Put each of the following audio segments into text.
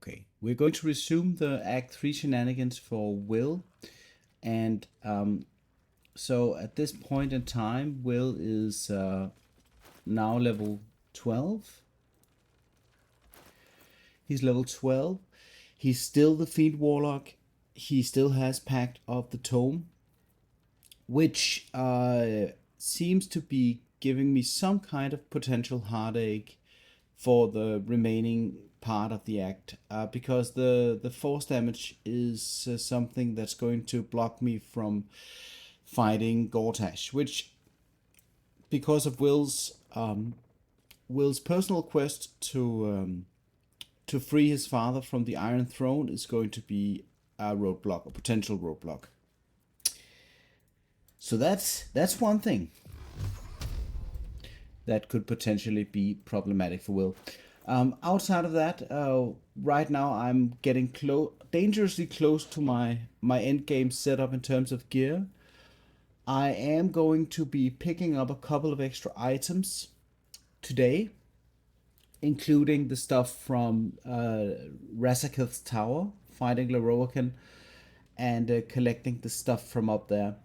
Okay, we're going to resume the Act 3 shenanigans for Wyll. And so at this point in time, Wyll is now level 12. He's level 12. He's still the fiend warlock. He still has Pact of the Tome, which seems to be giving me some kind of potential heartache for the remaining part of the act, because the force damage is something that's going to block me from fighting Gortash, which, because of Will's personal quest to free his father from the Iron Throne, is going to be a roadblock, a potential roadblock. So that's one thing that could potentially be problematic for Wyll. Outside of that, right now I'm getting dangerously close to my endgame setup in terms of gear. I am going to be picking up a couple of extra items today, including the stuff from Razaketh's tower, fighting Lorroakan, and collecting the stuff from up there.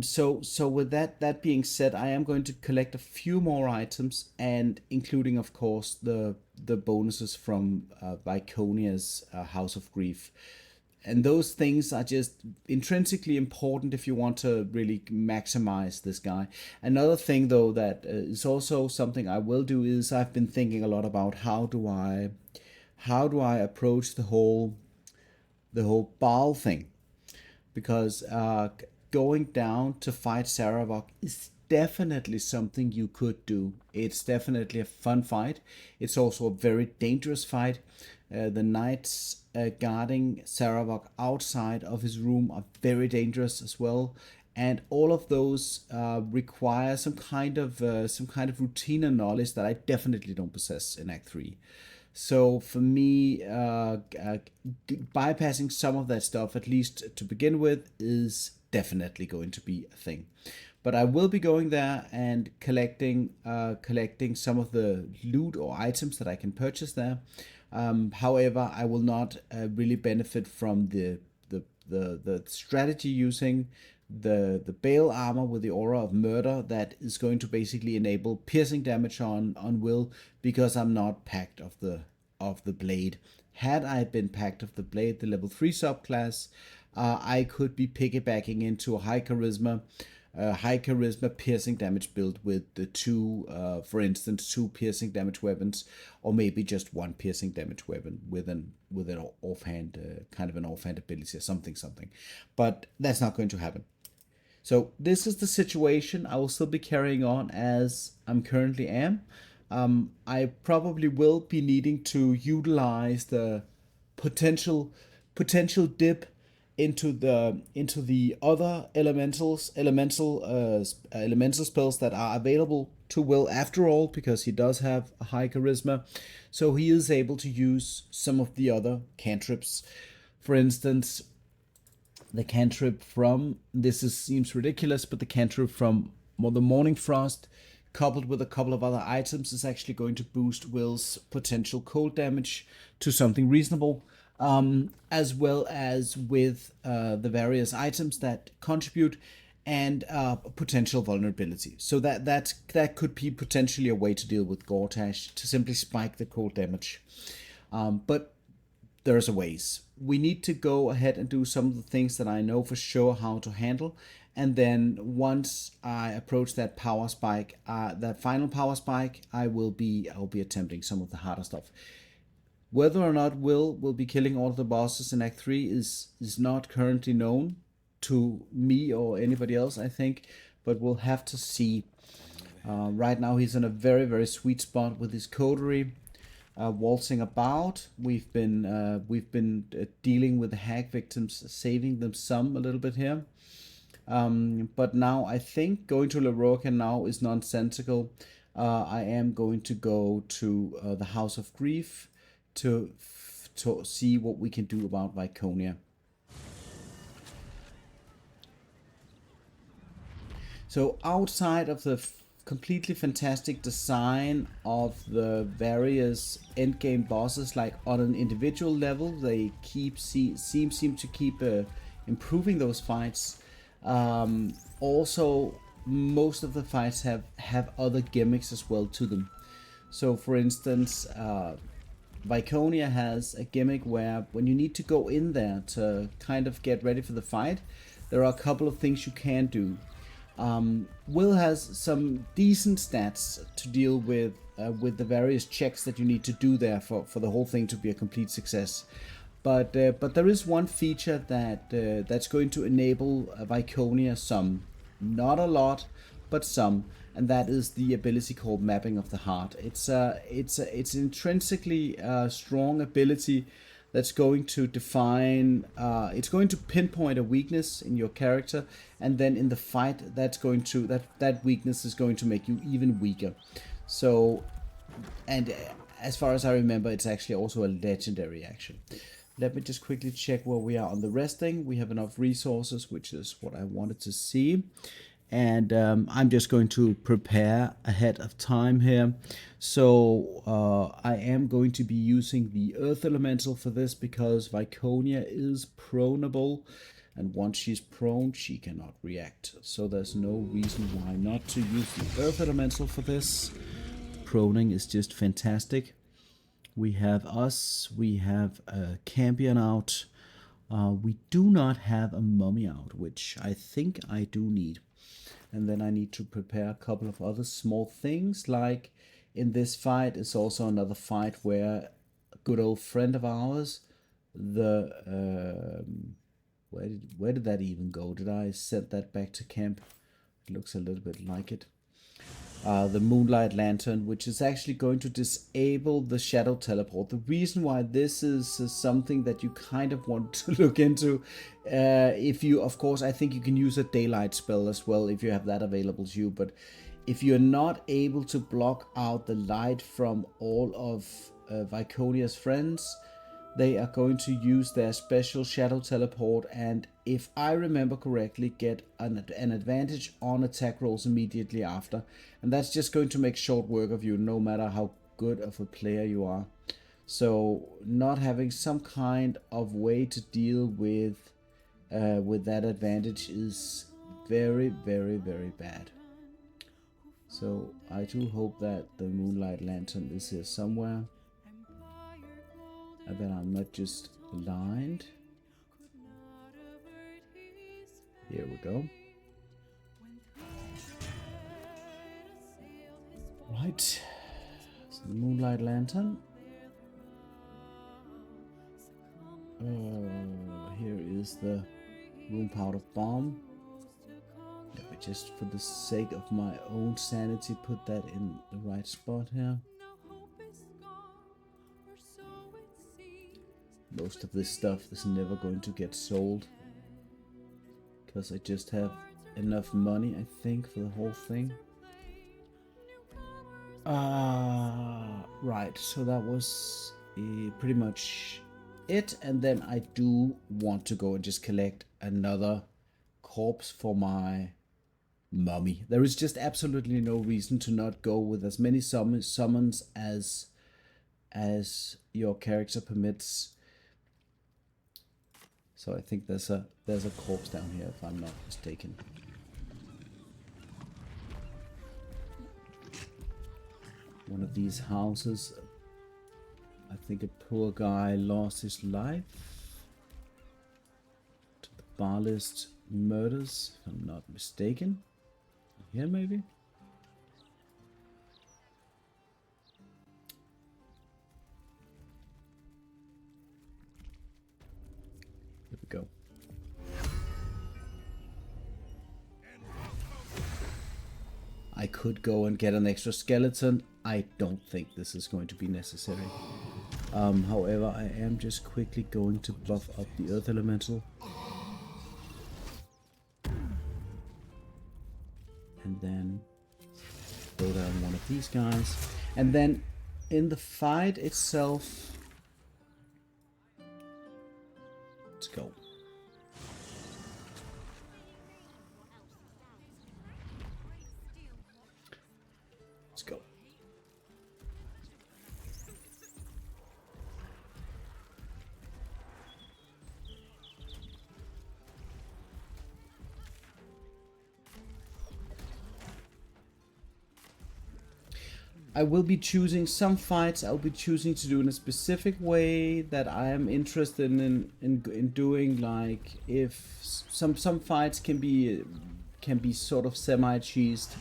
So with that being said, I am going to collect a few more items, and including, of course, the bonuses from Viconia's House of Grief. And those things are just intrinsically important if you want to really maximize this guy. Another thing, though, that is also something I will do is I've been thinking a lot about how do I approach the whole Baal thing, because going down to fight Sarevok is definitely something you could do. It's definitely a fun fight. It's also a very dangerous fight. The knights guarding Sarevok outside of his room are very dangerous as well, and all of those require some kind of routine and knowledge that I definitely don't possess in Act 3. So for me, bypassing some of that stuff, at least to begin with, is definitely going to be a thing. But I will be going there and collecting some of the loot or items that I can purchase there. However, I will not really benefit from the strategy using the Bale armor with the aura of murder that is going to basically enable piercing damage on Wyll, because I'm not Pact of the Blade. Had I been Pact of the Blade, the level 3 subclass, I could be piggybacking into a high charisma piercing damage build with the for instance, two piercing damage weapons, or maybe just one piercing damage weapon with an offhand kind of an offhand ability or something. But that's not going to happen. So this is the situation. I will still be carrying on as I'm currently am. I probably will be needing to utilize the potential dip into the other elemental spells that are available to Wyll after all, because he does have a high charisma, so he is able to use some of the other cantrips. For instance, the cantrip from, seems ridiculous, but the cantrip from the Morning Frost, coupled with a couple of other items, is actually going to boost Wyll's potential cold damage to something reasonable, as well as with the various items that contribute, and potential vulnerability. So that could be potentially a way to deal with Gortash, to simply spike the cold damage. But there's a ways. We need to go ahead and do some of the things that I know for sure how to handle, and then once I approach that power spike, that final power spike, I'll be attempting some of the harder stuff. Whether or not Wyll will be killing all of the bosses in Act 3 is not currently known to me or anybody else, I think, but we'll have to see. Right now he's in a very, very sweet spot with his coterie, waltzing about. We've been dealing with the hag victims, saving them a little bit here. But now I think going to Lorroakan now is nonsensical. I am going to go to the House of Grief to see what we can do about Viconia. So outside of the completely fantastic design of the various endgame bosses. Like on an individual level, they seem to keep improving those fights. Also, most of the fights have other gimmicks as well to them. So, for instance, Viconia has a gimmick where when you need to go in there to kind of get ready for the fight, there are a couple of things you can do. Wyll has some decent stats to deal with the various checks that you need to do there for the whole thing to be a complete success. But there is one feature that that's going to enable Viconia some, not a lot, but some, and that is the ability called Mapping of the Heart. It's an intrinsically strong ability that's going to define, it's going to pinpoint a weakness in your character, and then in the fight, that weakness is going to make you even weaker. So, and as far as I remember, it's actually also a legendary action. Let me just quickly check where we are on the resting. We have enough resources, which is what I wanted to see. And I'm just going to prepare ahead of time here. So I am going to be using the Earth Elemental for this because Viconia is proneable. And once she's prone, she cannot react. So there's no reason why not to use the Earth Elemental for this. Proning is just fantastic. We have us. We have a Campion out. We do not have a Mummy out, which I think I do need. And then I need to prepare a couple of other small things, like in this fight is also another fight where a good old friend of ours, the where did that even go? Did I send that back to camp? It looks a little bit like it. The Moonlight Lantern, which is actually going to disable the Shadow Teleport. The reason why this is something that you kind of want to look into, if you, of course, I think you can use a Daylight spell as well if you have that available to you, but if you're not able to block out the light from all of Viconia's friends, they are going to use their special Shadow Teleport, and if I remember correctly, get an advantage on attack rolls immediately after. And that's just going to make short work of you, no matter how good of a player you are. So not having some kind of way to deal with that advantage is very, very, very bad. So I do hope that the Moonlight Lantern is here somewhere, and then I'm not just blind. Here we go. Right, so the Moonlight Lantern. Here is the Room Powder Bomb. Let me just, for the sake of my own sanity, put that in the right spot here. Most of this stuff is never going to get sold, because I just have enough money, I think, for the whole thing. Right, so that was pretty much it. And then I do want to go and just collect another corpse for my mummy. There is just absolutely no reason to not go with as many summons as your character permits. So I think there's a corpse down here, if I'm not mistaken. One of these houses. I think a poor guy lost his life to the bhaalist murders, if I'm not mistaken. Here maybe? Here we go. I could go and get an extra skeleton. I don't think this is going to be necessary. However, I am just quickly going to buff up the Earth Elemental. And then throw down one of these guys. And then in the fight itself, let's go. I will be choosing some fights. I'll be choosing to do in a specific way that I am interested in doing. Like if some fights can be sort of semi-cheesed,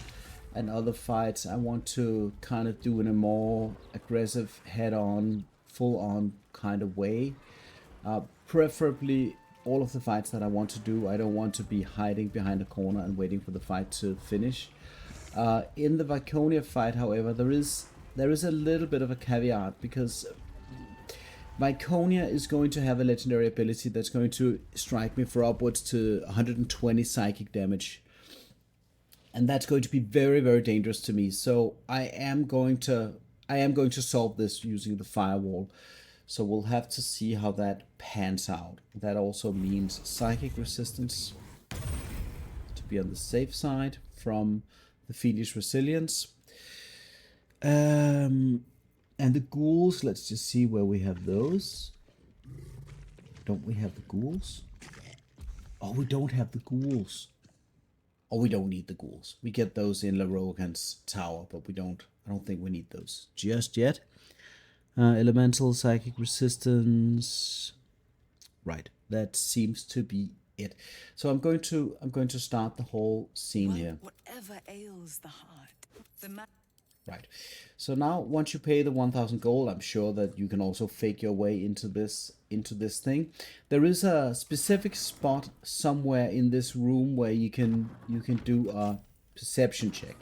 and other fights I want to kind of do in a more aggressive, head-on, full-on kind of way. Preferably all of the fights that I want to do, I don't want to be hiding behind a corner and waiting for the fight to finish. In the Viconia fight, however, there is a little bit of a caveat, because Viconia is going to have a legendary ability that's going to strike me for upwards to 120 psychic damage. And that's going to be very, very dangerous to me. So I am going to solve this using the firewall. So we'll have to see how that pans out. That also means psychic resistance to be on the safe side from the fiendish resilience. And the ghouls, let's just see where we have those. Don't we have the ghouls? Oh, we don't have the ghouls. Oh, we don't need the ghouls. We get those in Lorroakan's tower, but I don't think we need those just yet. Elemental psychic resistance. Right, that seems to be it. So I'm going to start the whole scene here. Whatever ails the heart, Right. So now, once you pay the 1,000 gold, I'm sure that you can also fake your way into this thing. There is a specific spot somewhere in this room where you can do a perception check.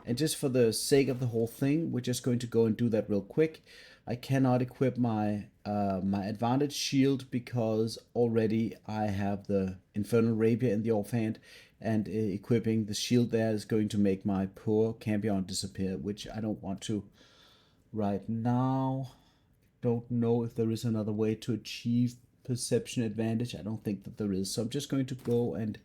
And just for the sake of the whole thing, we're just going to go and do that real quick. I cannot equip my my advantage shield because already I have the Infernal Rapier in the offhand, and equipping the shield there is going to make my poor Campion disappear, which I don't want to right now. Don't know if there is another way to achieve perception advantage. I don't think that there is. So I'm just going to go and,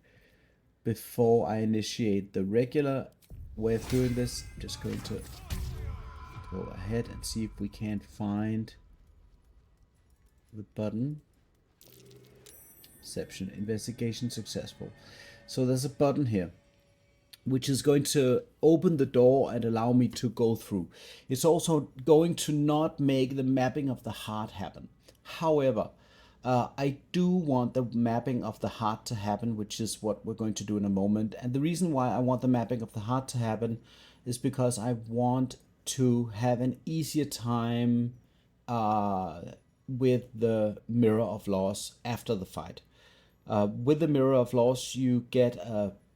before I initiate the regular way of doing this, I'm just going to go ahead and see if we can't find the button. Perception investigation successful. So there's a button here which is going to open the door and allow me to go through. It's also going to not make the mapping of the heart happen. However, I do want the mapping of the heart to happen, which is what we're going to do in a moment. And the reason why I want the mapping of the heart to happen is because I want to have an easier time with the Mirror of Loss after the fight. With the Mirror of Loss, you get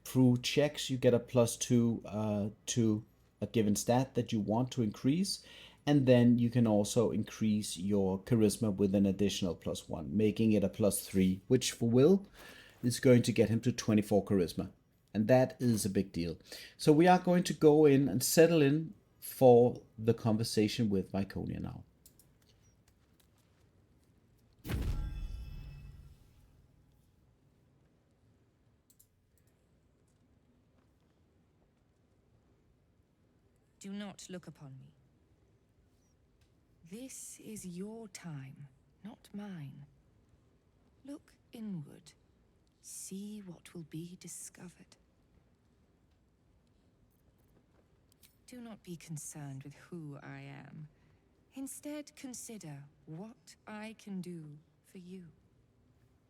through checks, you get a +2 to a given stat that you want to increase, and then you can also increase your charisma with an additional +1, making it a +3, which for Wyll is going to get him to 24 charisma, and that is a big deal. So we are going to go in and settle in for the conversation with Viconia now. do not look upon me. This is your time, not mine. Look inward. See what will be discovered. Do not be concerned with who I am. Instead, consider what I can do for you.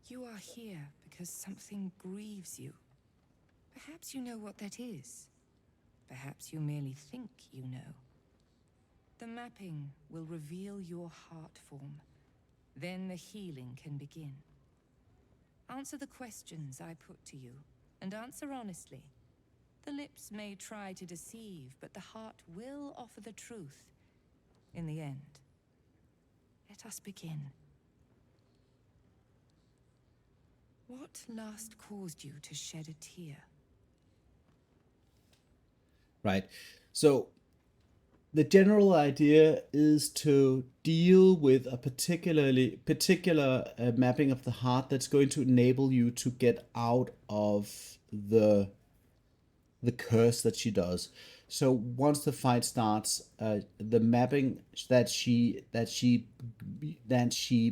You are here because something grieves you. Perhaps you know what that is. Perhaps you merely think you know. The mapping will reveal your heart form. Then the healing can begin. Answer the questions I put to you, and answer honestly. The lips may try to deceive, but the heart will offer the truth in the end. Let us begin. What last caused you to shed a tear? Right. So the general idea is to deal with a particular mapping of the heart that's going to enable you to get out of the curse that she does. So once the fight starts, the mapping that she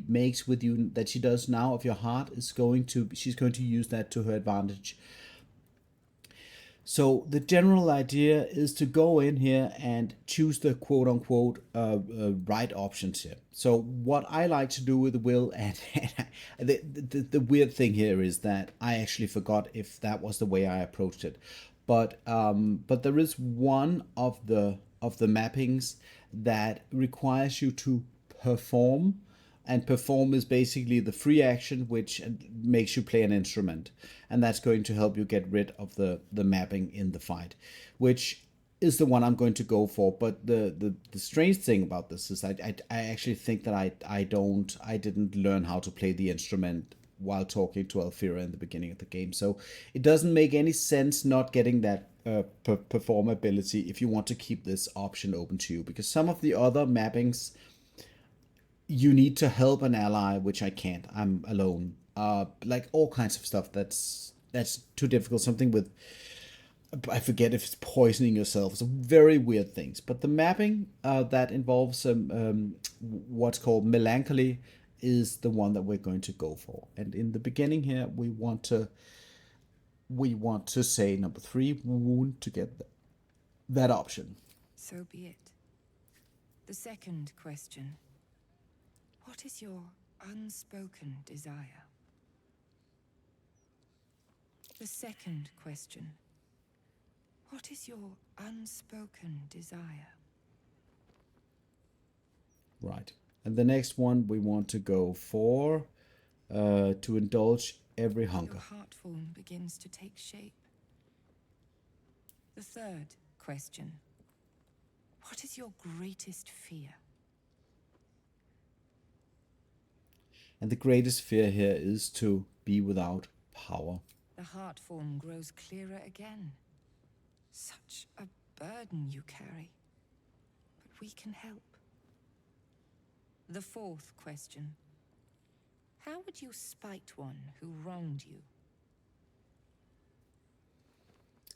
makes with you, that she does now of your heart, she's going to use that to her advantage. So the general idea is to go in here and choose the quote-unquote right options here. So what I like to do with Will, and the weird thing here is that I actually forgot if that was the way I approached it, but there is one of the mappings that requires you to perform, and perform is basically the free action which makes you play an instrument, and that's going to help you get rid of the mapping in the fight, which is the one I'm going to go for. But the strange thing about this is I actually think that I didn't learn how to play the instrument while talking to Alfira in the beginning of the game, so it doesn't make any sense not getting that perform ability if you want to keep this option open to you, because some of the other mappings you need to help an ally, which I can't. I'm alone. Like all kinds of stuff that's too difficult. Something with, I forget if it's poisoning yourself. Some very weird things. But the mapping that involves what's called melancholy is the one that we're going to go for. And in the beginning here, we want to say number 3 wound to get that option. So be it. The second question. What is your unspoken desire? The second question. What is your unspoken desire? Right. And the next one we want to go for to indulge every hunger. Your heart form begins to take shape. The third question. What is your greatest fear? And the greatest fear here is to be without power. The heart form grows clearer again. Such a burden you carry. But we can help. The fourth question. How would you spite one who wronged you?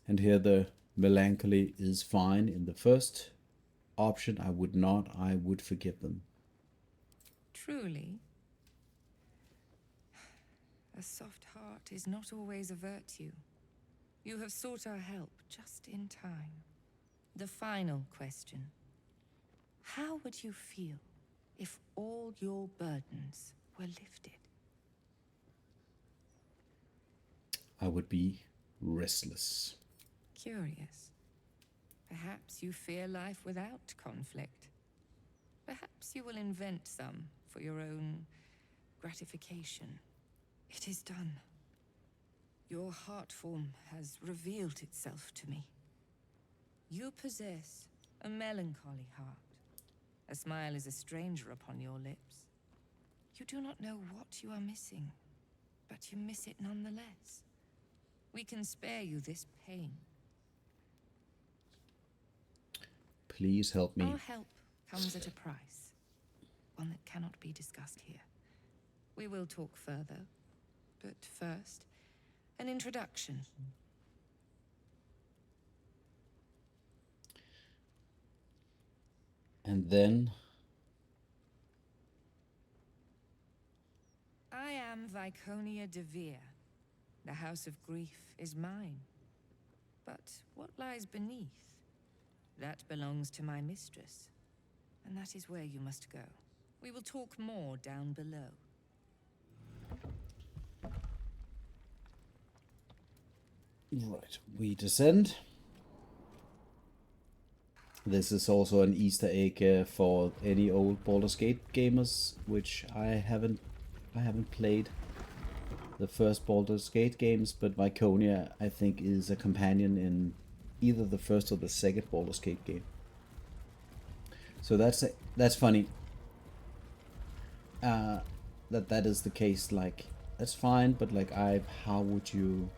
And here the melancholy is fine in the first option. I would forgive them. Truly? A soft heart is not always a virtue. You have sought our help just in time. The final question. How would you feel if all your burdens were lifted? I would be restless. Curious. Perhaps you fear life without conflict. Perhaps you will invent some for your own gratification. It is done. Your heart form has revealed itself to me. You possess a melancholy heart. A smile is a stranger upon your lips. You do not know what you are missing, but you miss it nonetheless. We can spare you this pain. Please help me. Our help comes at a price, one that cannot be discussed here. We will talk further, but first, an introduction. And then I am Viconia de Veer. The House of Grief is mine. But what lies beneath? That belongs to my mistress. And that is where you must go. We will talk more down below. right, we descend. This is also an Easter egg for any old Baldur's Gate gamers, which I haven't played the first Baldur's Gate games, but Viconia I think is a companion in either the first or the second Baldur's Gate game. So that's funny. That is the case. Like, that's fine, but like how would you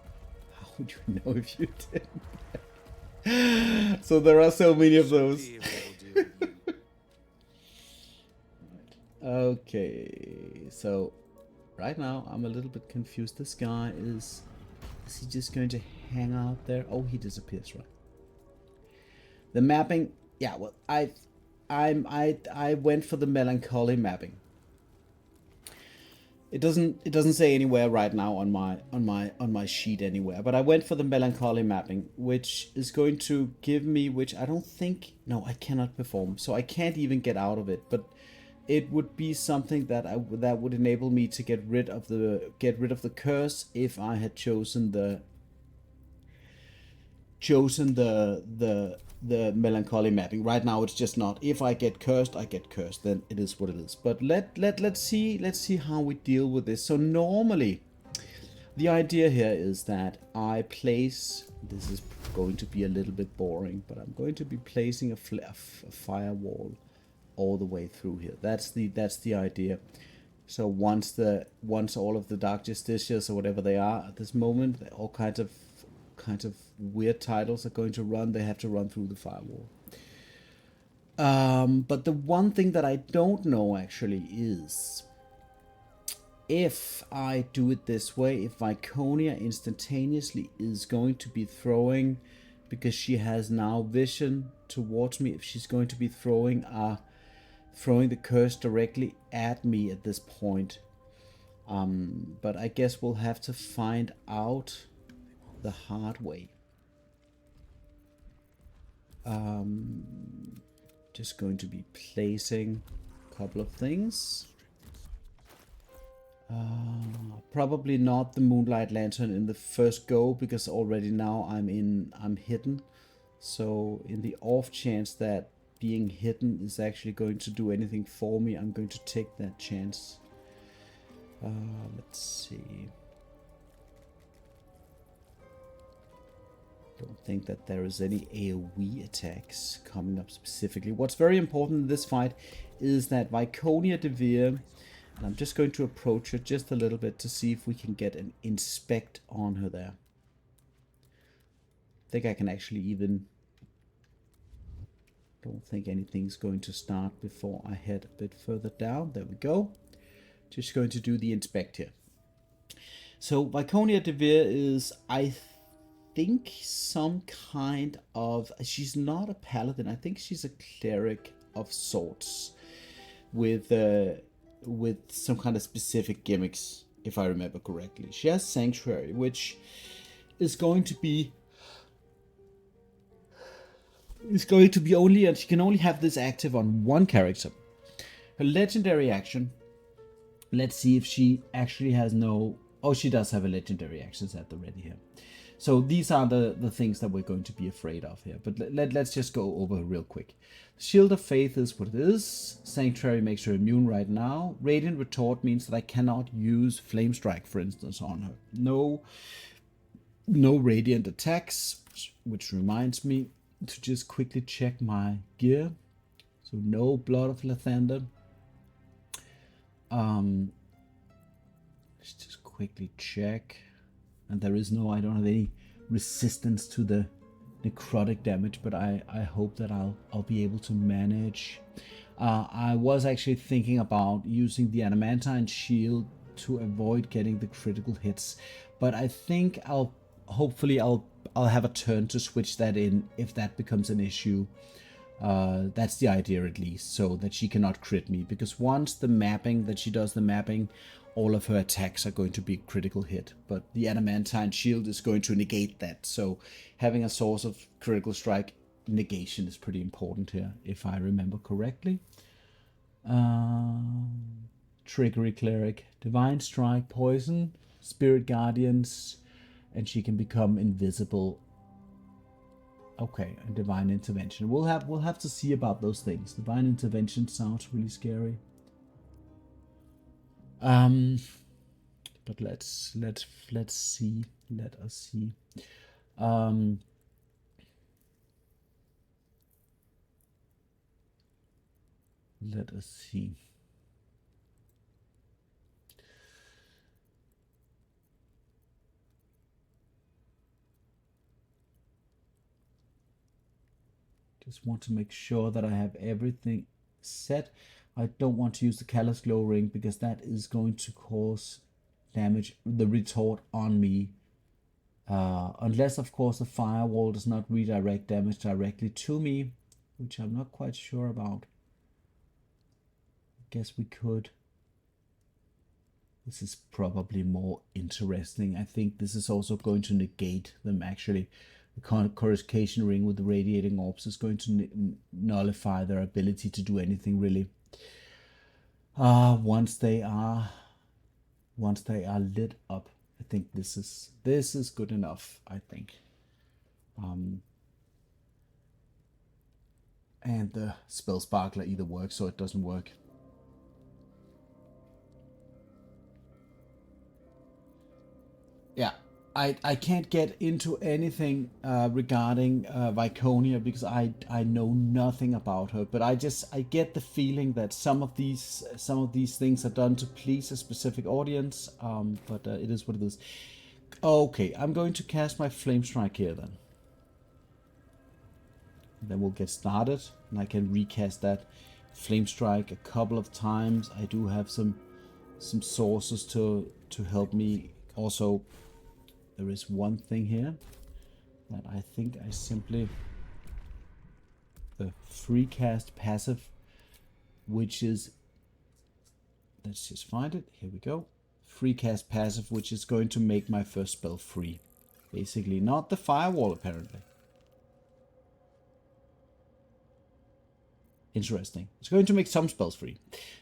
know if you didn't? So there are so many of those. Okay, so right now I'm a little bit confused. This guy is he just going to hang out there? Oh, he disappears, right? The mapping, yeah. Well, I went for the melancholy mapping. it doesn't say anywhere right now on my sheet anywhere, but I went for the melancholy mapping, which is going to give me, which I don't think, no, I cannot perform, so I can't even get out of it, but it would be something that that would enable me to get rid of the curse if I had chosen the melancholy mapping. Right now it's just not. If I get cursed, I get cursed. Then it is what it is. But let's see how we deal with this. So normally the idea here is that I place, this is going to be a little bit boring, but I'm going to be placing a firewall all the way through here. That's the idea. So once all of the dark justiciars or whatever they are at this moment, all kinds of weird titles are going to run, they have to run through the firewall. But the one thing that I don't know actually is if I do it this way, if Viconia instantaneously is going to be throwing, because she has now vision towards me, if she's going to be throwing the curse directly at me at this point. But I guess we'll have to find out the hard way. Just going to be placing a couple of things. Probably not the moonlight lantern in the first go, because already now I'm hidden. So in the off chance that being hidden is actually going to do anything for me, I'm going to take that chance. Let's see. Don't think that there is any AoE attacks coming up specifically. What's very important in this fight is that Viconia Devere, and I'm just going to approach her just a little bit to see if we can get an inspect on her there. I think I can actually even... Don't think anything's going to start before I head a bit further down. There we go. Just going to do the inspect here. So Viconia Devere is, I think, some kind of... She's not a paladin. I think she's a cleric of sorts with some kind of specific gimmicks, if I remember correctly. She has Sanctuary, which is going to be only, and she can only have this active on one character. Her legendary action, let's see if she actually has no... Oh, she does have a legendary action at the ready here. So these are the things that we're going to be afraid of here. But let's just go over real quick. Shield of Faith is what it is. Sanctuary makes her immune right now. Radiant Retort means that I cannot use Flame Strike, for instance, on her. No radiant attacks, which reminds me to just quickly check my gear. So no Blood of Lathander. Let's just quickly check. And there is no, I don't have any resistance to the necrotic damage, but I hope that I'll be able to manage. I was actually thinking about using the adamantine shield to avoid getting the critical hits, but I think I'll have a turn to switch that in if that becomes an issue. That's the idea, at least, so that she cannot crit me, because once she does the mapping, all of her attacks are going to be critical hit, but the adamantine shield is going to negate that. So having a source of critical strike negation is pretty important here, if I remember correctly. Trickery Cleric, Divine Strike, Poison, Spirit Guardians, and she can become invisible. Okay, and Divine Intervention. We'll have to see about those things. Divine Intervention sounds really scary. But let's see. Let us see. Let us see. Just want to make sure that I have everything set. I don't want to use the Callous Glow Ring because that is going to cause damage, the retort on me. Unless, of course, the firewall does not redirect damage directly to me, which I'm not quite sure about. I guess we could This is probably more interesting. I think this is also going to negate them actually. The coruscation ring with the radiating orbs is going to nullify their ability to do anything really. Once they are lit up. I think this is good enough, I think. And the spell sparkler either works or it doesn't work. Yeah, I can't get into anything regarding Viconia because I know nothing about her, but I get the feeling that some of these things are done to please a specific audience. But it is what it is. Okay, I'm going to cast my flame strike here then. Then we'll get started, and I can recast that flame strike a couple of times. I do have some sources to help me. Also, there is one thing here that I think I simply, the free cast passive, which is, let's just find it, here we go, free cast passive, which is going to make my first spell free. Basically, not the firewall apparently. Interesting. It's going to make some spells free,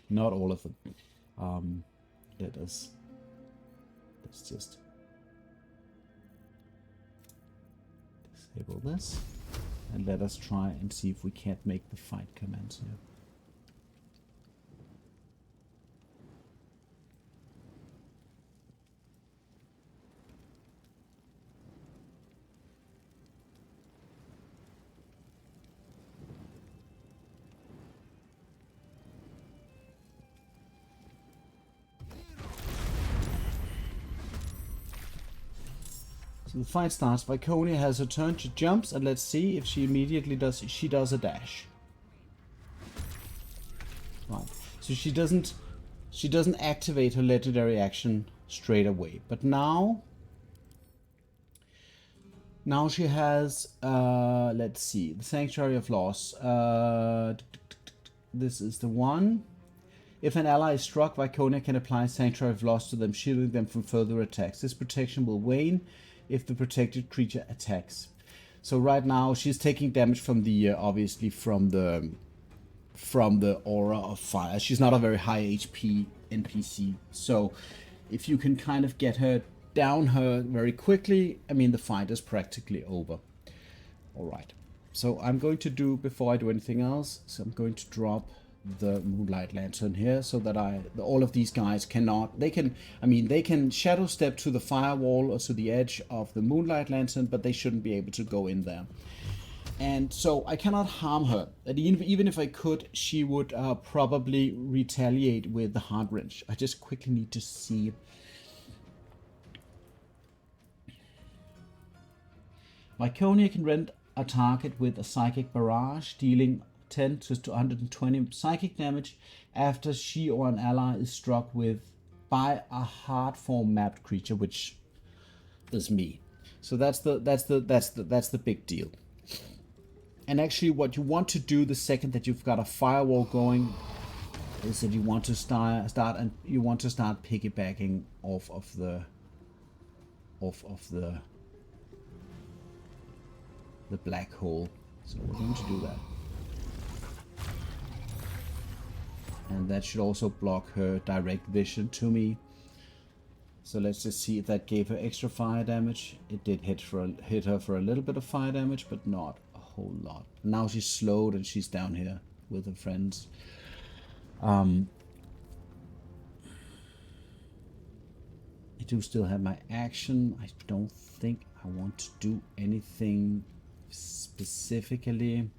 not all of them. Let's just disable this and let us try and see if we can't make the fight commence here. So the fight starts. Viconia has her turn. She jumps, and let's see if she immediately does. She does a dash. Right. So she doesn't activate her legendary action straight away. But now she has. Let's see. The Sanctuary of Loss. This is the one. If an ally is struck, Viconia can apply Sanctuary of Loss to them, shielding them from further attacks. This protection will wane if the protected creature attacks. So right now she's taking damage from the obviously from the aura of fire. She's not a very high HP NPC, so if you can kind of get her down her very quickly, I mean the fight is practically over. All right, so I'm going to do, before I do anything else, so I'm going to drop the Moonlight Lantern here so that all of these guys cannot, they can shadow step to the firewall or to the edge of the Moonlight Lantern, but they shouldn't be able to go in there. And so I cannot harm her. And even if I could, she would probably retaliate with the Heart Wrench. I just quickly need to see. Viconia can rend a target with a Psychic Barrage, dealing 10 to 120 psychic damage after she or an ally is struck by a hard form mapped creature, which is me. So that's the big deal. And actually, what you want to do the second that you've got a firewall going is that you want to start piggybacking off of the black hole. So we're going to do that. And that should also block her direct vision to me. So let's just see if that gave her extra fire damage. It did hit her for a little bit of fire damage, but not a whole lot. Now she's slowed and she's down here with her friends. I do still have my action. I don't think I want to do anything specifically.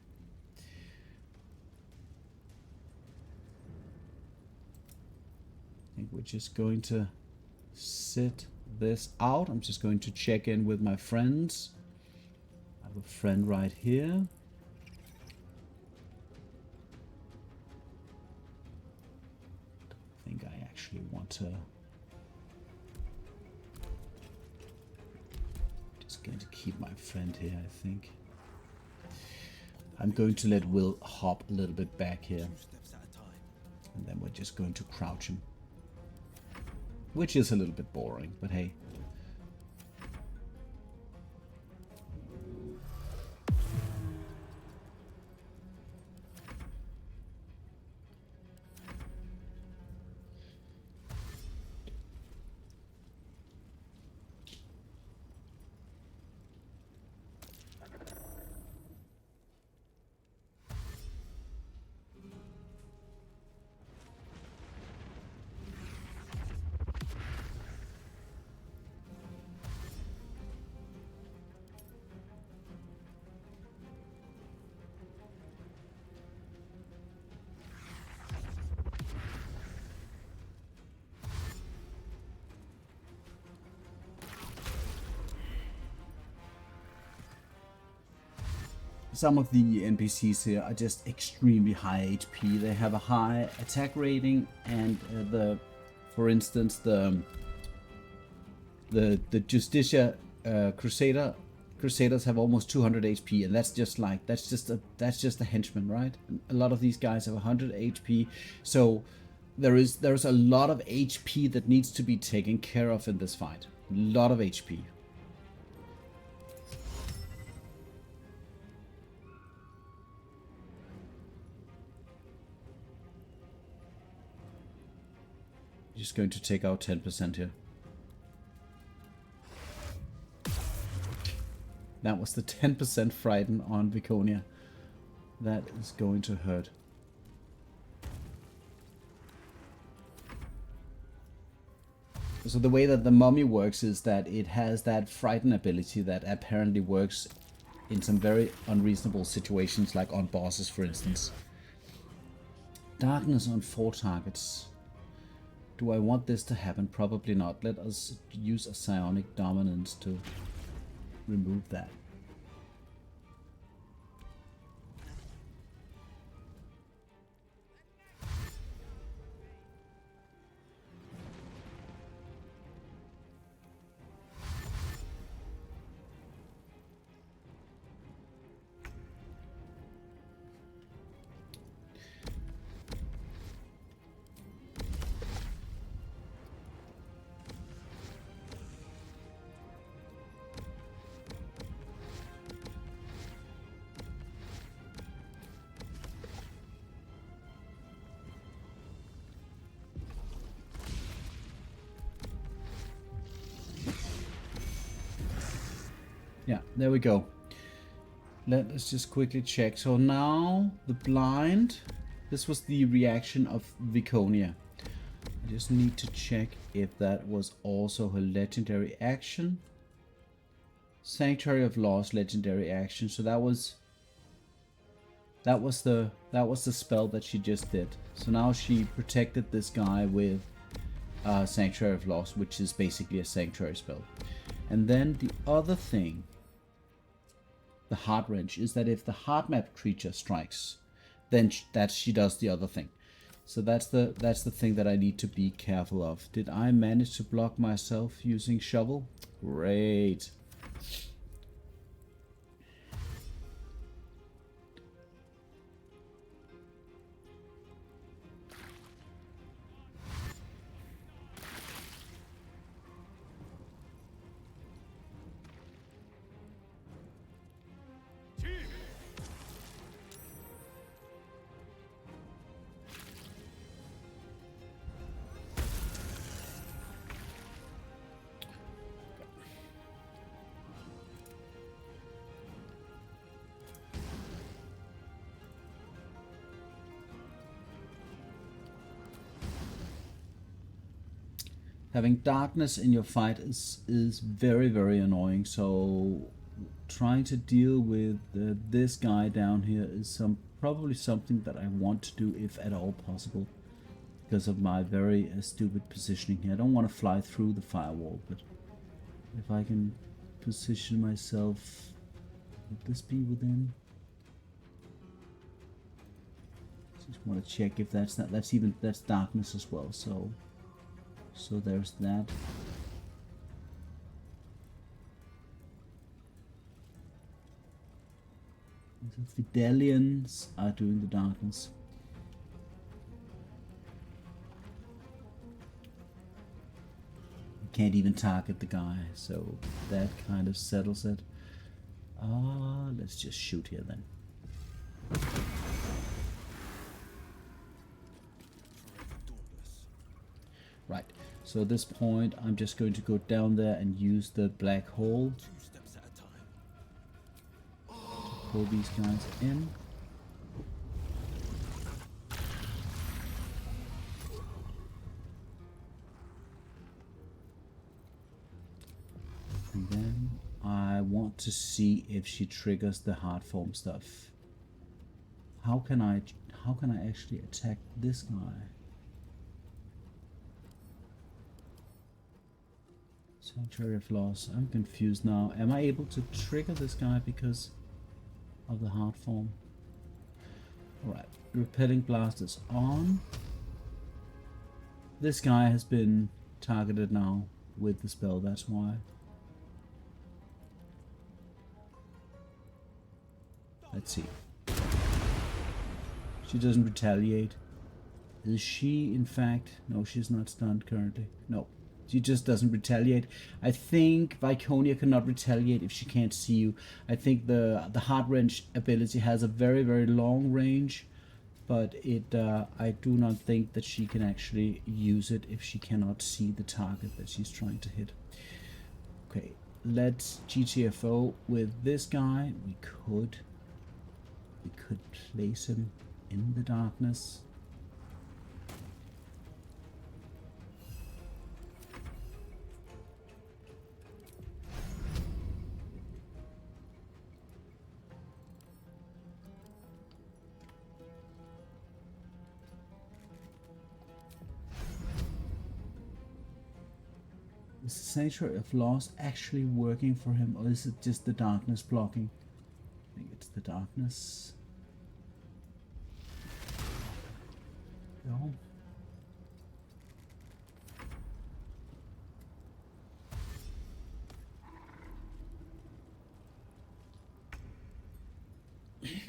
I think we're just going to sit this out. I'm just going to check in with my friends. I have a friend right here. I think I actually want to. Just going to keep my friend here, I think. I'm going to let Wyll hop a little bit back here. And then we're just going to crouch him. which is a little bit boring, but hey. Some of the NPCs here are just extremely high HP. They have a high attack rating, and for instance, the Justicia Crusaders have almost 200 HP, and that's just a henchman, right? A lot of these guys have 100 HP, so there's a lot of HP that needs to be taken care of in this fight. A lot of HP. Just going to take out 10% here. That was the 10% frighten on Viconia. That is going to hurt. So the way that the mummy works is that it has that frighten ability that apparently works in some very unreasonable situations, like on bosses, for instance. Darkness on 4 targets. Do I want this to happen? Probably not. Let us use a psionic dominance to remove that. Yeah, there we go. Let us just quickly check. So now the blind, this was the reaction of Viconia. I just need to check if that was also her legendary action. Sanctuary of Loss legendary action. So that was the spell that she just did. So now she protected this guy with Sanctuary of Loss, which is basically a sanctuary spell. And then the other thing, the Heart Wrench, is that if the heart map creature strikes, then she does the other thing. So that's the thing that I need to be careful of. Did I manage to block myself using shovel? Great. Having darkness in your fight is very, very annoying. So trying to deal with this guy down here is probably something that I want to do, if at all possible, because of my very stupid positioning here. I don't want to fly through the firewall, but if I can position myself, would this be within? Just want to check if that's darkness as well. So there's that. The Fidelians are doing the darkness. can't even target the guy, so that kind of settles it. Let's just shoot here then. Right, so at this point I'm just going to go down there and use the black hole to pull these guys in. And then I want to see if she triggers the hard form stuff. How can I actually attack this guy? Sanctuary of Loss. I'm confused now. Am I able to trigger this guy because of the hard form? Alright, repelling blast is on. This guy has been targeted now with the spell, that's why. Let's see. She doesn't retaliate. Is she, in fact... No, she's not stunned currently. No, she just doesn't retaliate. I think Viconia cannot retaliate if she can't see you. I think the Heart Wrench ability has a very, very long range. But I do not think that she can actually use it if she cannot see the target that she's trying to hit. Okay, let's GTFO with this guy. We could place him in the darkness. Is the Sanctuary of Loss actually working for him, or is it just the darkness blocking? I think it's the darkness. No.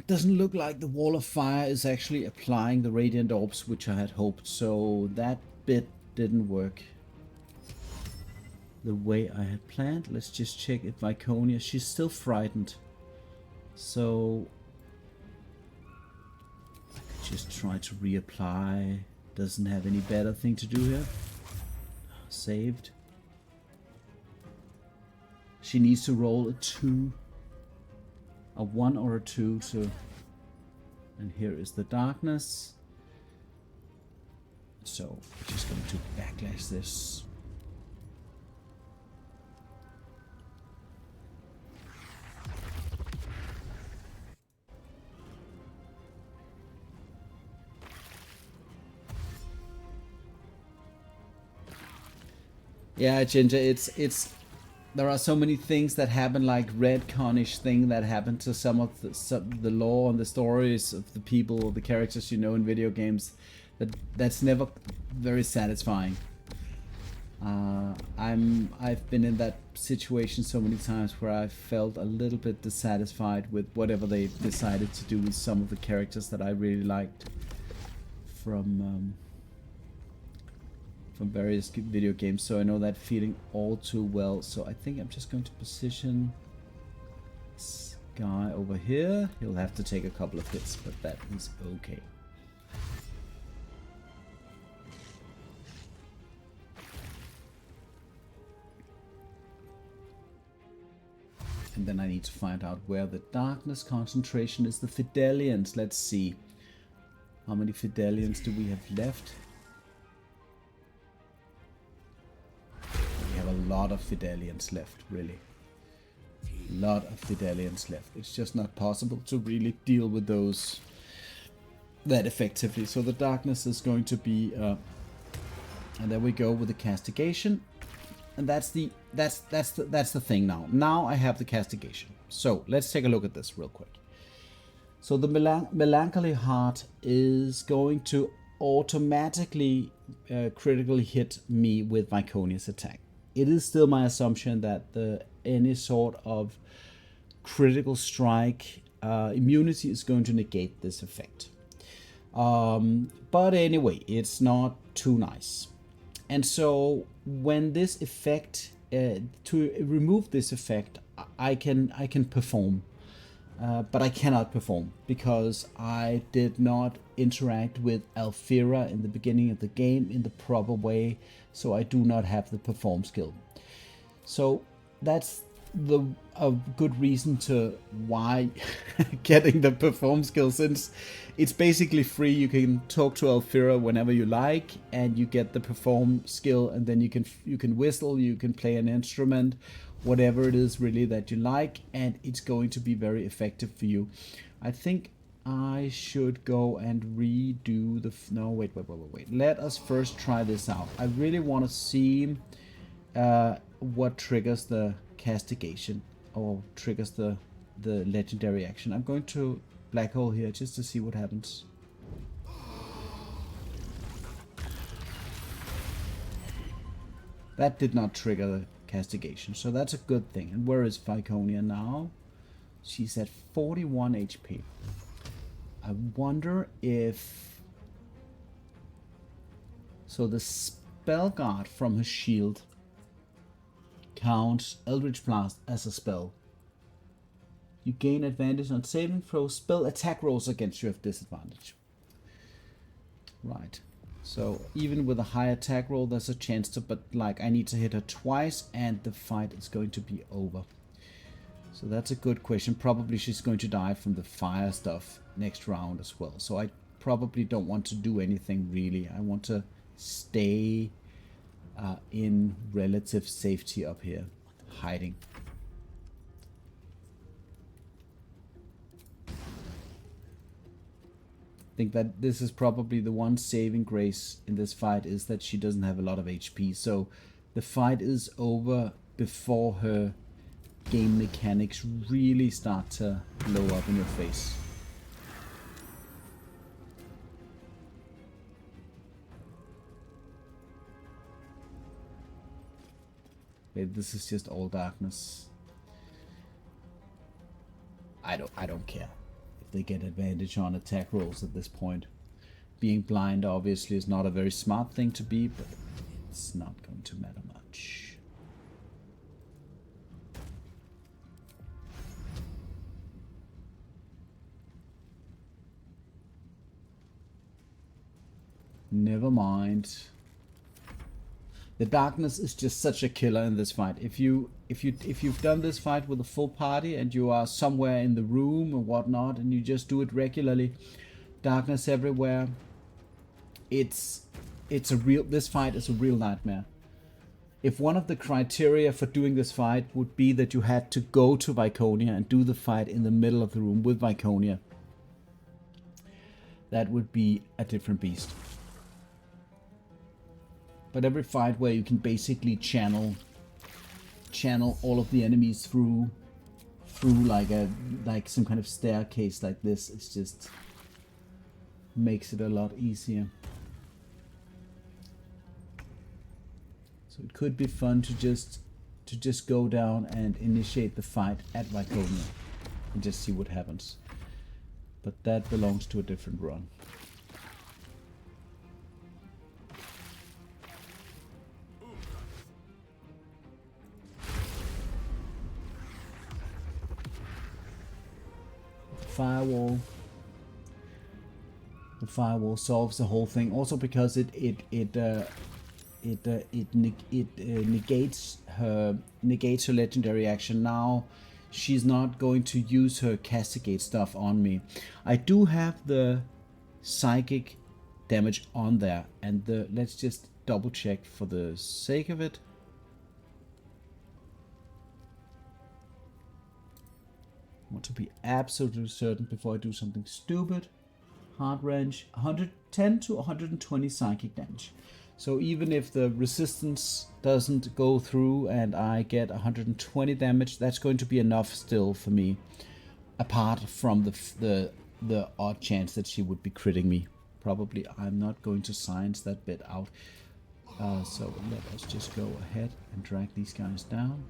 Doesn't look like the Wall of Fire is actually applying the Radiant Orbs, which I had hoped, so that bit didn't work the way I had planned. Let's just check if Viconia... She's still frightened, so I could just try to reapply. Doesn't have any better thing to do here. Saved. She needs to roll a 2. A 1 or a 2, so... And here is the darkness. So, we're just going to backlash this. Yeah, Ginger, it's there are so many things that happen, like retconish thing that happened to some of the lore and the stories of the people or the characters you know in video games. That's never very satisfying. I've been in that situation so many times where I felt a little bit dissatisfied with whatever they decided to do with some of the characters that I really liked from various video games, so I know that feeling all too well. So I think I'm just going to position this guy over here. He'll have to take a couple of hits, but that is okay. And then I need to find out where the darkness concentration is. The Fidelians, let's see. How many Fidelians do we have left? We have a lot of Fidelians left, really. A lot of Fidelians left. It's just not possible to really deal with those that effectively. So the darkness is going to be, and there we go with the castigation. And that's the thing now. Now I have the castigation. So let's take a look at this real quick. So the Melancholy Heart is going to automatically critically hit me with Viconia's attack. It is still my assumption that any sort of critical strike immunity is going to negate this effect. But anyway, it's not too nice. And so when this effect, to remove this effect, I can perform. But I cannot perform because I did not interact with Alfira in the beginning of the game in the proper way, so I do not have the perform skill. So that's a good reason to why getting the perform skill, since it's basically free. You can talk to Alfira whenever you like, and you get the perform skill, and then you can whistle, you can play an instrument, whatever it is really that you like, and it's going to be very effective for you. I think I should go and redo the... No, wait. Let us first try this out. I really want to see what triggers the castigation or triggers the legendary action. I'm going to black hole here just to see what happens. That did not trigger the castigation, so that's a good thing. And where is Viconia now? She's at 41 HP. I wonder if... So the spell guard from her shield counts Eldritch Blast as a spell. You gain advantage on saving throws, spell attack rolls against you have disadvantage. Right. So even with a high attack roll, there's a chance to, but like I need to hit her twice and the fight is going to be over. So that's a good question. Probably she's going to die from the fire stuff next round as well. So I probably don't want to do anything really. I want to stay in relative safety up here, hiding. I think that this is probably the one saving grace in this fight, is that she doesn't have a lot of HP. So the fight is over before her game mechanics really start to blow up in your face. Wait, this is just all darkness. I don't care if they get advantage on attack rolls at this point. Being blind obviously is not a very smart thing to be, but it's not going to matter much. Never mind. The darkness is just such a killer in this fight. If you've done this fight with a full party and you are somewhere in the room or whatnot, and you just do it regularly, darkness everywhere, this fight is a real nightmare. If one of the criteria for doing this fight would be that you had to go to Viconia and do the fight in the middle of the room with Viconia, that would be a different beast. But every fight where you can basically channel all of the enemies through like some kind of staircase like this, it's just makes it a lot easier. So it could be fun to just go down and initiate the fight at Viconia and just see what happens. But that belongs to a different run. Firewall. The firewall solves the whole thing. Also because it negates her legendary action. Now she's not going to use her castigate stuff on me. I do have the psychic damage on there, and let's just double check for the sake of it. I want to be absolutely certain before I do something stupid. Hard range, 110 to 120 psychic damage. So even if the resistance doesn't go through and I get 120 damage, that's going to be enough still for me. Apart from the odd chance that she would be critting me. Probably I'm not going to science that bit out. So let us just go ahead and drag these guys down.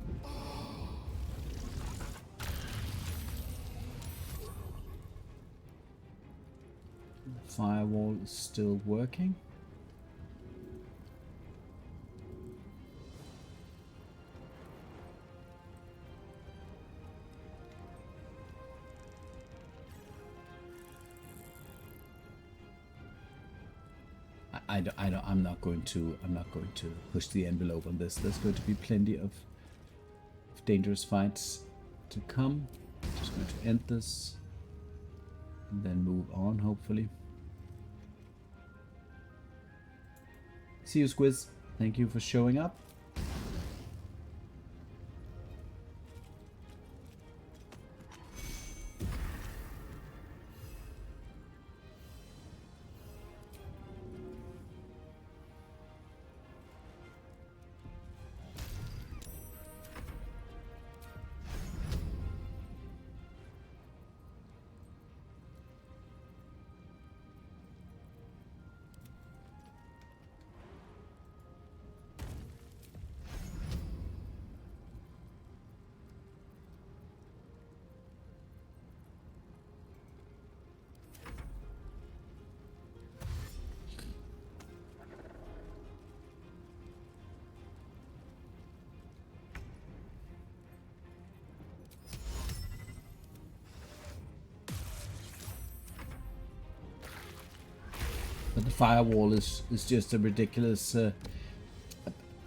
Firewall is still working. I'm not going to push the envelope on this. There's going to be plenty of dangerous fights to come. Just going to end this and then move on, hopefully. See you, Squiz. Thank you for showing up. But the firewall is just a ridiculous...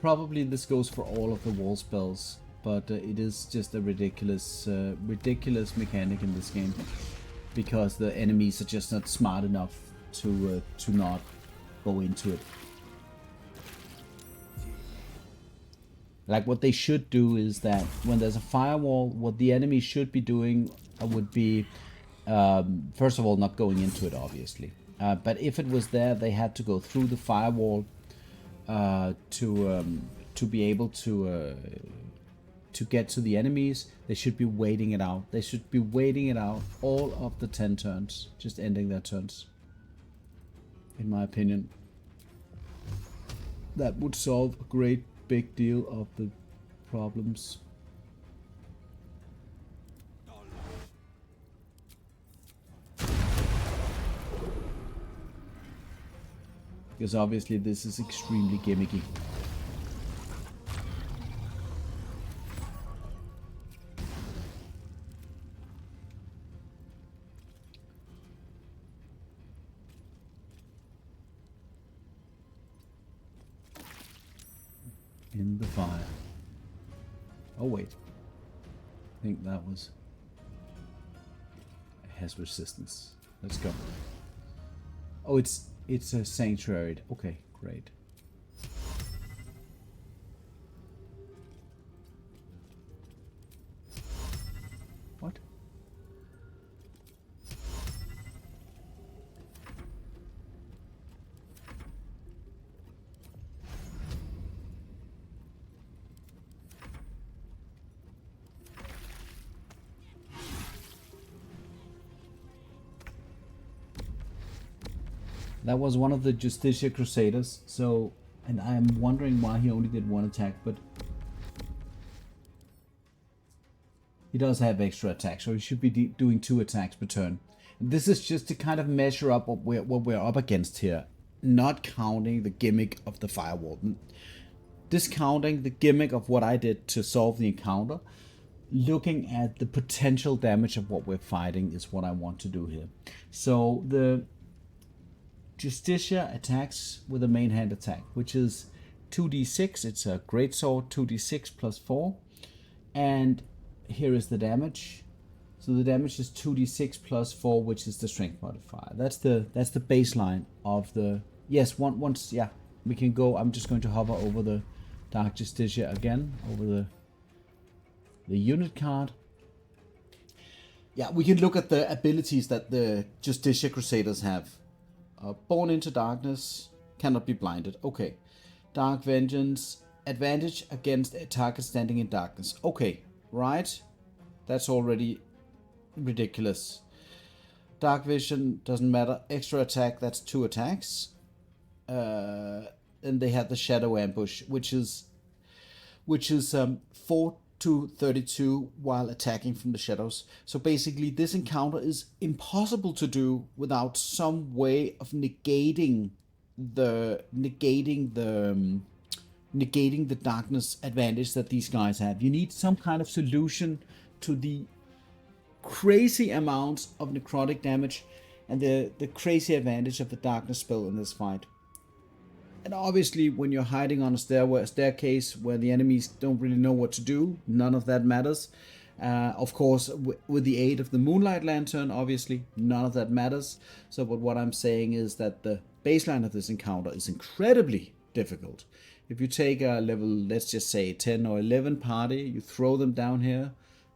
probably this goes for all of the wall spells, but it is just a ridiculous mechanic in this game. Because the enemies are just not smart enough to not go into it. Like, what they should do is that when there's a firewall, what the enemy should be doing would be, first of all, not going into it, obviously. But if it was there, they had to go through the firewall to be able to get to the enemies. They should be waiting it out. They should be waiting it out all of the 10 turns, just ending their turns. In my opinion, that would solve a great big deal of the problems. Because obviously this is extremely gimmicky. In the fire. Oh wait. I think that was... It has resistance. Let's go. Oh, it's a sanctuary. Okay, great. What? That was one of the Justicia Crusaders, so, and I am wondering why he only did one attack, but he does have extra attacks, so he should be doing 2 attacks per turn. And this is just to kind of measure up what we're up against here, not counting the gimmick of the firewall, discounting the gimmick of what I did to solve the encounter. Looking at the potential damage of what we're fighting is what I want to do here. So the Justicia attacks with a main hand attack, which is 2d6. It's a greatsword, 2d6 plus 4. And here is the damage. So the damage is 2d6 plus 4, which is the strength modifier. That's the baseline of the... Yes, once yeah, we can go. I'm just going to hover over the Dark Justicia again, over the unit card. Yeah, we can look at the abilities that the Justicia Crusaders have. Born into darkness, cannot be blinded. Okay. Dark Vengeance, advantage against a target standing in darkness. Okay, right. That's already ridiculous. Dark Vision, doesn't matter. Extra attack, that's 2 attacks. And they have the Shadow Ambush, which is 4 to 32 while attacking from the shadows. So basically this encounter is impossible to do without some way of negating the darkness advantage that these guys have. You need some kind of solution to the crazy amounts of necrotic damage and the crazy advantage of the darkness spell in this fight. And obviously, when you're hiding on a staircase where the enemies don't really know what to do, none of that matters. Of course, with the aid of the moonlight lantern, obviously, none of that matters. So, but what I'm saying is that the baseline of this encounter is incredibly difficult. If you take a level, let's just say 10 or 11 party, you throw them down here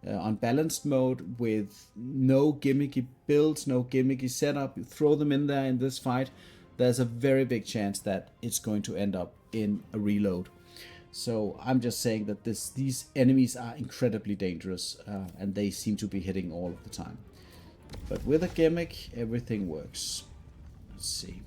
on balanced mode with no gimmicky builds, no gimmicky setup, you throw them in there in this fight, there's a very big chance that it's going to end up in a reload. So I'm just saying that these enemies are incredibly dangerous, and they seem to be hitting all of the time. But with a gimmick, everything works. Let's see.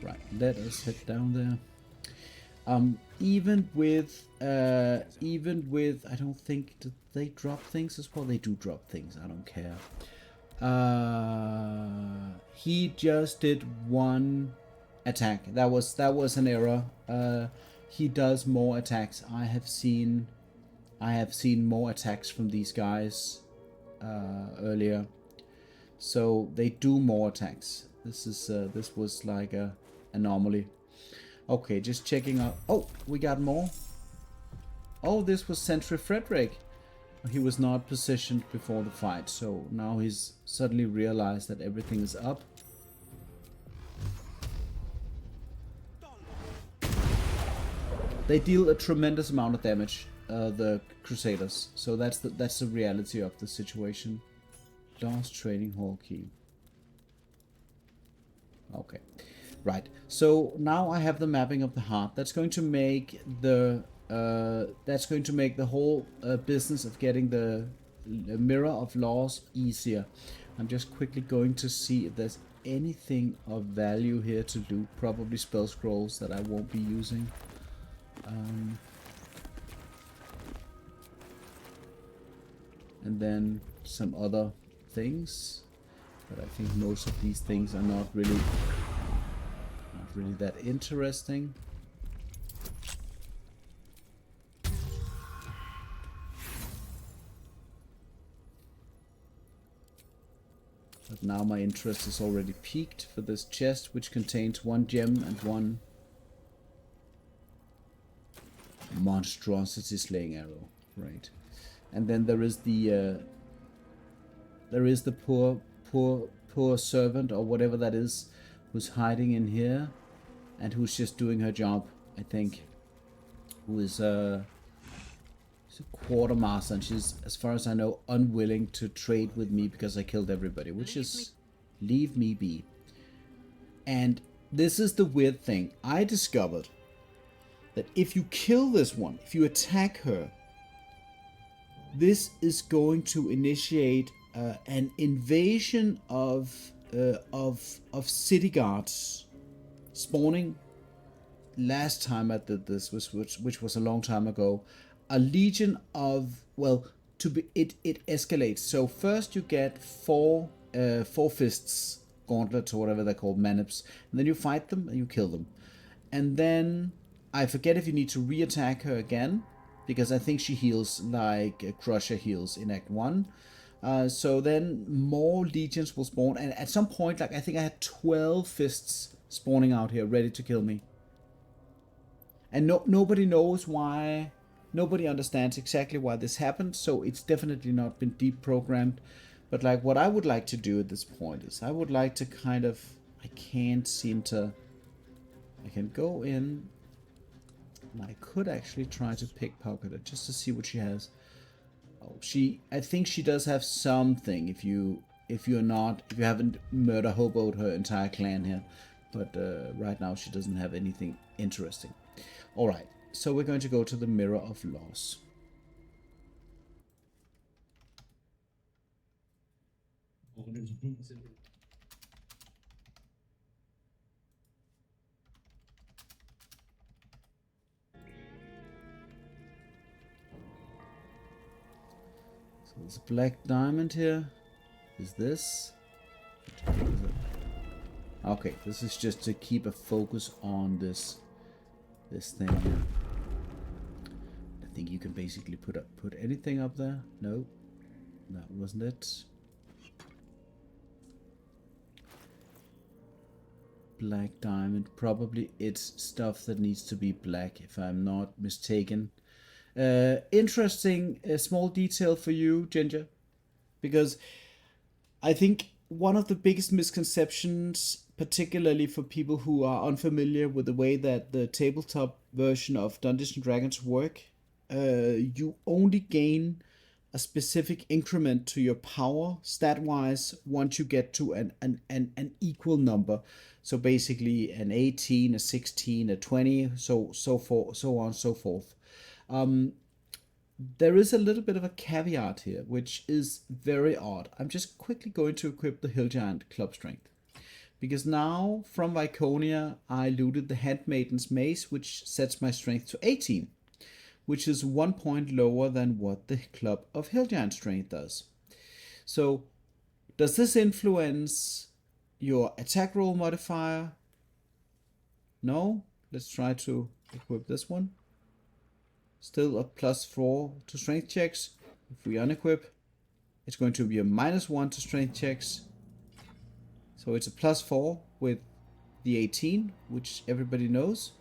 Right, let us head down there. Even with, I don't think, did they drop things as well? They do drop things, I don't care. He just did one attack. That was an error. He does more attacks. I have seen more attacks from these guys earlier. So they do more attacks. This was like a anomaly. Okay, just checking out. Oh, we got more. Oh, this was Sentry Frederick. He was not positioned before the fight, so now he's suddenly realized that everything is up. They deal a tremendous amount of damage, the Crusaders. So that's the reality of the situation. Lost Trading Hall Key. Okay. Right, so now I have the mapping of the heart. That's going to make the whole business of getting the Mirror of Laws easier. I'm just quickly going to see if there's anything of value here to do. Probably spell scrolls that I won't be using. And then some other things, but I think most of these things are not really that interesting. But now my interest is already peaked for this chest, which contains 1 gem and 1 monstrosity slaying arrow. Right, and then there is the poor servant or whatever that is, who's hiding in here. And who's just doing her job, I think. Who is she's a quartermaster, and she's, as far as I know, unwilling to trade with me because I killed everybody, which is leave me be. And this is the weird thing. I discovered that if you kill this one, if you attack her, this is going to initiate an invasion of city guards spawning. Last time I did this, which was a long time ago, a legion of, well, it escalates. So first you get four fists, gauntlets or whatever they're called, manips, and then you fight them and you kill them. And then I forget if you need to re-attack her again, because I think she heals like Crusher heals in Act 1. So then more legions will spawn, and at some point, like I think I had 12 fists spawning out here, ready to kill me. And nobody knows why, nobody understands exactly why this happened, so it's definitely not been deprogrammed. But like what I would like to do at this point is, I would like to kind of, I can't seem to, I can go in, and I could actually try to pickpocket it, just to see what she has. Oh, I think she does have something if you haven't murder hoboed her entire clan here. But right now she doesn't have anything interesting. Alright, so we're going to go to the Mirror of Laws. So there's a black diamond here. Is this? Okay, this is just to keep a focus on this thing here. I think you can basically put anything up there. No, that wasn't it. Black diamond. Probably it's stuff that needs to be black, if I'm not mistaken. Interesting small detail for you, Ginger, because I think one of the biggest misconceptions, particularly for people who are unfamiliar with the way that the tabletop version of Dungeons and Dragons work, you only gain a specific increment to your power stat-wise once you get to an equal number. So basically an 18, a 16, a 20, so on, so forth. There is a little bit of a caveat here, which is very odd. I'm just quickly going to equip the Hill Giant Club Strength. Because now, from Viconia, I looted the Handmaiden's Mace, which sets my strength to 18. Which is 1 point lower than what the Club of Hill Giant Strength does. So, does this influence your attack roll modifier? No? Let's try to equip this one. Still a +4 to strength checks. If we unequip, it's going to be a -1 to strength checks. So it's a +4 with the 18, which everybody knows.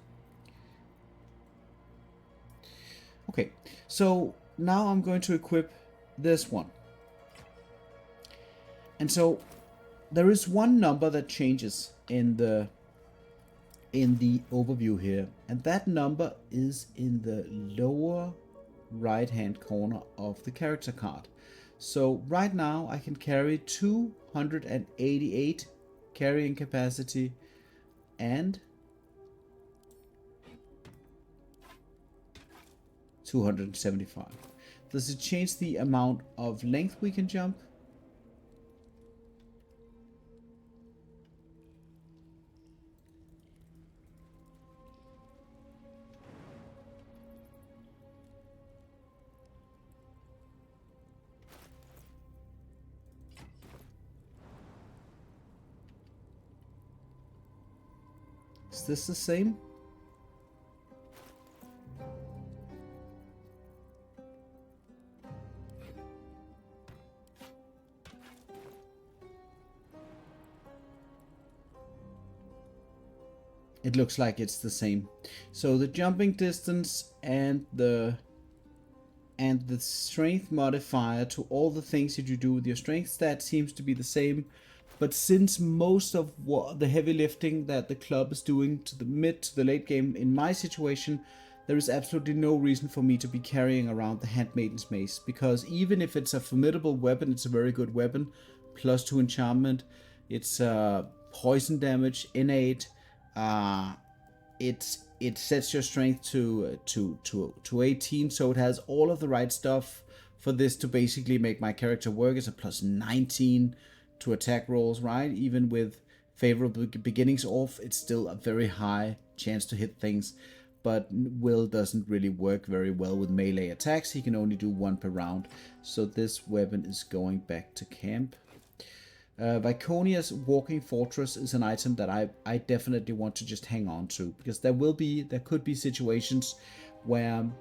Okay, so now I'm going to equip this one. And so there is one number that changes in the overview here, and that number is in the lower right hand corner of the character card. So right now I can carry 288 carrying capacity and 275. Does it change the amount of length we can jump? Is this the same? It looks like it's the same. So the jumping distance and the strength modifier to all the things that you do with your strength stat seems to be the same. But since most of what the heavy lifting that the club is doing to the mid to the late game in my situation, there is absolutely no reason for me to be carrying around the Handmaiden's Mace, because even if it's a formidable weapon, it's a very good weapon, +2 enchantment, it's poison damage, innate, it sets your strength to 18, so it has all of the right stuff for this to basically make my character work. It's a +19 to attack rolls, right? Even with favorable beginnings off, it's still a very high chance to hit things. But Wyll doesn't really work very well with melee attacks. He can only do 1 per round. So this weapon is going back to camp. Viconia's Walking Fortress is an item that I definitely want to just hang on to, because there could be situations where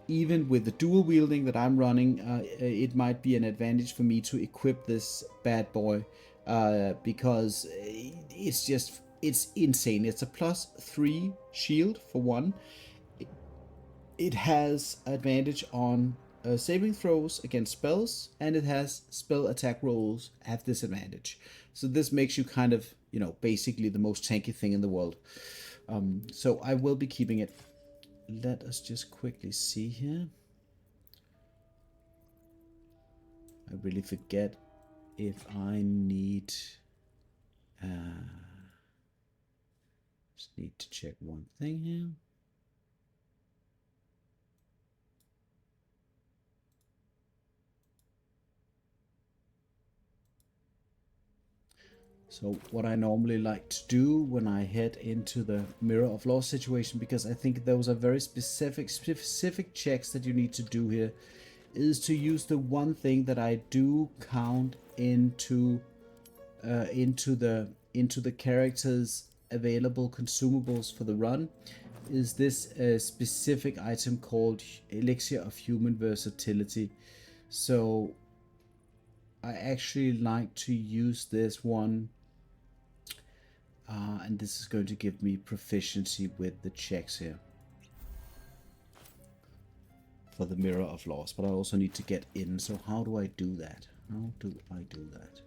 even with the dual wielding that I'm running, it might be an advantage for me to equip this bad boy, because it's insane. It's a +3 shield for 1. It has advantage on saving throws against spells, and it has spell attack rolls have disadvantage. So this makes you kind of, basically the most tanky thing in the world. So I will be keeping it. Let us just quickly see here. I really forget if I need... just need to check one thing here. So what I normally like to do when I head into the Mirror of Law situation, because I think those are very specific checks that you need to do here, is to use the one thing that I do count into the character's available consumables for the run, is this specific item called Elixir of Human Versatility. So I actually like to use this one, and this is going to give me proficiency with the checks here for the Mirror of Laws, but I also need to get in. So how do I do that? How do I do that?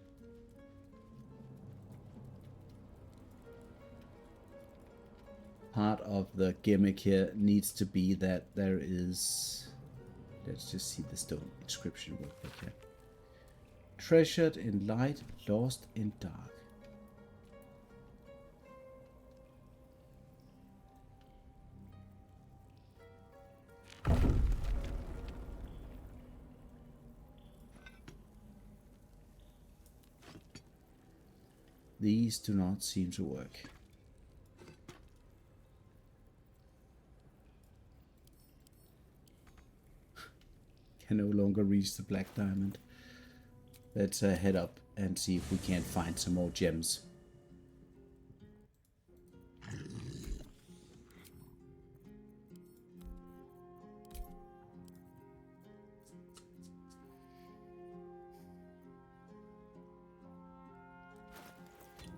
Part of the gimmick here needs to be that there is, let's just see the stone inscription real quick here. Treasured in light, lost in dark. These do not seem to work. Can no longer reach the black diamond. Let's head up and see if we can't find some more gems.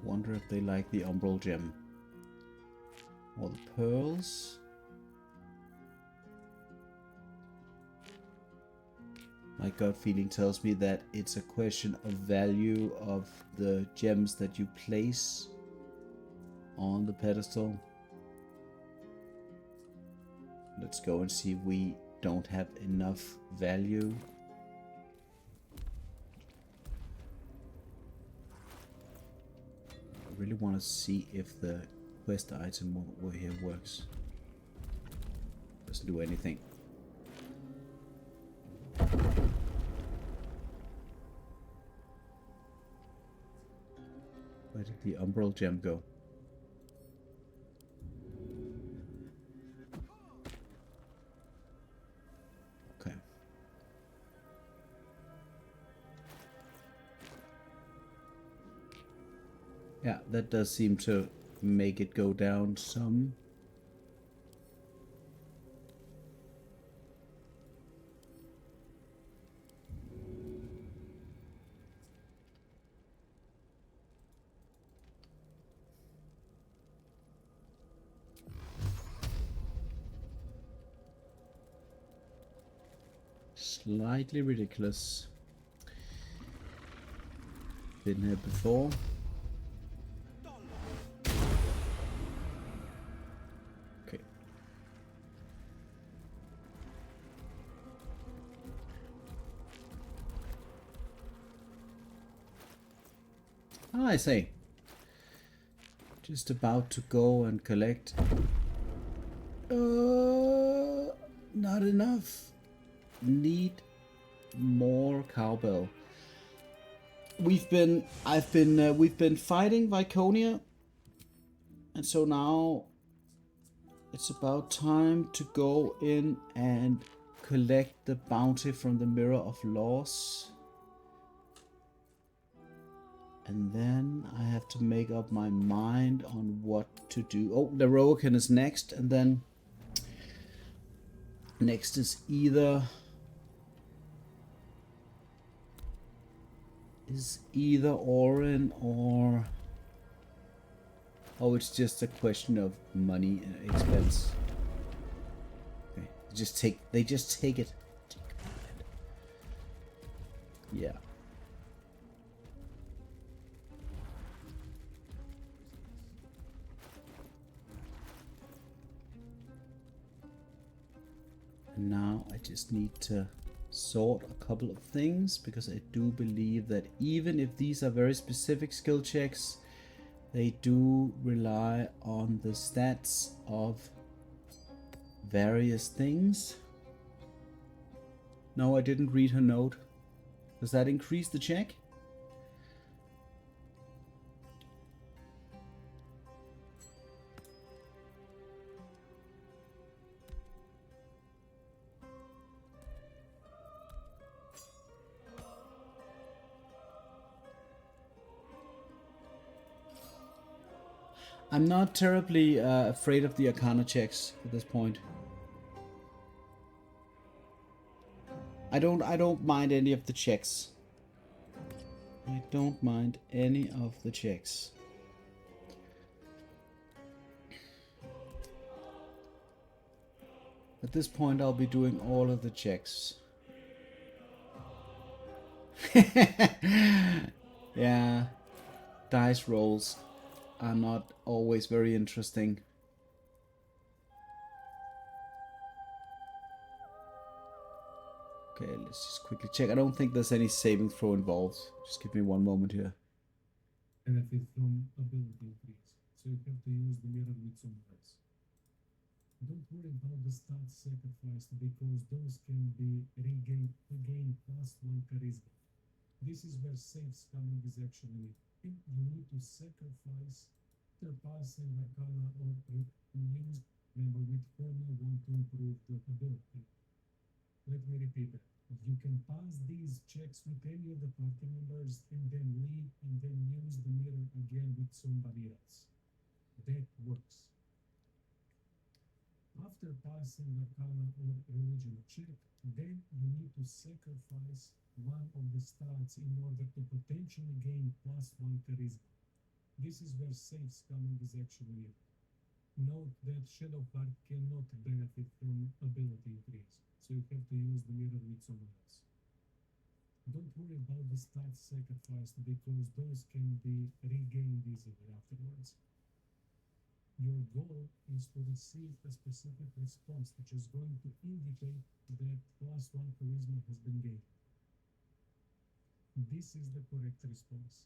Wonder if they like the umbral gem or the pearls. My gut feeling tells me that it's a question of value of the gems that you place on the pedestal. Let's go and see if we don't have enough value. I really want to see if the quest item over here works. Doesn't do anything. Where did the umbral gem go? Okay. Yeah, that does seem to make it go down some. Slightly ridiculous. Been here before. Okay. Ah, I say. Just about to go and collect. Not enough. Need more cowbell. We've been fighting Viconia, and so now it's about time to go in and collect the bounty from the Mirror of Laws. And then I have to make up my mind on what to do. Oh, the Lorroakan is next, and then next is either Orins or... Oh, it's just a question of money and expense. Okay, they just take it. Yeah. And now I just need to sort a couple of things, because I do believe that even if these are very specific skill checks, they do rely on the stats of various things. No, I didn't read her note. Does that increase the check? I'm not terribly afraid of the Arcana checks at this point. I don't mind any of the checks. I don't mind any of the checks. At this point, I'll be doing all of the checks. Yeah, dice rolls are not always very interesting. Okay, let's just quickly check. I don't think there's any saving throw involved. Just give me one moment here. Benefit from ability increase, so you have to use the mirror with someone else. Don't worry about the stat sacrifice because those can be regained +1 charisma. This is where safe scamming is actually needed. You need to sacrifice the passing arcana or use member with whom you want to improve the ability. Let me repeat that. You can pass these checks with any of the party members and then leave and then use the mirror again with somebody else. That works. After passing Arcana or Religion check, then you need to sacrifice one of the stats in order to potentially gain +1 charisma. This is where safe scamming is actually needed. Note that Shadowheart cannot benefit from ability increase, so you have to use the mirror with someone else. Don't worry about the stats sacrificed because those can be regained easily afterwards. Your goal is to receive a specific response which is going to indicate that +1 charisma has been gained. This is the correct response.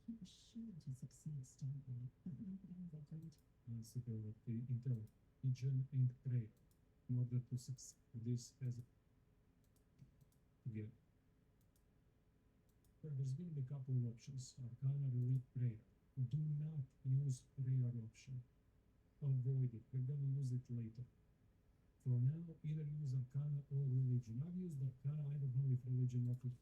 He was sure to succeed strongly, but nobody was agreed. Security, intelligence, and prayer in order to succeed. This as again. There's going to be a couple of options. Arcana, Relief, Prayer. Do not use prayer option. Avoid it. We're going to use it later. For now, either use Arcana or Religion. I've used Arcana. I don't know if Religion offers.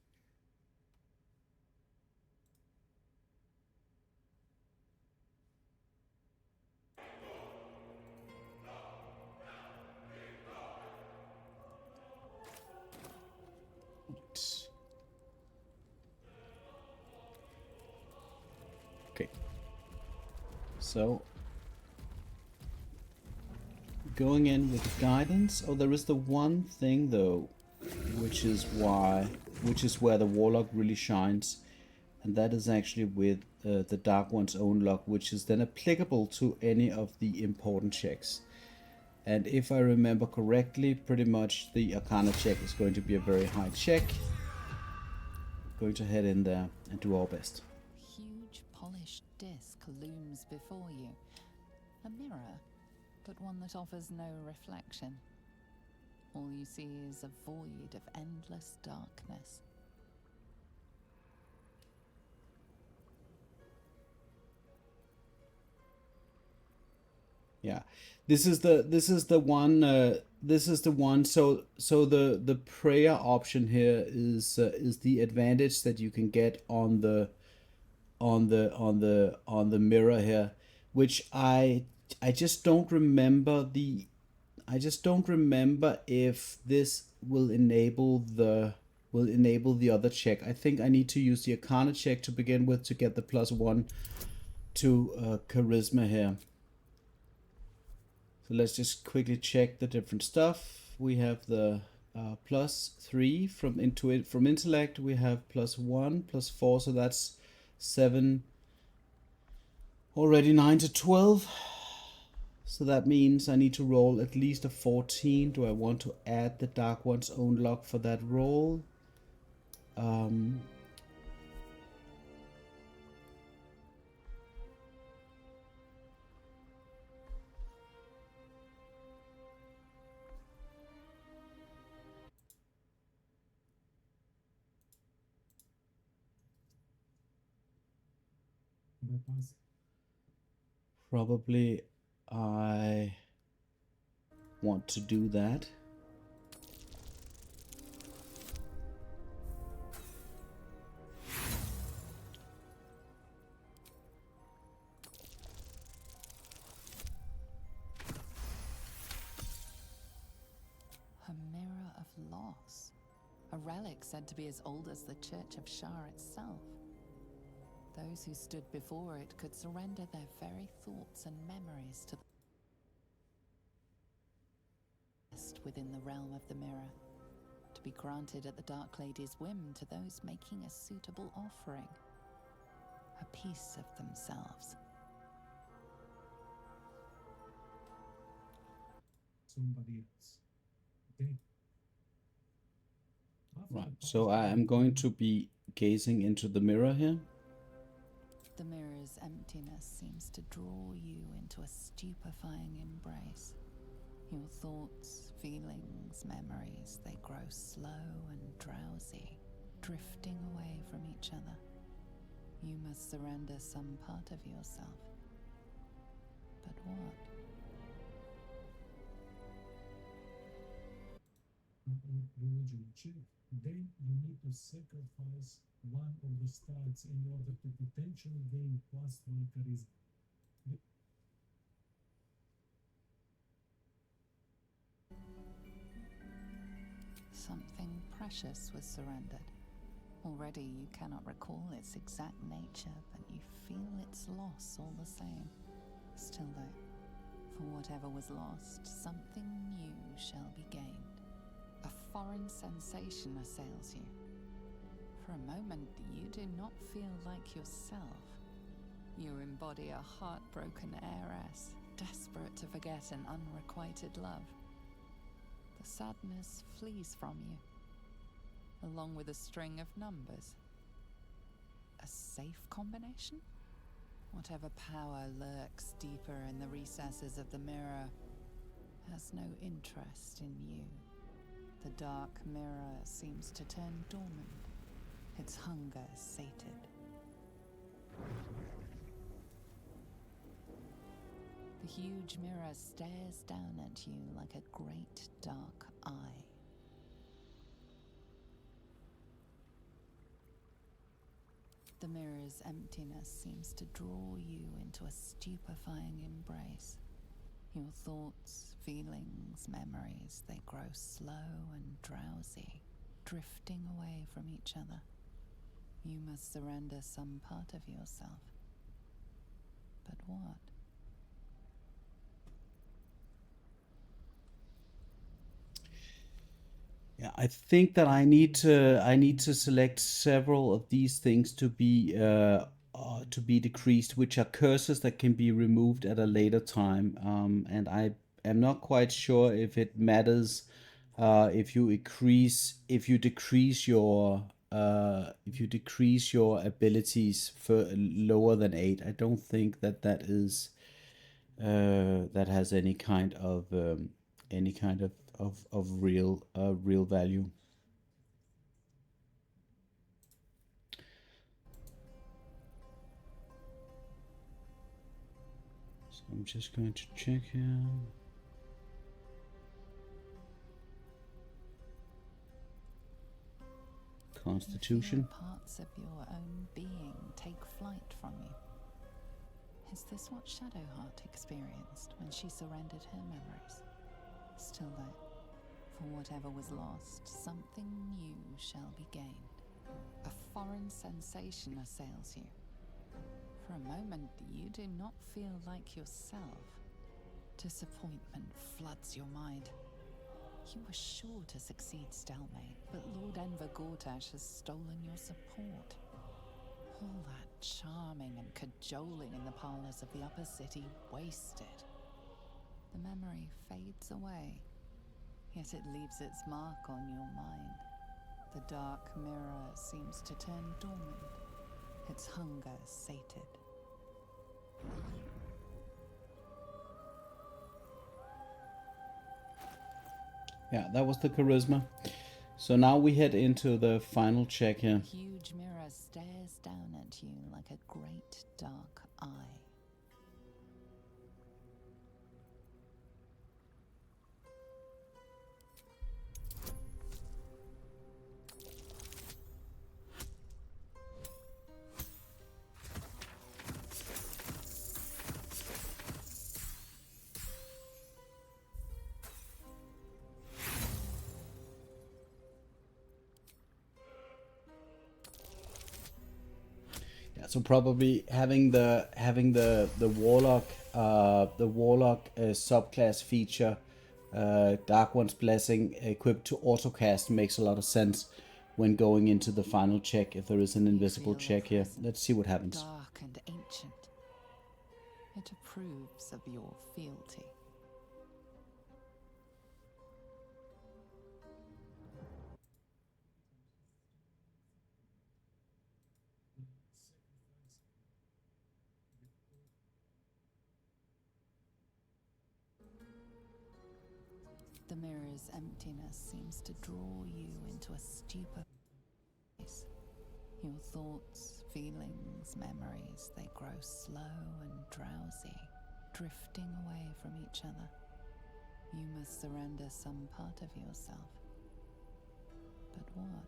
Okay. So, going in with guidance. Oh, there is the one thing though, which is where the warlock really shines, and that is actually with the Dark One's own luck, which is then applicable to any of the important checks. And if I remember correctly, pretty much the Arcana check is going to be a very high check. Going to head in there and do our best. Huge polished disc looms before you. A mirror, but one that offers no reflection. All you see is a void of endless darkness. Yeah, this is the one. So the prayer option here is the advantage that you can get on the mirror here, which I just don't remember if this will enable the other check. I think I need to use the Arcana check to begin with to get the +1 to charisma here. So let's just quickly check the different stuff. We have the +3 from intellect. We have +1, +4, so that's 7. Already 9 to 12. So that means I need to roll at least a 14. Do I want to add the Dark One's own luck for that roll? Bypass. Probably I want to do that. cross, a relic said to be as old as the Church of Shar itself. Those who stood before it could surrender their very thoughts and memories to the best within the realm of the mirror, to be granted at the Dark Lady's whim to those making a suitable offering, a piece of themselves. Somebody else. They. After Right, the so past I am going to be gazing into the mirror here. The mirror's emptiness seems to draw you into a stupefying embrace. Your thoughts, feelings, memories, they grow slow and drowsy, drifting away from each other. You must surrender some part of yourself. But what? religion check, then you need to sacrifice one of the stats in order to potentially gain +1 charisma. Something precious was surrendered. Already you cannot recall its exact nature, but you feel its loss all the same. Still though, for whatever was lost, something new shall be gained. A foreign sensation assails you. For a moment, you do not feel like yourself. You embody a heartbroken heiress, desperate to forget an unrequited love. The sadness flees from you, along with a string of numbers. A safe combination? Whatever power lurks deeper in the recesses of the mirror has no interest in you. The dark mirror seems to turn dormant, its hunger sated. The huge mirror stares down at you like a great dark eye. The mirror's emptiness seems to draw you into a stupefying embrace. Your thoughts, feelings, memories, they grow slow and drowsy, drifting away from each other. You must surrender some part of yourself. But what? Yeah, I think that I need to select several of these things to be decreased, which are curses that can be removed at a later time. And I am not quite sure if it matters if you decrease your abilities for lower than 8. I don't think that is that has any kind of real value. So I'm just going to check here. Constitution. You feel parts of your own being take flight from you. Is this what Shadowheart experienced when she surrendered her memories? Still though, for whatever was lost, something new shall be gained. A foreign sensation assails you. For a moment, you do not feel like yourself. Disappointment floods your mind. You were sure to succeed, Stelmate, but Lord Enver Gortash has stolen your support. All that charming and cajoling in the parlors of the upper city wasted. The memory fades away, yet it leaves its mark on your mind. The dark mirror seems to turn dormant, its hunger sated. Yeah, that was the charisma. So now we head into the final check here. The huge mirror stares down at you like a great dark eye. So probably having the warlock subclass feature, Dark One's Blessing equipped to autocast makes a lot of sense when going into the final check. If there is an invisible check here, let's see what happens. Dark and ancient. It approves of your fealty. The mirror's emptiness seems to draw you into a stupor. Your thoughts, feelings, memories, they grow slow and drowsy, drifting away from each other. You must surrender some part of yourself. But what?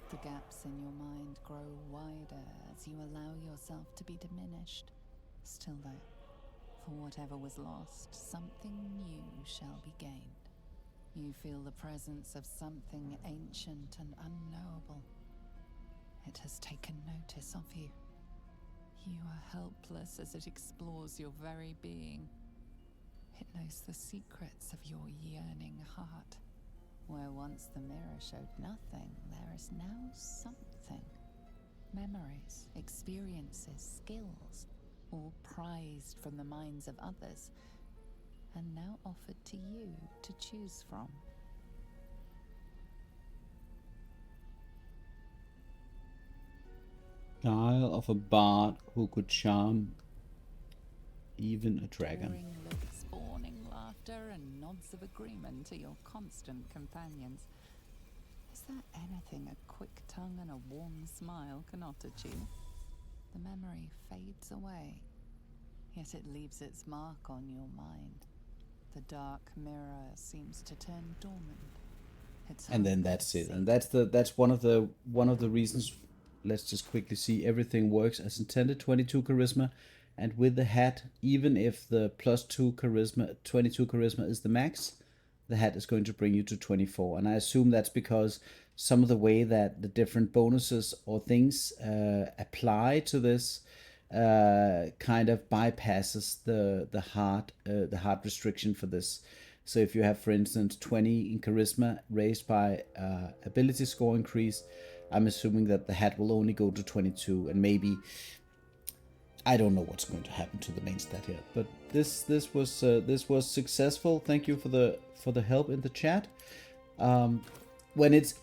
The gaps in your mind grow wider as you allow yourself to be diminished. Still though, for whatever was lost, something new shall be gained. You feel the presence of something ancient and unknowable. It has taken notice of you. You are helpless as it explores your very being. It knows the secrets of your yearning heart. Where once the mirror showed nothing, there is now something. Memories, experiences, skills, all prized from the minds of others, and now offered to you to choose from. Guile of a bard who could charm even a dragon. Daring looks, spawning laughter, and nods of agreement are your constant companions. Is there anything a quick tongue and a warm smile cannot achieve? The memory fades away, yet it leaves its mark on your mind. The dark mirror seems to turn dormant. And then that's it. And that's one of the reasons. Let's just quickly see everything works as intended. 22 charisma. And with the hat, even if the +2 charisma, 22 charisma is the max, the hat is going to bring you to 24. And I assume that's because some of the way that the different bonuses or things apply to this kind of bypasses the hard restriction for this. So if you have, for instance, 20 in charisma raised by ability score increase, I'm assuming that the hat will only go to 22, and maybe I don't know what's going to happen to the main stat here, but this was successful. Thank you for the help in the chat. When it's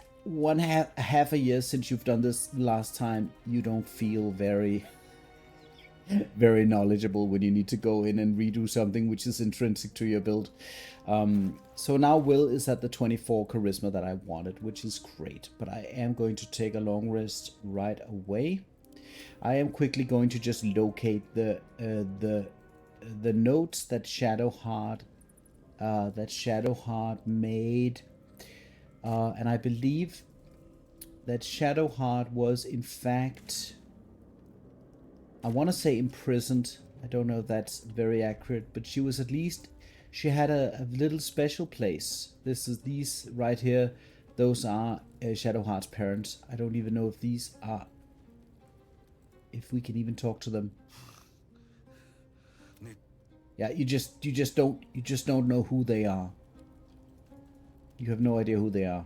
half a year since you've done this last time, you don't feel very knowledgeable when you need to go in and redo something which is intrinsic to your build. So now Wyll is at the 24 charisma that I wanted, which is great, but I am going to take a long rest right away. I am quickly going to just locate the notes that Shadowheart made, and I believe that Shadowheart was in fact, I want to say imprisoned. I don't know if that's very accurate, but she was at least, she had a little special place. These right here, those are Shadowheart's parents. I don't even know if these are, if we can even talk to them. Yeah, you just don't know who they are. You have no idea who they are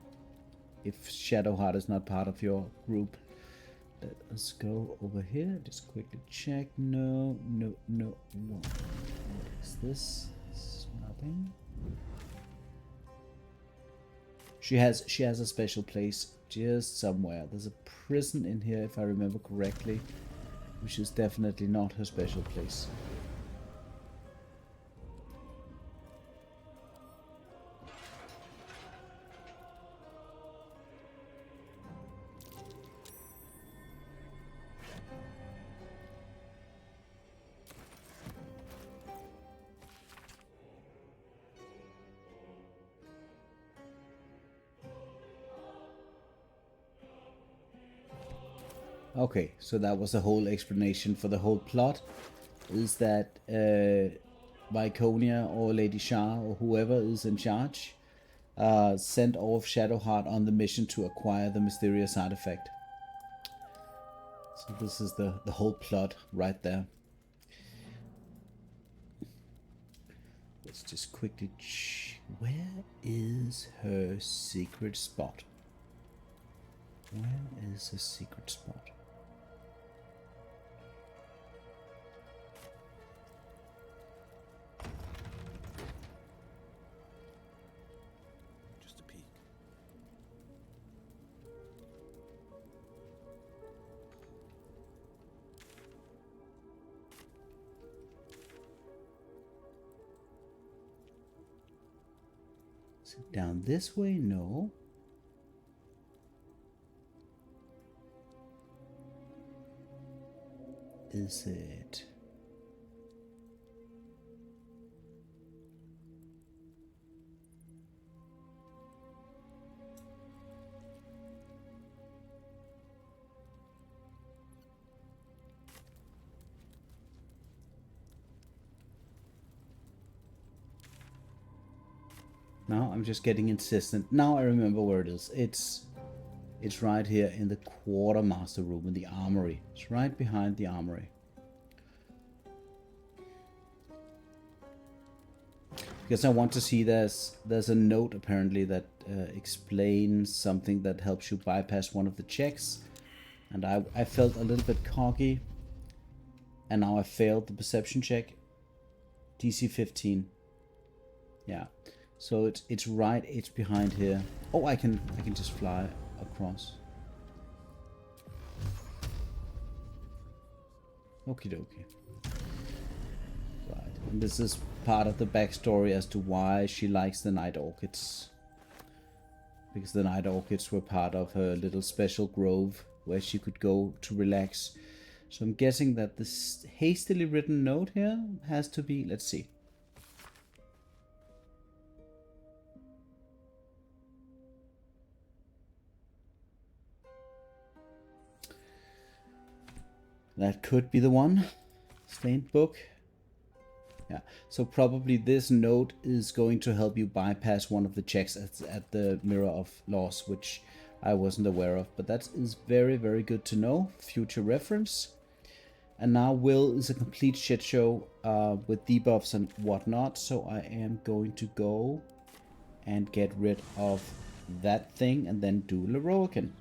if Shadowheart is not part of your group. Let us go over here. Just quickly check. No. What is this? This is nothing. She has a special place just somewhere. There's a prison in here, if I remember correctly, which is definitely not her special place. Okay, so that was the whole explanation for the whole plot, is that Viconia or Lady Shah or whoever is in charge sent off Shadowheart on the mission to acquire the mysterious artifact. So this is the whole plot right there. Let's just quickly where is her secret spot? Where is her secret spot? Just a peek. Is it down this way? No. Is it? Now I'm just getting insistent. Now I remember where it is. It's right here in the quartermaster room in the armory. It's right behind the armory. Because I want to see there's a note apparently that explains something that helps you bypass one of the checks. And I felt a little bit cocky. And now I failed the perception check. DC 15. Yeah. So it's right, it's behind here. Oh, I can just fly across. Okie dokie. Right, and this is part of the backstory as to why she likes the night orchids. Because the night orchids were part of her little special grove where she could go to relax. So I'm guessing that this hastily written note here has to be, let's see. That could be the one. Stained book. Yeah, so probably this note is going to help you bypass one of the checks at the Mirror of Loss, which I wasn't aware of. But that is very, very good to know. Future reference. And now Wyll is a complete shit show with debuffs and whatnot. So I am going to go and get rid of that thing and then do Lorroakan.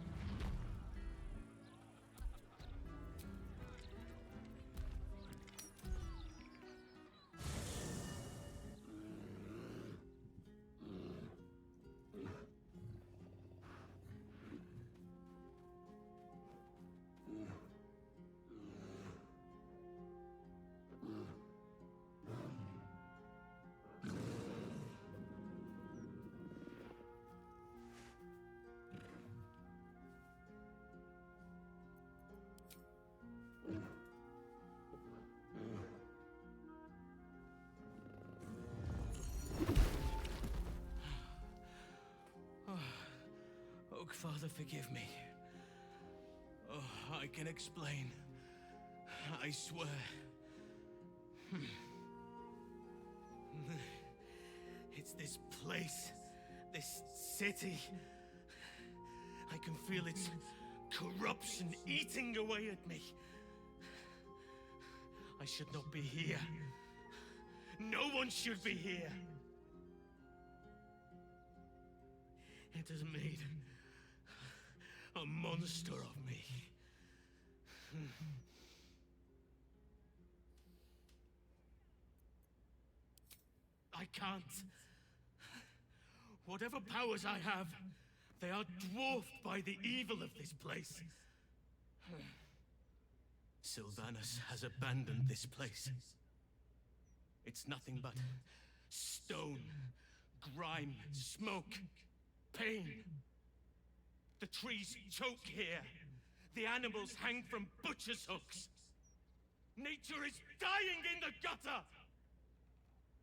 Father, forgive me. Oh, I can explain. I swear. It's this place, this city. I can feel its corruption eating away at me. I should not be here. No one should be here. It has made a monster of me. I can't. Whatever powers I have, they are dwarfed by the evil of this place. Sylvanus has abandoned this place. It's nothing but stone, grime, smoke, pain. The trees choke here. The animals hang from butcher's hooks. Nature is dying in the gutter!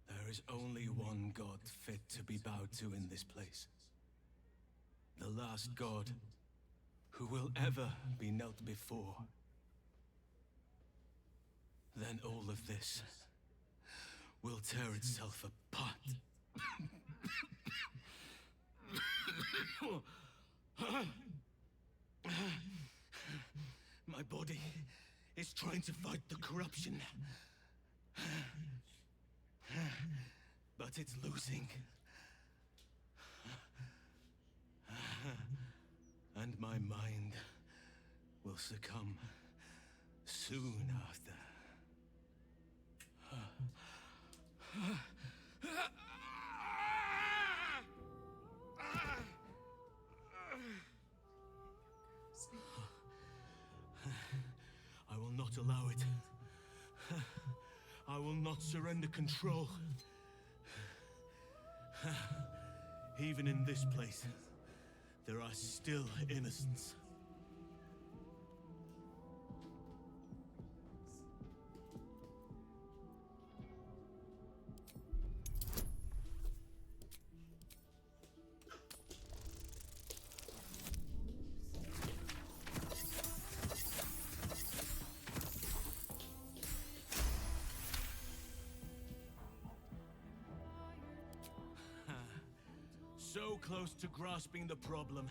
There is only one god fit to be bowed to in this place. The last god who will ever be knelt before, then all of this will tear itself apart. My body is trying to fight the corruption, but it's losing. And my mind will succumb soon after. I will not allow it. I will not surrender control. Even in this place, there are still innocents. So close to grasping the problem,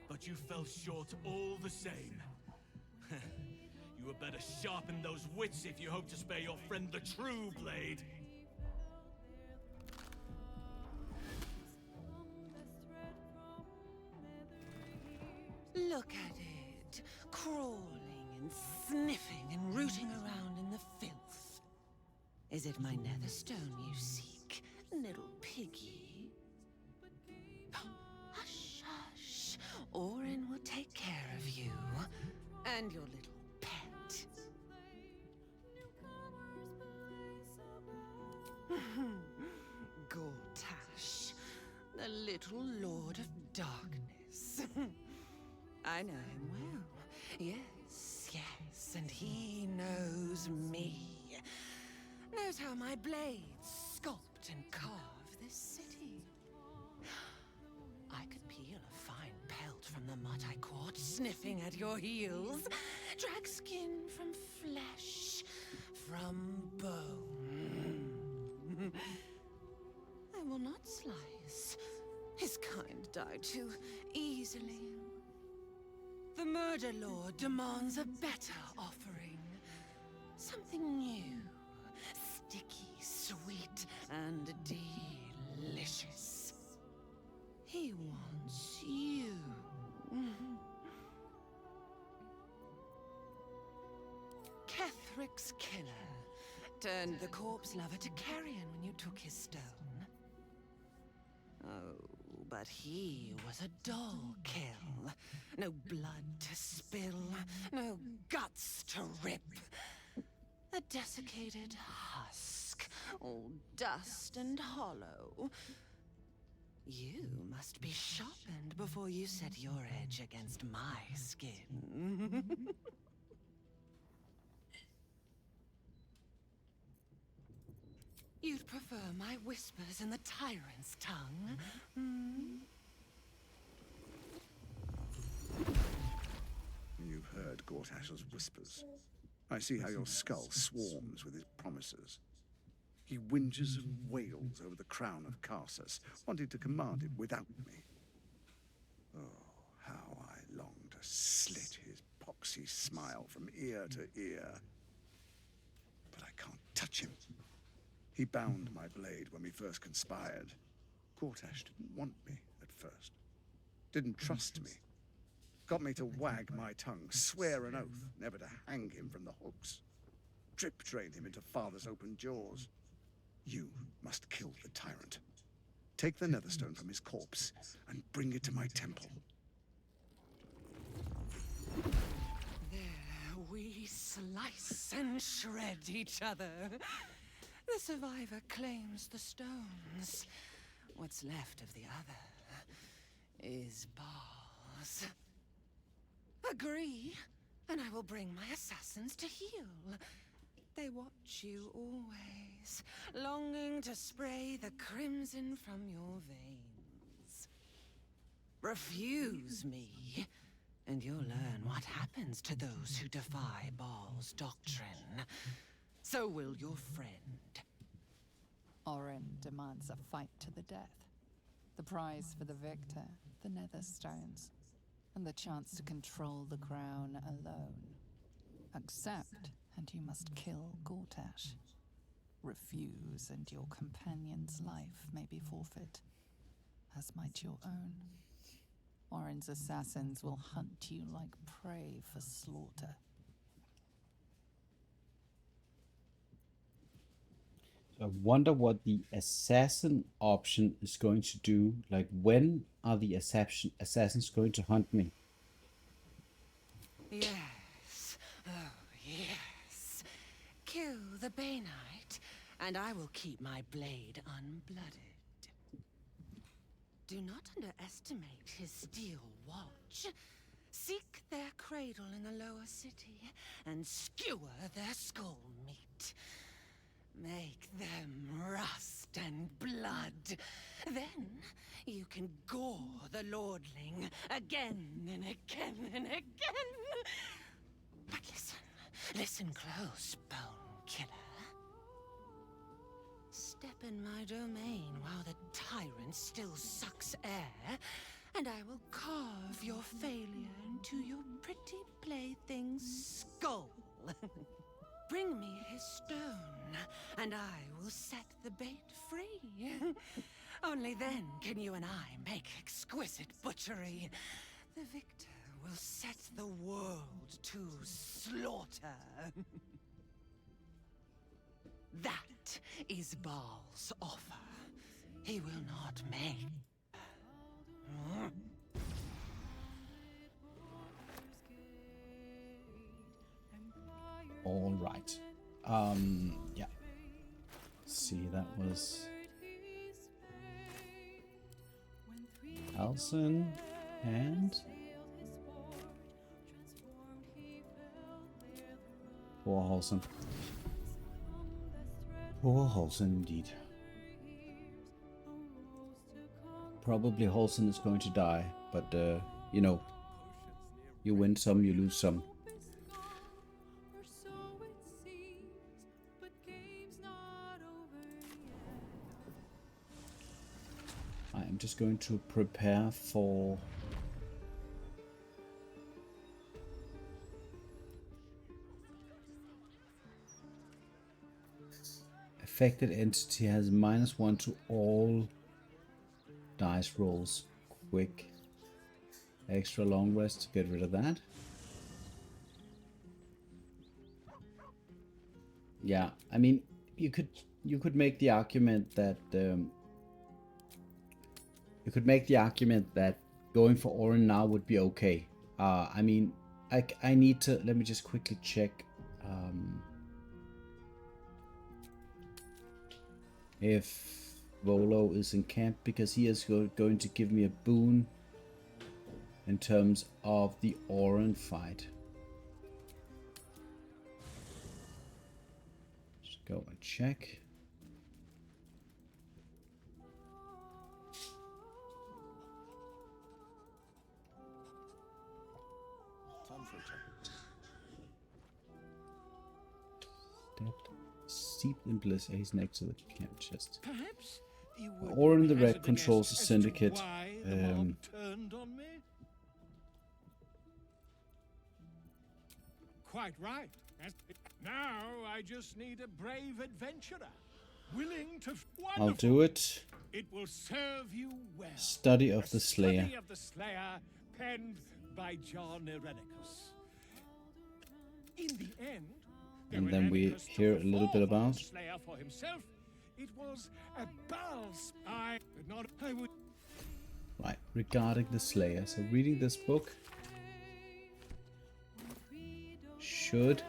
but you fell short all the same. You had better sharpen those wits if you hope to spare your friend the true blade. Look at it, crawling and sniffing and rooting around in the filth. Is it my netherstone you seek, little piggy? Hush, hush. Orin will take care of you and your little pet. Gortash, the little lord of darkness. I know him well. Yes, yes, and he knows me. Knows how my blades sculpt and carve this city. I could peel a fine pelt from the mutt I caught sniffing at your heels. Drag skin from flesh, from bone. I will not slice. His kind die too easily. The Murder Lord demands a better offering. Something new, sticky, sweet, and delicious. He wants you. Ketherick's killer turned the corpse lover to carrion when you took his stone. Oh, but he was a dull kill. No blood to spill, no guts to rip. A desiccated husk, all dust and hollow. You must be sharpened before you set your edge against my skin. You'd prefer my whispers in the tyrant's tongue? You've heard Gortash's whispers. I see how your skull swarms with his promises. He whinges and wails over the crown of Karsus, wanting to command it without me. Oh, how I long to slit his poxy smile from ear to ear. But I can't touch him. He bound my blade when we first conspired. Gortash didn't want me at first. Didn't trust me. Got me to wag my tongue, swear an oath never to hang him from the hooks. Drip-drain him into father's open jaws. You must kill the tyrant. Take the netherstone from his corpse and bring it to my temple. There we slice and shred each other. The survivor claims the stones. What's left of the other is bars. Agree, and I will bring my assassins to heal. They watch you always, longing to spray the crimson from your veins. Refuse me, and you'll learn what happens to those who defy Bhaal's doctrine. So will your friend. Orin demands a fight to the death. The prize for the victor, the Netherstones, and the chance to control the crown alone. Accept, and you must kill Gortash. Refuse, and your companion's life may be forfeit, as might your own. Orin's assassins will hunt you like prey for slaughter. I wonder what the assassin option is going to do. Like, when are the assassins going to hunt me? Yes, oh yes. Kill the Bay Knight, and I will keep my blade unblooded. Do not underestimate his steel watch. Seek their cradle in the lower city, and skewer their skull meat. Make them rust and blood. Then you can gore the lordling again and again and again. But listen close, bone killer. Step in my domain while the tyrant still sucks air, and I will carve your failure into your pretty plaything's skull. Bring me his stone, and I will set the bait free. Only then can you and I make exquisite butchery. The victor will set the world to slaughter. That is Bhaal's offer. He will not make. All right. Yeah. See, that was Alson and poor Halson. Poor Halson indeed. Probably Halson is going to die, but you know, you win some, you lose some. I'm just going to prepare for affected entity has -1 to all dice rolls. Quick extra long rest to get rid of that. Yeah, I mean, you could make the argument that going for Orin now would be okay. I mean, I need to, let me just quickly check if Volo is in camp, because he is going to give me a boon in terms of the Orin fight. Just go and check. Steeped in bliss. He's next to the camp chest. Perhaps Orin the Red controls a syndicate. Quite right. Now I just need a brave adventurer, willing to. I'll do it. It will serve you well. Study of the Slayer. Study of the Slayer, penned by John Irenicus. In the end. And then we hear a little bit about Slayer for himself. It was a Bhaal's eye, but not I would. Right, regarding the Slayer. So reading this book should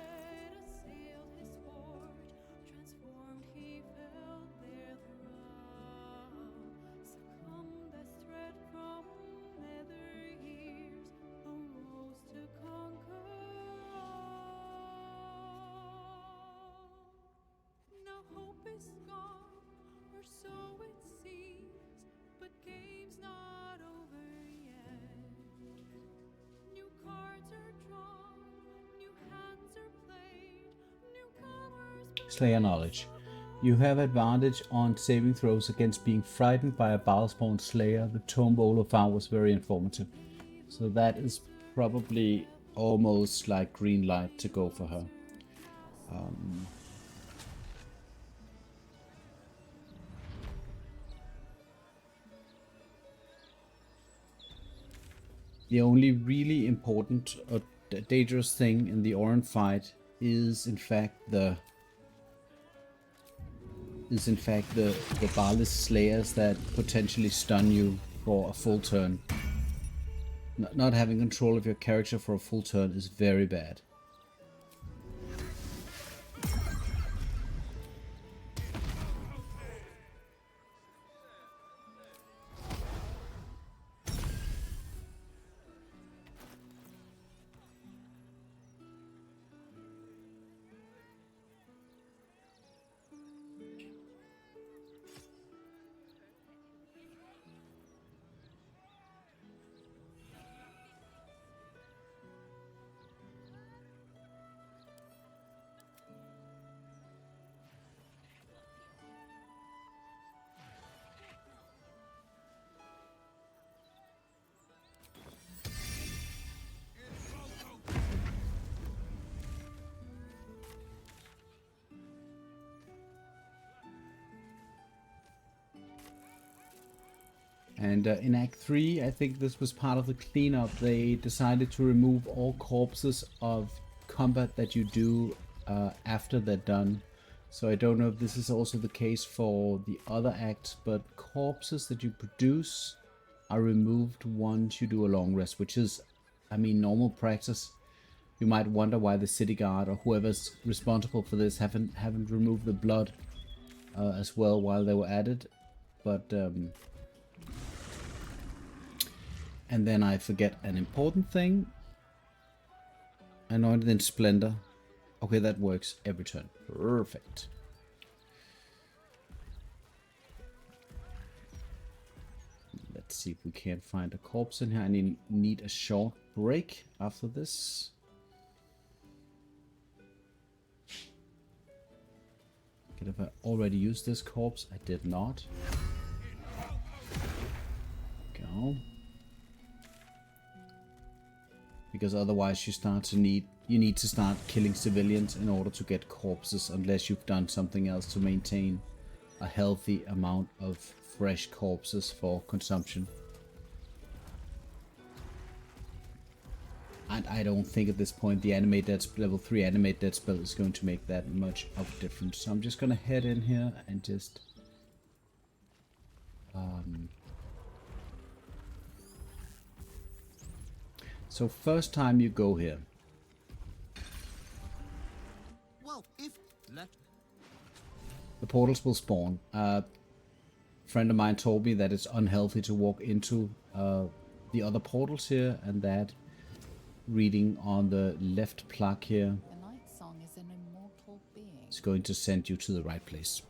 Slayer knowledge. You have advantage on saving throws against being frightened by a Bhaalspawn Slayer. The tome Olaf found was very informative. So that is probably almost like green light to go for her. The only really important or dangerous thing in the Orrin fight is in fact the bhaalist slayers that potentially stun you for a full turn. Not having control of your character for a full turn is very bad. And in Act 3, I think this was part of the cleanup, they decided to remove all corpses of combat that you do after they're done. So I don't know if this is also the case for the other acts, but corpses that you produce are removed once you do a long rest, which is, I mean, normal practice. You might wonder why the city guard or whoever's responsible for this haven't removed the blood as well while they were at it, but and then I forget an important thing. Anointed in Splendor. Okay, that works every turn. Perfect. Let's see if we can't find a corpse in here. I need a short break after this. Could have already used this corpse. I did not. Go. Because otherwise you need to start killing civilians in order to get corpses, unless you've done something else to maintain a healthy amount of fresh corpses for consumption. And I don't think at this point the animate death level 3 animate death spell is going to make that much of a difference. So I'm just gonna head in here and just so first time you go here. Well, if the portals will spawn. A friend of mine told me that it's unhealthy to walk into the other portals here, and that reading on the left plaque here The Night Song is an immortal being. is going to send you to the right place.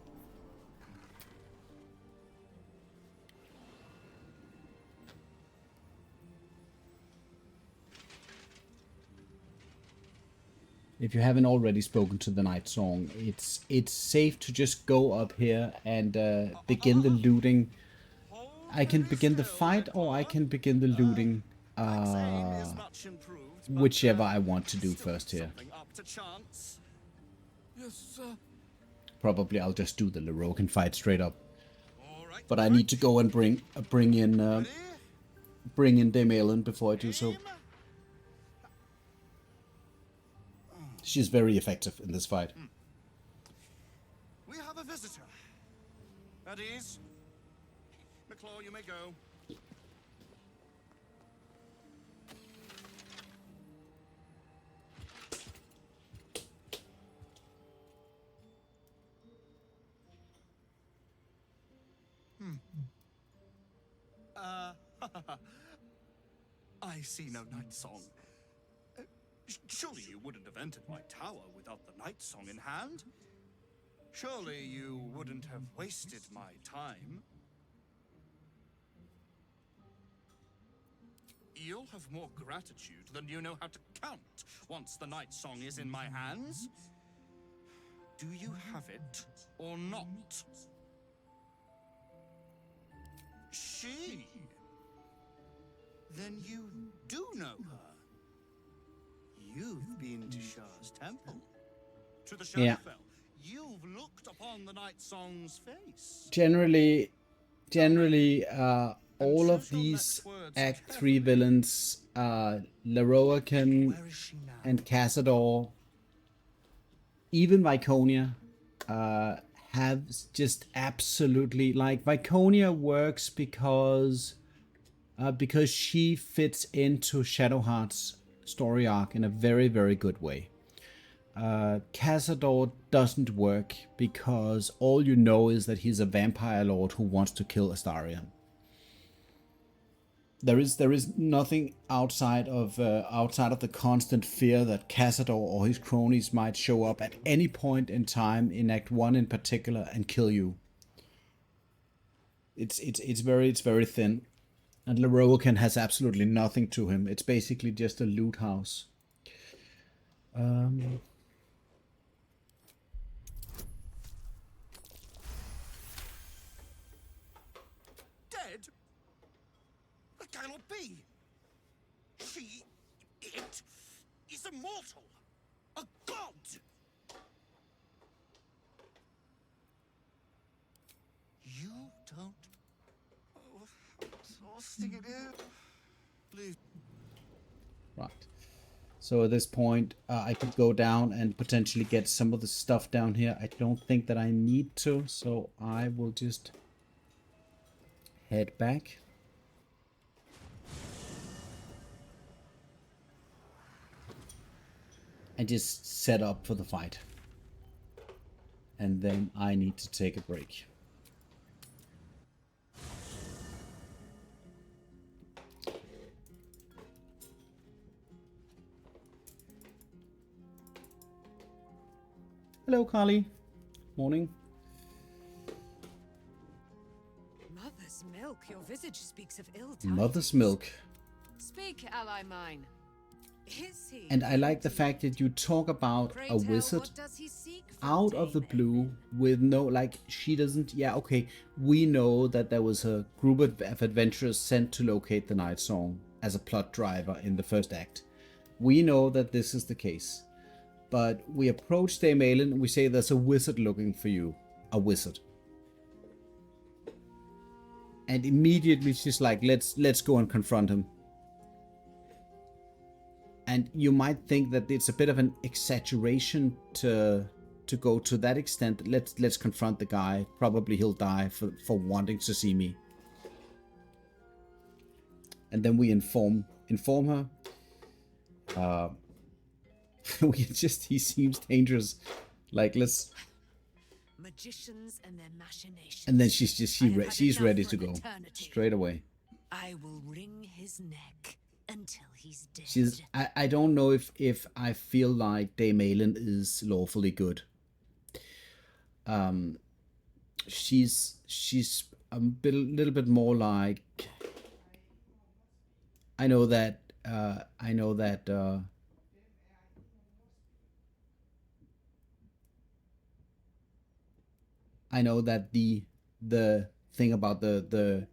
If you haven't already spoken to the Night Song, it's safe to just go up here and begin the looting. I can begin the fight, or I can begin the looting, whichever I want to do first here. Probably I'll just do the Lorroakan fight straight up. But I need to go and bring in Dame Aelin before I do so. She's very effective in this fight. we have a visitor. At ease. McClaw, you may go. I see no Night Song. Surely you wouldn't have entered my tower without the Night Song in hand? Surely you wouldn't have wasted my time? You'll have more gratitude than you know how to count once the Night Song is in my hands. Do you have it or not? She? Then you do know her. You've been to Shah's temple, to the Yeah. Shadowfell. You've looked upon the Night Song's face. Generally, all of these Act 3 villains, Lorroakan Where is she now? and Cazador, even Viconia, have just absolutely, like, Viconia works because she fits into Shadowheart's story arc in a very, very good way. Cazador doesn't work because all you know is that he's a vampire lord who wants to kill Astarion. There is nothing outside of the constant fear that Cazador or his cronies might show up at any point in time in Act 1 in particular and kill you. It's very thin, and Lorroakan has absolutely nothing to him. It's basically just a loot house. Dead? That cannot be. It is immortal. A god. You don't. Oh, how exhausting it is. Please. Right. So at this point, I could go down and potentially get some of the stuff down here. I don't think that I need to, so I will just head back. And just set up for the fight. And then I need to take a break. Hello, Carly. Morning. Mother's milk, your visage speaks of ill tidings. Mother's milk. Speak, ally mine. Is he? And I like the fact that you talk about Pray a tell, wizard what does he seek from out of the Dame blue Ellen? with no, like, she doesn't, yeah, okay, we know that there was a group of adventurers sent to locate the Night Song as a plot driver in the first act. We know that this is the case. But we approach Dame Ellen and we say there's a wizard looking for you. A wizard. And immediately she's like, let's go and confront him. And you might think that it's a bit of an exaggeration to go to that extent. Let's confront the guy. Probably he'll die for wanting to see me. And then we inform her. He seems dangerous. Like, let's. Magicians and their machinations. And then she's ready to go eternity. straight away. I will wring his neck until he's dead. I don't know if I feel like Dame Ellen is lawfully good. She's a little bit more like. I know that the thing about the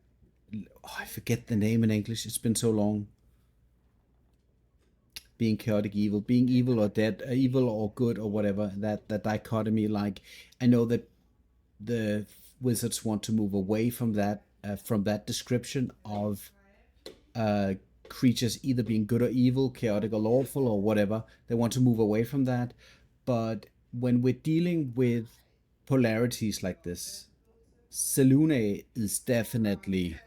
I forget the name in English. It's been so long. Being chaotic evil, being evil or dead, evil or good or whatever. That dichotomy. Like, I know that the wizards want to move away from that description of creatures either being good or evil, chaotic or lawful or whatever. They want to move away from that. But when we're dealing with polarities like this, Selûne is definitely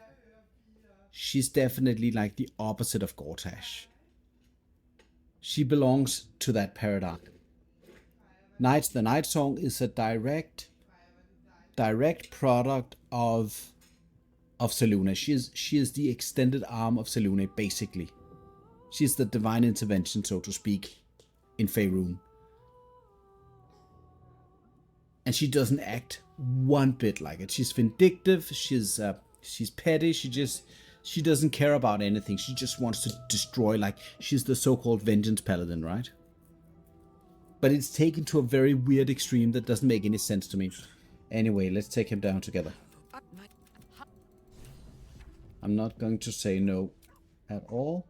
like the opposite of Gortash. She belongs to that paradigm. The Night Song is a direct product of Selûne. She is the extended arm of Selûne, basically. She's the divine intervention, so to speak, in Faerûn. And she doesn't act one bit like it. She's vindictive. She's petty. She doesn't care about anything. She just wants to destroy. Like, she's the so-called vengeance paladin, right? but it's taken to a very weird extreme that doesn't make any sense to me. Anyway, let's take him down together. I'm not going to say no at all.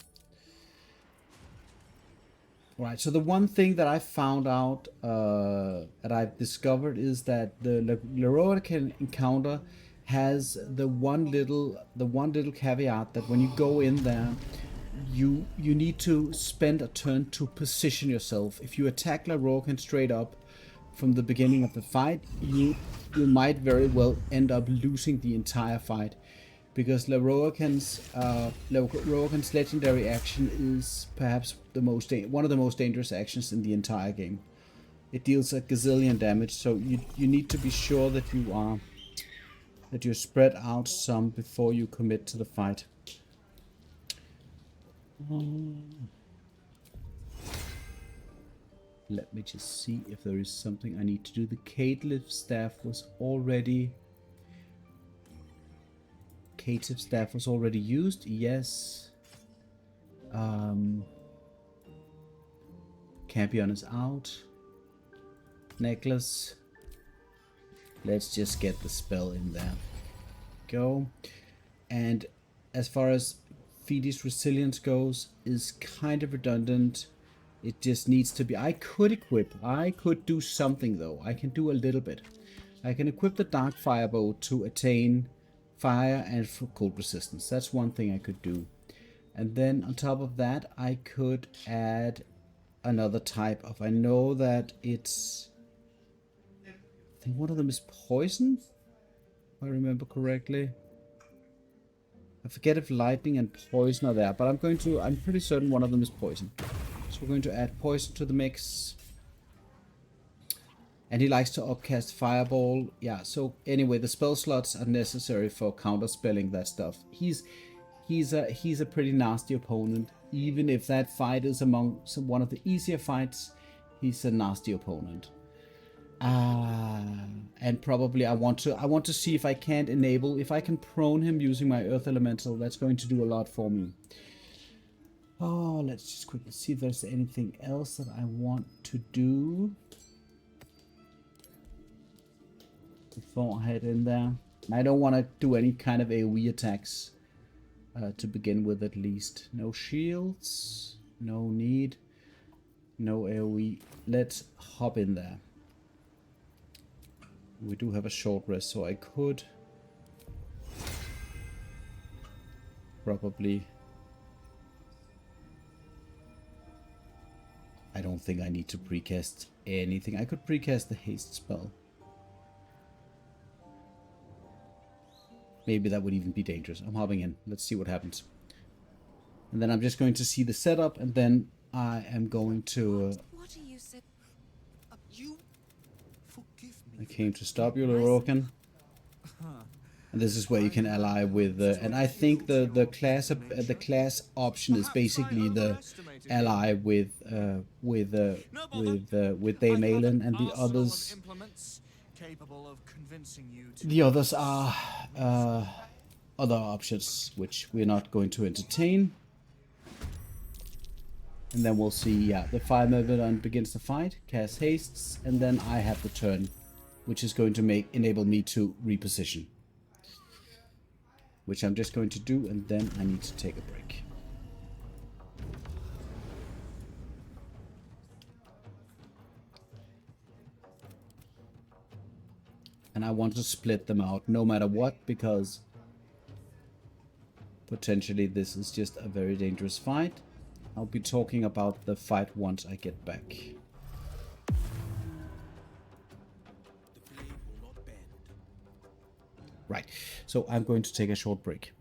Right, so the one thing that I found out, that I've discovered, is that the Lorroakan encounter has the one little caveat that when you go in there, you need to spend a turn to position yourself. If you attack Lorroakan straight up from the beginning of the fight, you might very well end up losing the entire fight. Because Lorroakan's legendary action is perhaps one of the most dangerous actions in the entire game. It deals a gazillion damage, so you need to be sure that you're spread out some before you commit to the fight. Let me just see if there is something I need to do. The Caitiff staff was already used. Yes. Campion is out. Necklace. Let's just get the spell in there. Go. And as far as Fiendish Resilience goes, is kind of redundant. It just needs to be... I could do something though. I can do a little bit. I can equip the Dark Firebow to attain fire and cold resistance. That's one thing I could do. And then on top of that, I could add another type of... I know that it's... I think one of them is poison, if I remember correctly. I forget if lightning and poison are there, but I'm pretty certain one of them is poison. So we're going to add poison to the mix. And he likes to upcast fireball. Yeah, so anyway, the spell slots are necessary for counterspelling that stuff. He's a pretty nasty opponent. Even if that fight is among one of the easier fights, he's a nasty opponent. And probably I want to see if I can't enable, if I can prone him using my Earth Elemental. That's going to do a lot for me. Oh, let's just quickly see if there's anything else that I want to do before I head in there. I don't want to do any kind of AoE attacks to begin with, at least. No shields, no need, no AoE. Let's hop in there. We do have a short rest, so I could probably... I don't think I need to precast anything. I could precast the haste spell. Maybe that would even be dangerous. I'm hopping in. Let's see what happens. And then I'm just going to see the setup, and then I am going to... What are you said? You forgive me. I came to stop you, Lorroakan. And this is where you can ally with... and I think the class option is basically the ally with Dame Aelin, and the others... The others are other options, which we're not going to entertain. And then we'll see, yeah, the Fire Myrmidon begins the fight, cast hastes, and then I have the turn, which is going to enable me to reposition. Which I'm just going to do, and then I need to take a break. And I want to split them out no matter what, because potentially this is just a very dangerous fight. I'll be talking about the fight once I get back. Right, so I'm going to take a short break.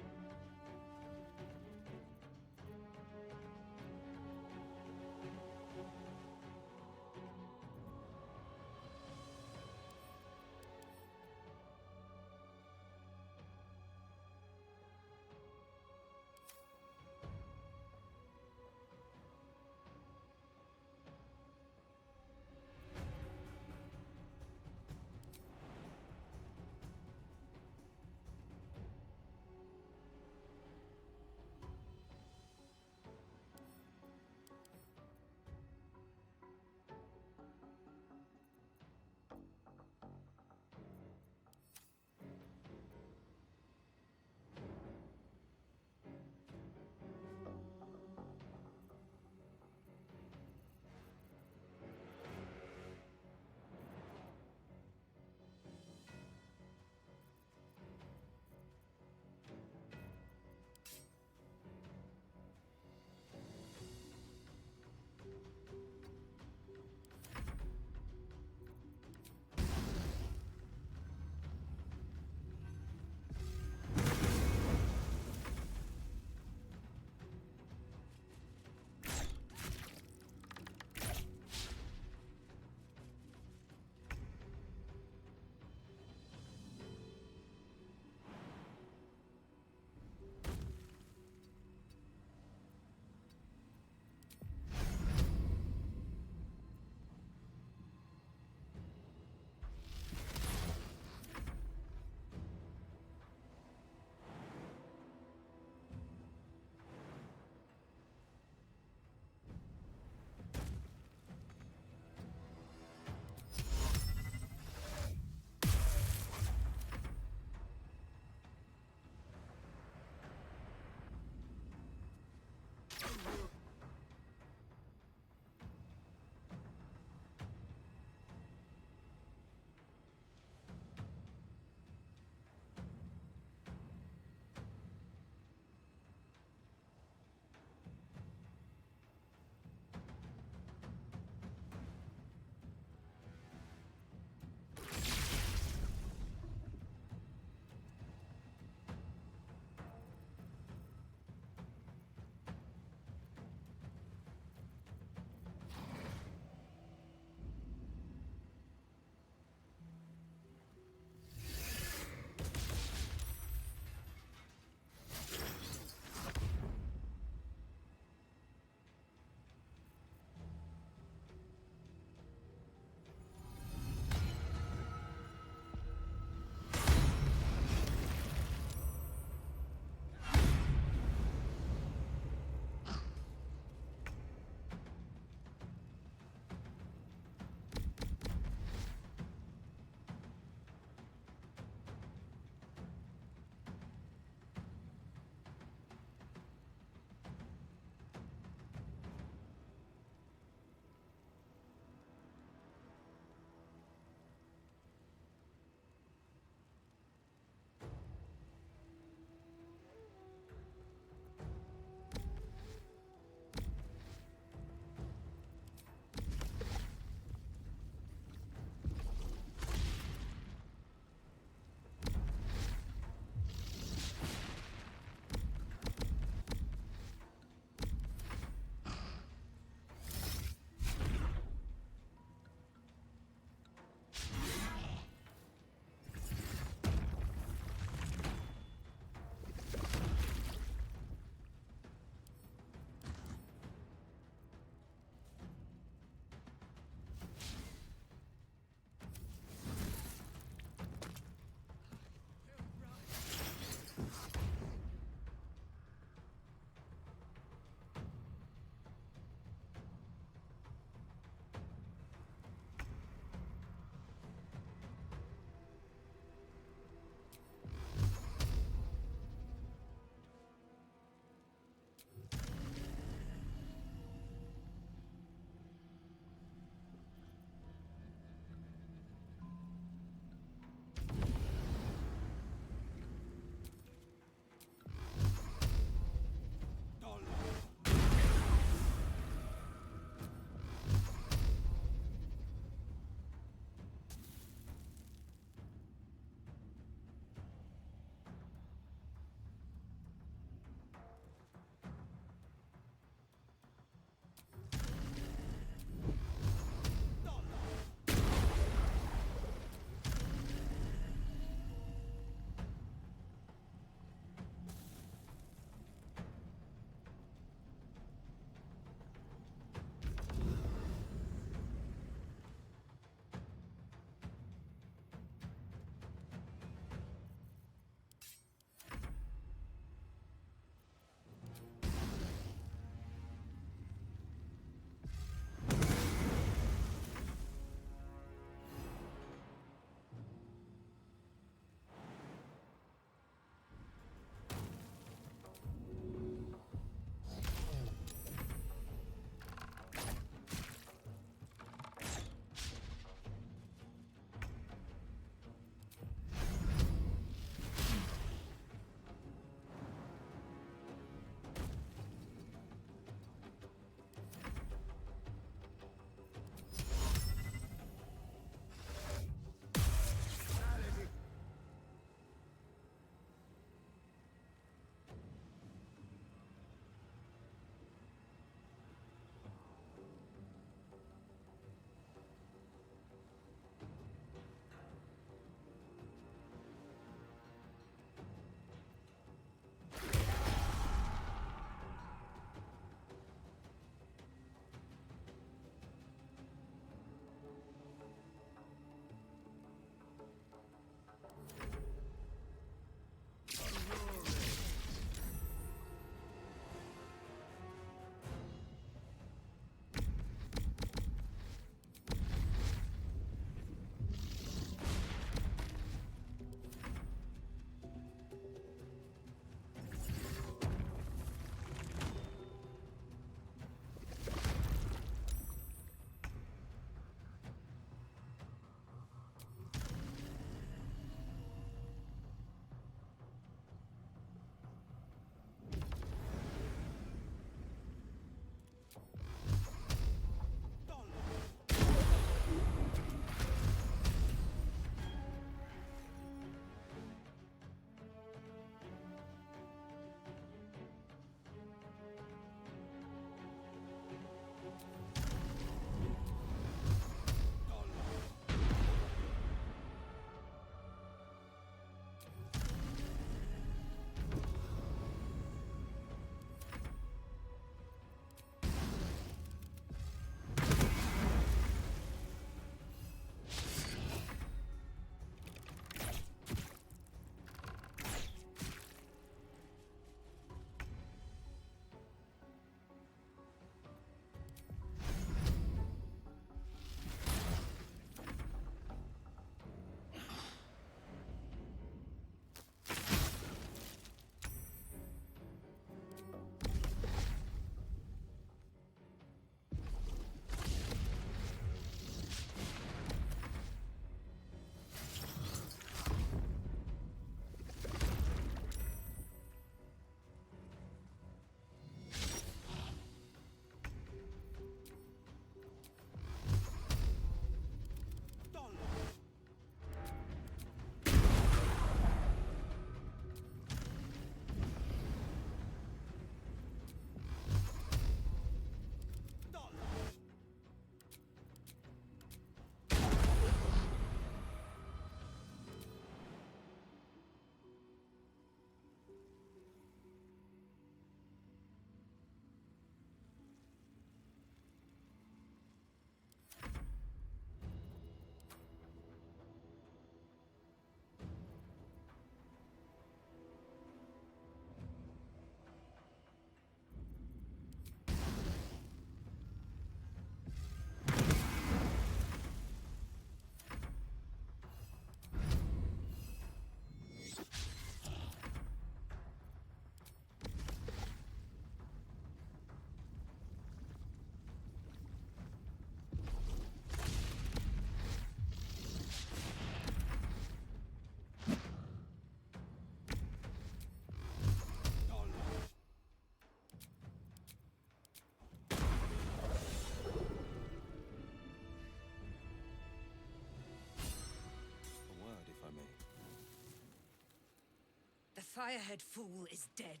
firehead fool is dead.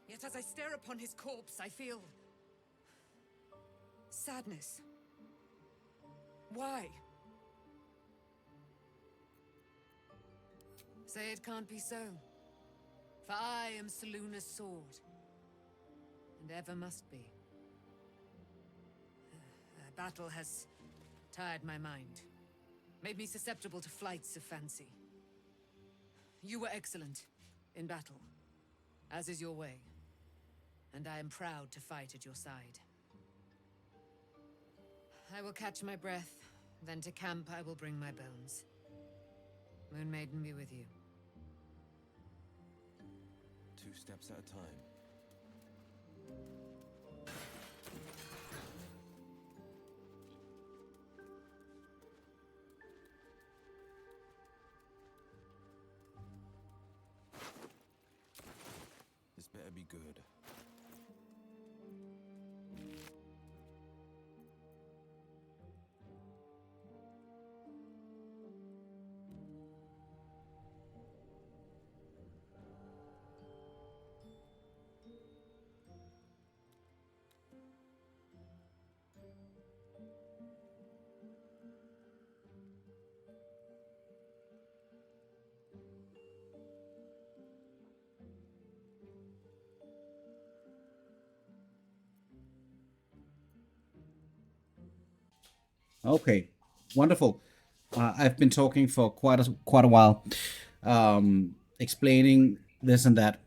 Yet as I stare upon his corpse, I feel sadness. Why? Say it can't be so, for I am Selûne's sword, and ever must be. Battle has tired my mind, made me susceptible to flights of fancy. You were excellent in battle, as is your way, and I am proud to fight at your side. I will catch my breath, then to camp I will bring my bones. Moon Maiden be with you. 2 steps at a time. This better be good. Okay, wonderful. I've been talking for quite a while, explaining this and that.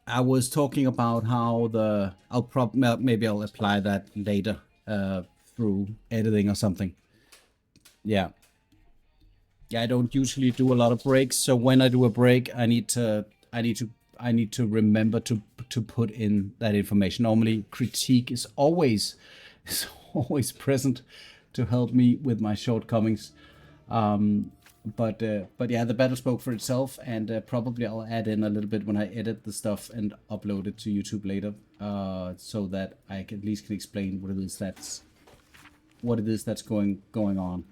I was talking about how maybe I'll apply that later through editing or something. Yeah. I don't usually do a lot of breaks, so when I do a break, I need to remember to put in that information. Normally, critique is always present to help me with my shortcomings. But yeah, the battle spoke for itself, and probably I'll add in a little bit when I edit the stuff and upload it to YouTube later, so that I at least can explain what it is that's going on.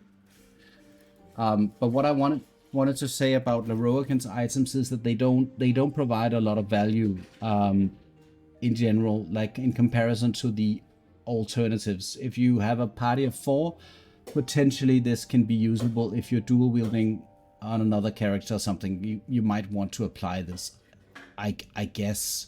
But what I wanted to say about Lorroakan's items is that they don't provide a lot of value in general, like in comparison to the alternatives. If you have a party of 4, potentially this can be usable. If you're dual wielding on another character or something, you might want to apply this, I guess.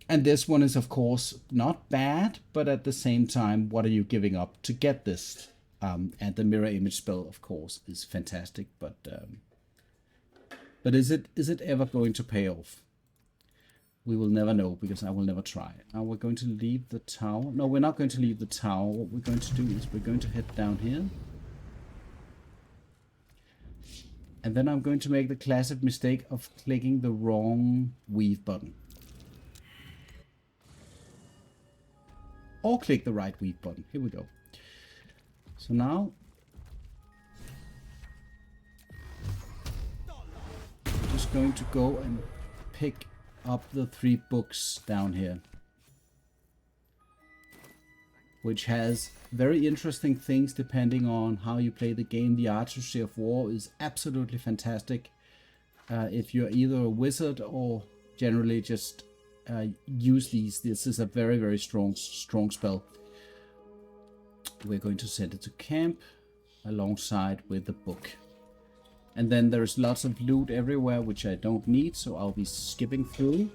And this one is of course not bad, but at the same time, what are you giving up to get this? And the mirror image spell, of course, is fantastic, but is it ever going to pay off? We will never know, because I will never try. Now we're going to leave the tower. No, we're not going to leave the tower. What we're going to do is we're going to head down here. And then I'm going to make the classic mistake of clicking the wrong weave button. Or click the right weave button. Here we go. So now, I'm just going to go and pick up the 3 books down here, which has very interesting things depending on how you play the game. The Artistry of War is absolutely fantastic if you're either a wizard or generally just use these. This is a very, very strong spell. We're going to send it to camp alongside with the book. And then there's lots of loot everywhere, which I don't need, so I'll be skipping through.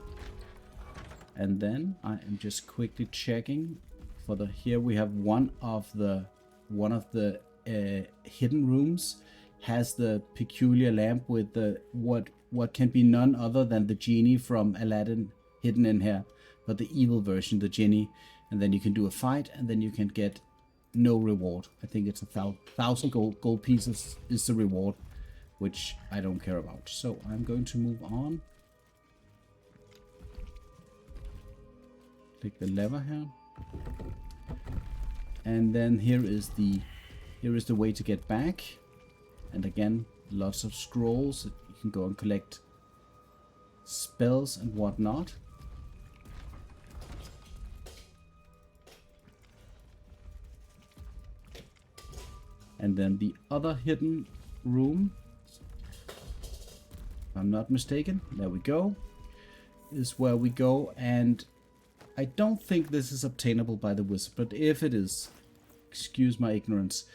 And then I am just quickly checking for the. Here we have one of the hidden rooms has the peculiar lamp with the what can be none other than the genie from Aladdin hidden in here, but the evil version, the genie. And then you can do a fight, and then you can get no reward. I think it's 1,000 gold pieces is the reward, which I don't care about. So I'm going to move on. Click the lever here. And then here is the way to get back. And again, lots of scrolls. You can go and collect spells and whatnot. And then the other hidden room I'm not mistaken. There we go. Is where we go, and I don't think this is obtainable by the wizard, but if it is, excuse my ignorance,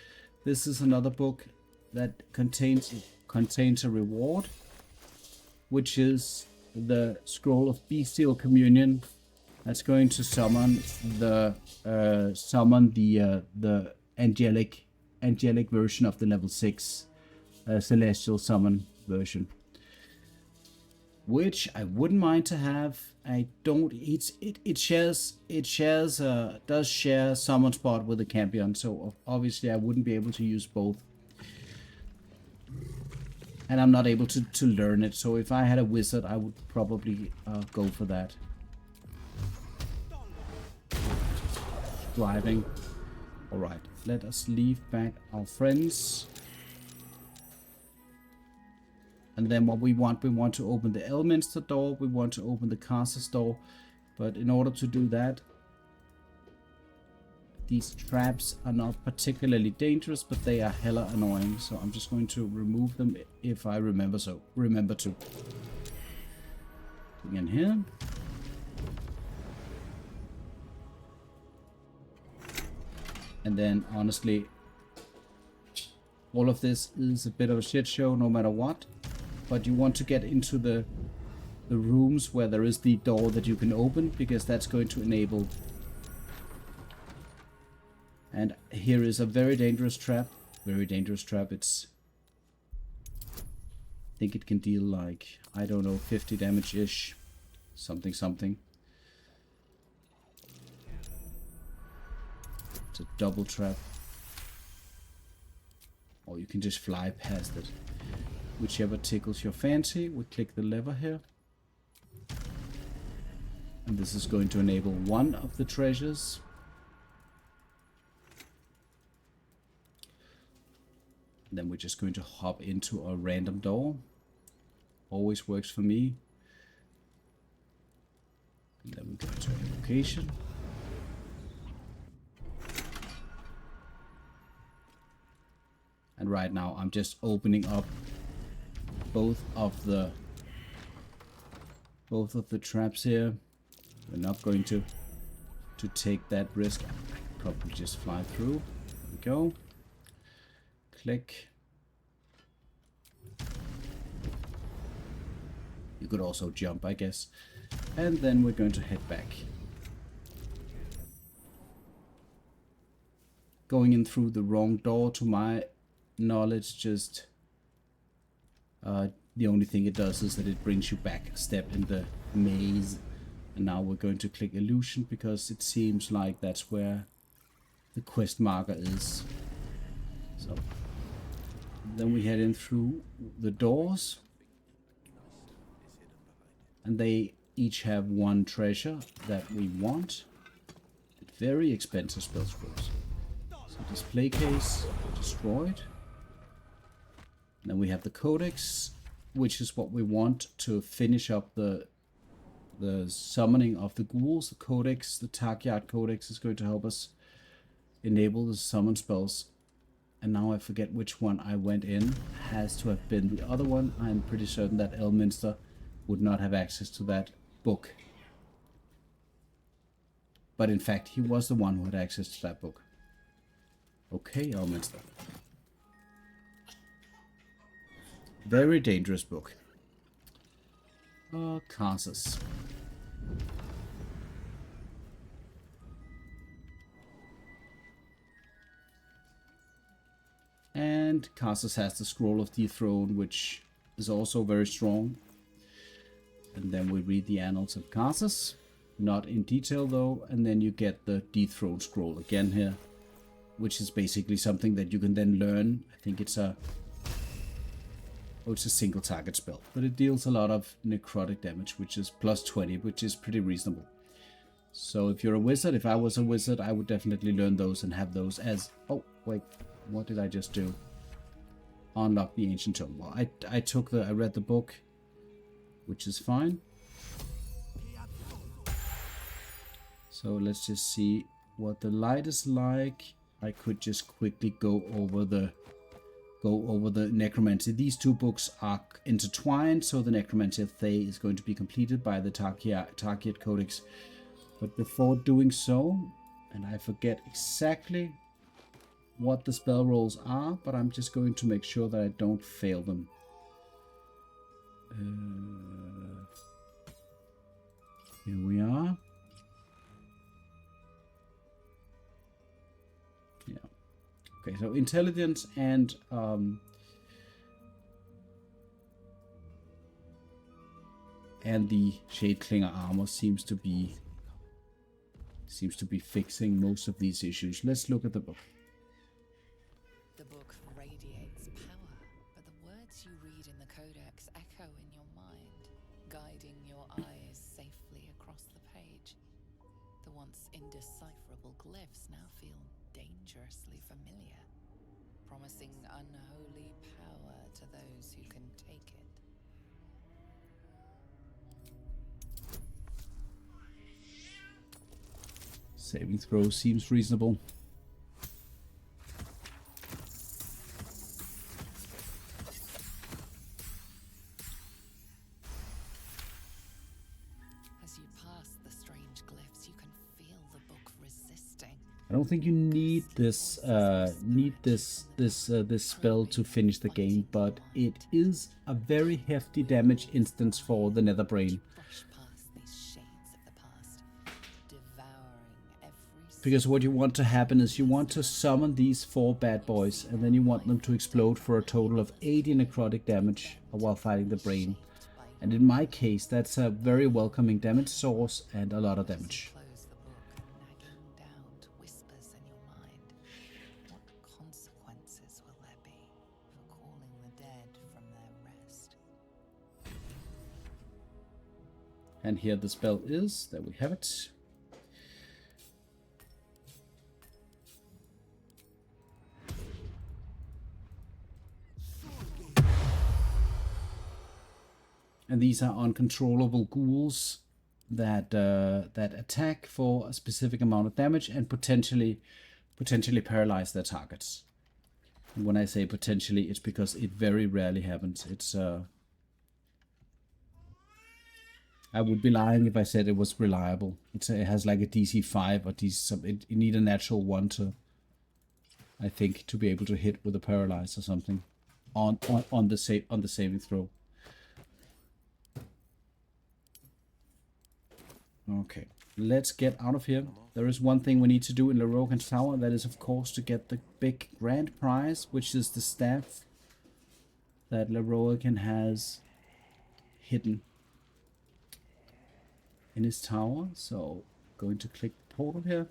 this is another book that contains a reward, which is the Scroll of Bestial Communion. That's going to summon the angelic version of the level 6 celestial summon version, which I wouldn't mind to have. I don't. Does share summon spot with the Campion, so obviously I wouldn't be able to use both, and I'm not able to learn it. So if I had a wizard, I would probably go for that. Driving. All right, let us leave back our friends. And then what we want to open the Elminster door, we want to open the Casas door. But in order to do that, these traps are not particularly dangerous, but they are hella annoying. So I'm just going to remove them if I remember to. In here. And then honestly, all of this is a bit of a shit show no matter what. But you want to get into the rooms where there is the door that you can open, because that's going to enable. And here is a very dangerous trap. Very dangerous trap. It's, I think it can deal like, I don't know, 50 damage-ish. Something. It's a double trap. Or you can just fly past it. Whichever tickles your fancy. We click the lever here. And this is going to enable one of the treasures. And then we're just going to hop into a random door. Always works for me. And then we go to evocation. And right now I'm just opening up both of the traps here. We're not going to take that risk. I can probably just fly through. There we go. Click. You could also jump, I guess. And then we're going to head back. Going in through the wrong door, to my knowledge, just the only thing it does is that it brings you back a step in the maze. And now we're going to click illusion, because it seems like that's where the quest marker is. So then we head in through the doors, and they each have one treasure that we want. Very expensive spell scrolls. So display case destroyed. And then we have the codex, which is what we want to finish up the summoning of the ghouls. The codex, the Takyard codex, is going to help us enable the summon spells. And now I forget which one I went in. Has to have been the other one. I'm pretty certain that Elminster would not have access to that book. But in fact, he was the one who had access to that book. Okay, Elminster. Very dangerous book. Casas. And Casas has the Scroll of Dethrone, which is also very strong. And then we read the Annals of Casas. Not in detail though. And then you get the Dethrone Scroll again here, which is basically something that you can then learn. I think it's a single target spell, but it deals a lot of necrotic damage, which is plus 20, which is pretty reasonable. So if you're a wizard, if I was a wizard, I would definitely learn those and have those as... Oh, wait, what did I just do? Unlock the ancient tome. Well, I read the book, which is fine. So let's just see what the light is like. I could just quickly go over the go over the necromancy. These two books are intertwined, so the necromancy of Thay is going to be completed by the Tarkiat Codex. But before doing so, and I forget exactly what the spell rolls are, but I'm just going to make sure that I don't fail them. Here we are. Yeah. Okay, so intelligence and the Shade Clinger armor seems to be fixing most of these issues. Let's look at the book. The book radiates power, but the words you read in the Codex echo in your mind, guiding your eyes safely across the page. The once indecipherable glyphs now feel dangerously familiar, promising unholy power to those who can take it. Saving throw seems reasonable. As you pass the strange glyphs, you can feel the book resisting. I don't think you need this this spell to finish the game, but it is a very hefty damage instance for the Netherbrain. Brush past these shades of the past, devouring every Because what you want to happen is you want to summon these 4 bad boys, and then you want them to explode for a total of 80 necrotic damage while fighting the brain. And in my case, that's a very welcoming damage source and a lot of damage. close the book, nagging doubt whispers in your mind. What consequences will there be for calling the dead from their rest? And here the spell is. There we have it. And these are uncontrollable ghouls that that attack for a specific amount of damage and potentially paralyze their targets. And when I say potentially, it's because it very rarely happens. It's I would be lying if I said it was reliable. It has like a DC 5 or DC something. You need a natural 1 to, I think, to be able to hit with a paralyze or something on the saving throw. Okay, let's get out of here. There is one thing we need to do in Lorroakan's tower. That is, of course, to get the big grand prize, which is the staff that Lorroakan has hidden in his tower. So, going to click the portal here.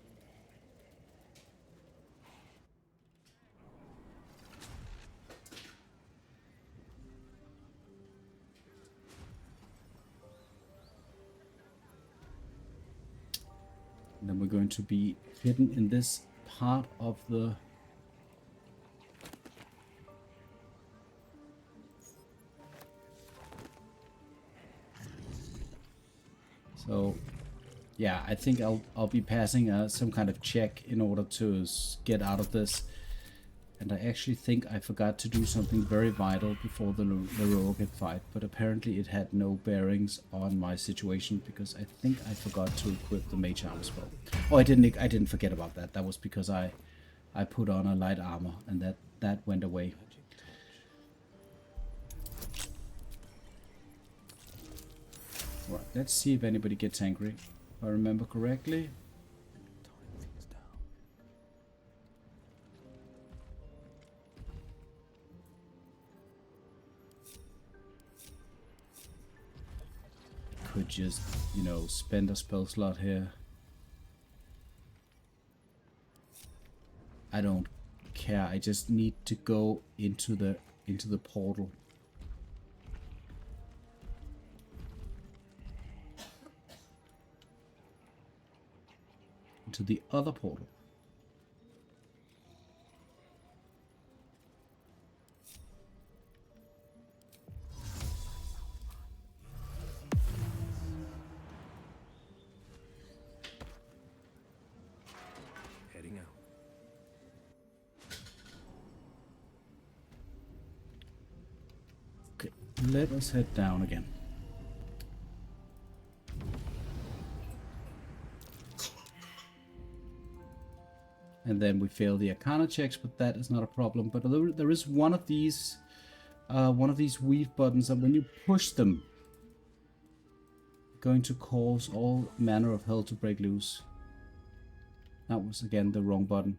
And then we're going to be hidden in this part of the so yeah, I think I'll be passing some kind of check in order to get out of this. And I actually think I forgot to do something very vital before the Lorroakan fight, but apparently it had no bearings on my situation because I think I forgot to equip the mage armor spell. Oh, I didn't forget about that. That was because I put on a light armor and that went away. Right, let's see if anybody gets angry. If I remember correctly. Could just, spend a spell slot here. I don't care. I just need to go into the portal. Into the other portal. let us head down again. And then we fail the Arcana checks, but that is not a problem. But there is one of these weave buttons that when you push them, going to cause all manner of hell to break loose. That was again the wrong button.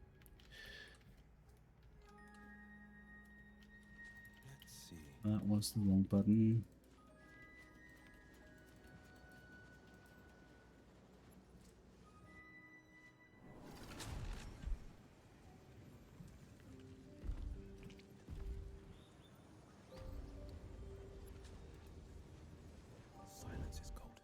Let's see. That was the wrong button. Silence is gold.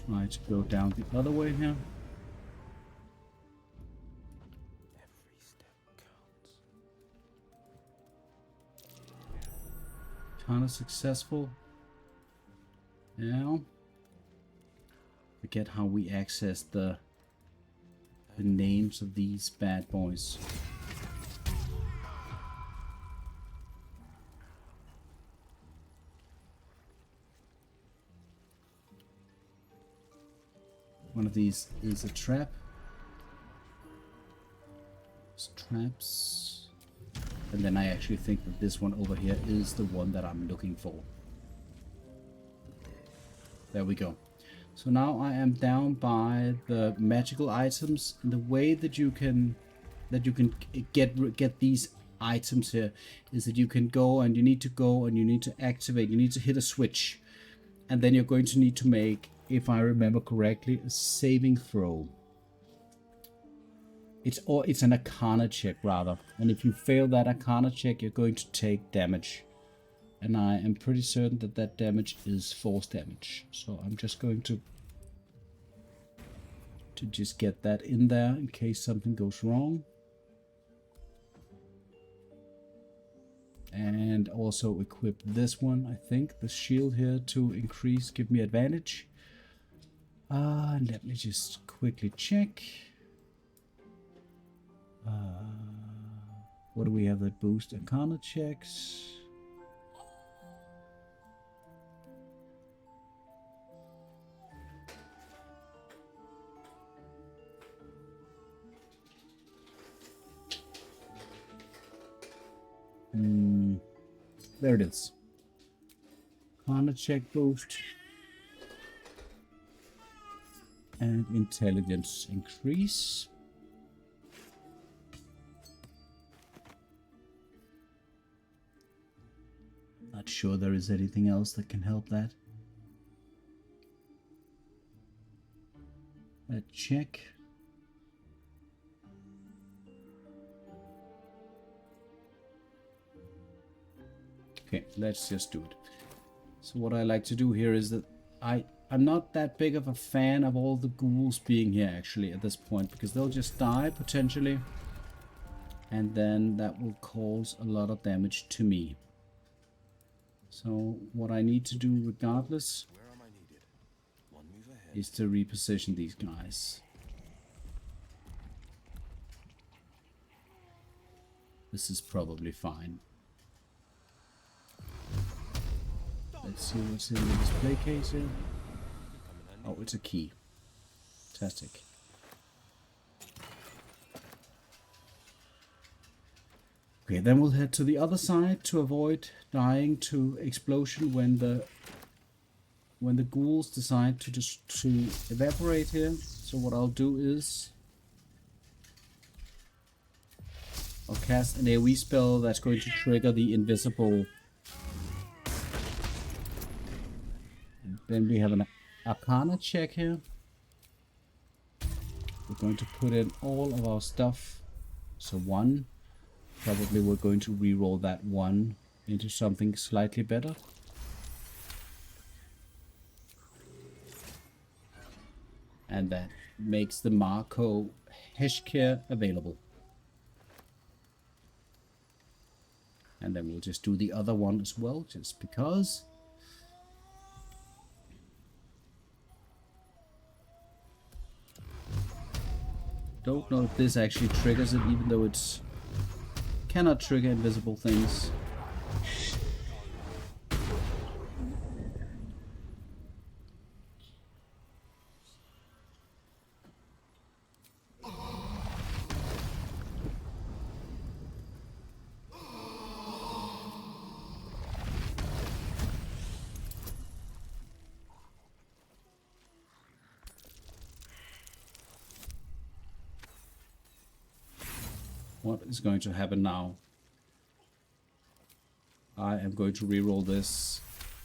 Try to go down the other way here. Every step counts. Kind of successful. Now, forget how we access the names of these bad boys. One of these is a trap. It's traps. And then I actually think that this one over here is the one that I'm looking for. There we go. So now I am down by the magical items, and the way that you can get these items here is that you can go and you need to activate, you need to hit a switch, and then you're going to need to make, if I remember correctly, a saving throw. It's an Arcana check rather, and if you fail that Arcana check, you're going to take damage. And I am pretty certain that that damage is force damage. So I'm just going to just get that in there in case something goes wrong. And also equip this one, I think, the shield here to give me advantage. Let me just quickly check. What do we have that boost? Arcana checks. There it is. Arcana check boost. And intelligence increase. Not sure there is anything else that can help that. Let's check. Okay, let's just do it. So what I like to do here is that I'm not that big of a fan of all the ghouls being here actually at this point, because they'll just die potentially, and then that will cause a lot of damage to me. So what I need to do regardless Where am I needed? One move ahead. is to reposition these guys. This is probably fine. Let's see what's in the display case here. Oh, it's a key. Fantastic. Okay, then we'll head to the other side to avoid dying to explosion when the ghouls decide to evaporate here. So what I'll do is I'll cast an AoE spell that's going to trigger the invisible. And then we have an Arcana check here. We're going to put in all of our stuff. So 1. Probably we're going to re-roll that 1 into something slightly better. And that makes the Marco Heshkir available. And then we'll just do the other one as well, just because. Don't know if this actually triggers it, even though it's cannot trigger invisible things. What is going to happen now? I am going to reroll this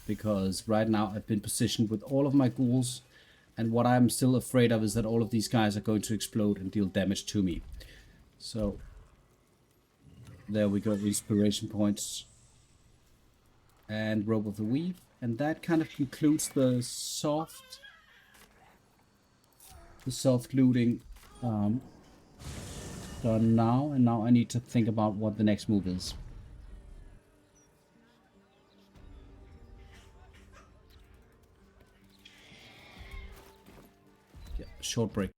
because right now I've been positioned with all of my ghouls, and what I'm still afraid of is that all of these guys are going to explode and deal damage to me. So there we go, inspiration points and Rope of the Weave, and that kind of concludes the soft looting done now, and now I need to think about what the next move is. Yeah, short break.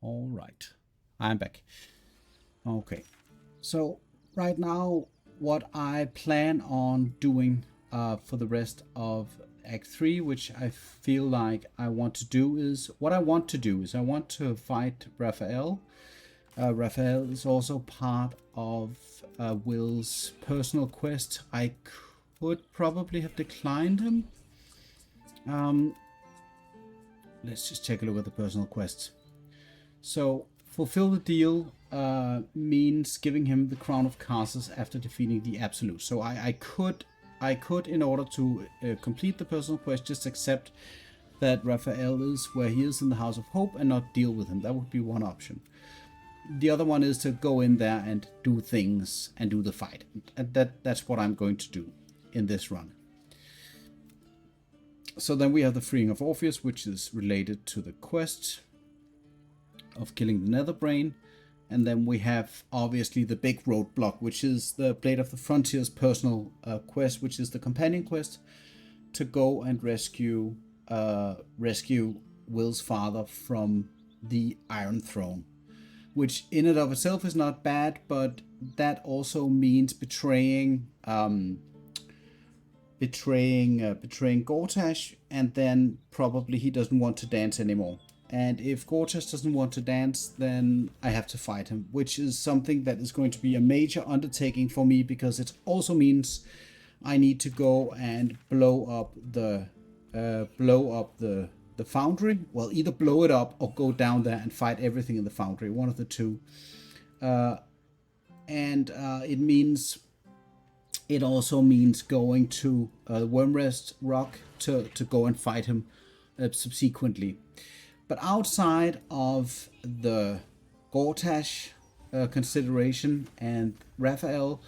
All right, I'm back. Okay, so right now, what I plan on doing for the rest of Act 3, which I feel like I want to do, is I want to fight Raphael. Raphael is also part of Wyll's personal quest. I could probably have declined him. Let's just take a look at the personal quest. So, fulfill the deal means giving him the crown of Carsus after defeating the Absolute. So I could, in order to complete the personal quest, just accept that Raphael is where he is in the House of Hope and not deal with him. That would be one option. The other one is to go in there and do things and do the fight. And that's what I'm going to do in this run. So then we have the freeing of Orpheus, which is related to the quest of killing the Netherbrain. And then we have obviously the big roadblock, which is the Blade of the Frontier's personal quest, which is the companion quest to go and rescue Wyll's father from the Iron Throne, which in and of itself is not bad, but that also means betraying Gortash, and then probably he doesn't want to dance anymore. And if Gortash doesn't want to dance, then I have to fight him, which is something that is going to be a major undertaking for me, because it also means I need to go and blow up the foundry. Well, either blow it up or go down there and fight everything in the foundry, one of the two. It also means going to Wormrest Rock to go and fight him subsequently. But outside of the Gortash consideration and Raphael,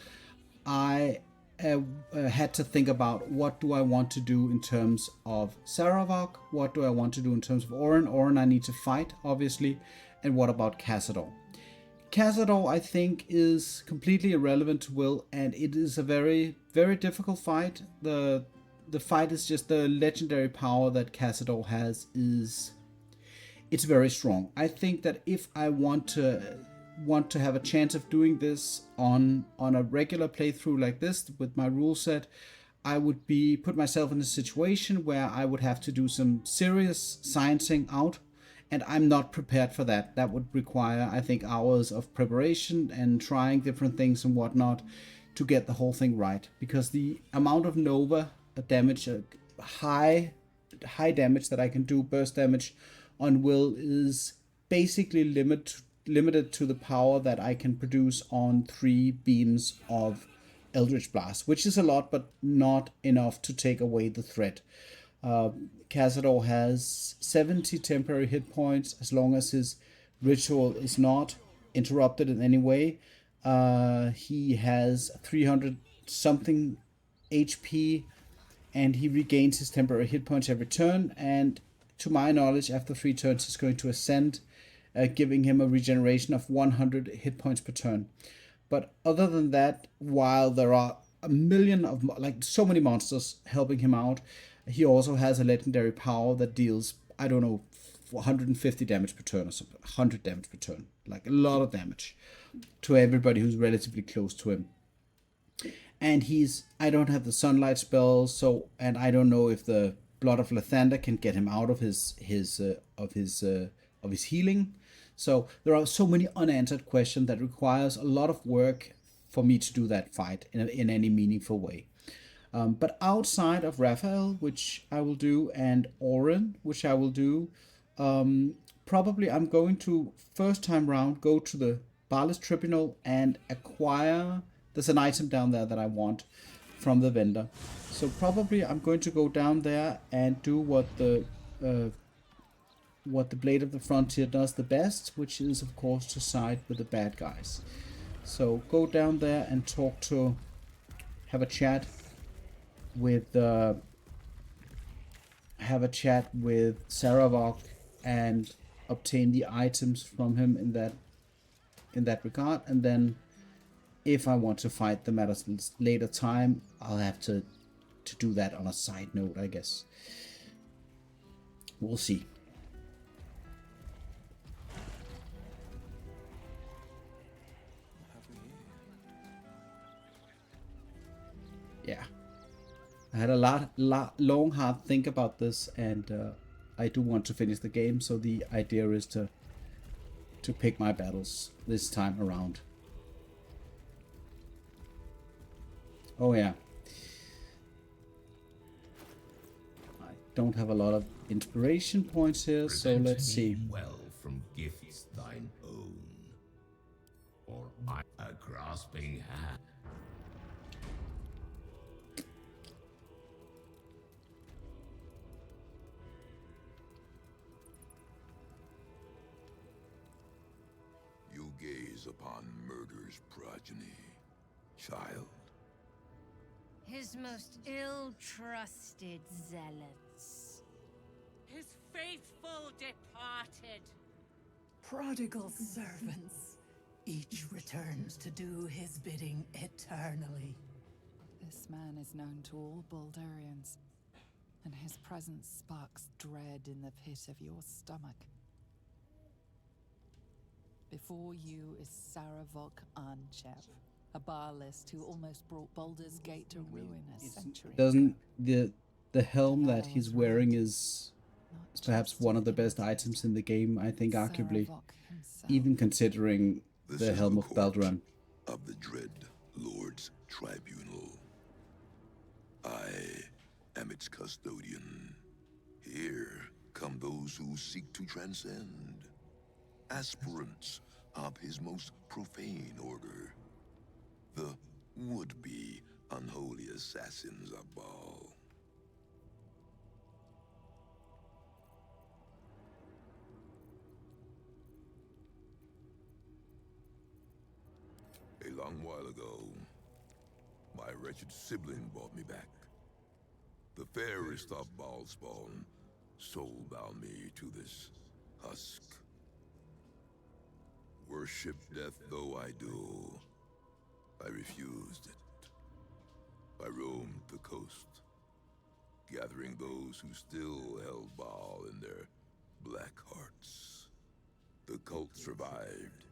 I had to think about what do I want to do in terms of Sarevok, what do I want to do in terms of Orin I need to fight, obviously, and what about Cazador? Cazador, I think, is completely irrelevant to Wyll, and it is a very, very difficult fight. The fight is just the legendary power that Cazador has it's very strong. I think that if I want to have a chance of doing this on a regular playthrough like this with my rule set, I would put myself in a situation where I would have to do some serious sciencing out, and I'm not prepared for that. That would require, I think, hours of preparation and trying different things and whatnot to get the whole thing right, because the amount of Nova damage, high damage that I can do, burst damage on Wyll, is basically limited to the power that I can produce on 3 beams of Eldritch Blast, which is a lot, but not enough to take away the threat. Cazador has 70 temporary hit points as long as his ritual is not interrupted in any way. He has 300 something HP, and he regains his temporary hit points every turn, and to my knowledge, after 3 turns, he's going to ascend, giving him a regeneration of 100 hit points per turn. But other than that, while there are a million of, so many monsters helping him out, he also has a legendary power that deals, 150 damage per turn or something, 100 damage per turn. Like a lot of damage to everybody who's relatively close to him. And I don't have the sunlight spells, and I don't know if the Blood of Lathander can get him out of his healing. So there are so many unanswered questions that requires a lot of work for me to do that fight in any meaningful way. But outside of Raphael, which I will do, and Orin, which I will do, probably I'm going to, first time round, go to the bhaalist tribunal and acquire, there's an item down there that I want from the vendor. So probably I'm going to go down there and do what the Blade of the Frontier does the best, which is, of course, to side with the bad guys. So go down there and have a chat with Sarevok and obtain the items from him in that regard, and then if I want to fight them at a later time, I'll have to do that on a side note, I guess. We'll see. yeah, I had a long, hard think about this, and I do want to finish the game. So the idea is to pick my battles this time around. Oh yeah. I don't have a lot of inspiration points here, so let's see. Well from gifts thine own, or I a grasping hand. You gaze upon murder's progeny, child. His most ill-trusted zealots. His faithful departed. Prodigal servants. Each returns to do his bidding eternally. This man is known to all Baldurians, and his presence sparks dread in the pit of your stomach. Before you is Sarevok Anchev, a bhaalist who almost brought Baldur's Gate to ruin a century Doesn't the helm that he's wearing is perhaps one of the best items in the game, I think, arguably, even considering the helm of Baldur. Of the dread Lord's tribunal. I am its custodian. Here come those who seek to transcend. Aspirants of his most profane order. The would-be unholy assassins of Baal. A long while ago, my wretched sibling brought me back. The fairest of Baal spawn soul-bound me to this husk. Worship death though I do, I refused it. I roamed the coast, gathering those who still held Baal in their black hearts. The cult survived,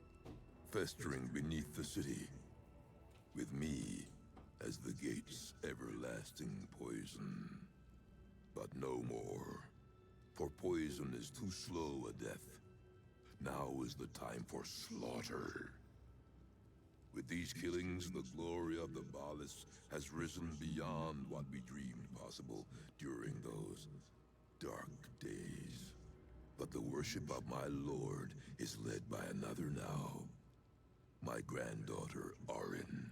festering beneath the city, with me as the gate's everlasting poison. But no more, for poison is too slow a death. Now is the time for slaughter. With these killings, the glory of the bhaalist has risen beyond what we dreamed possible during those dark days. But the worship of my lord is led by another now. My granddaughter, Orin.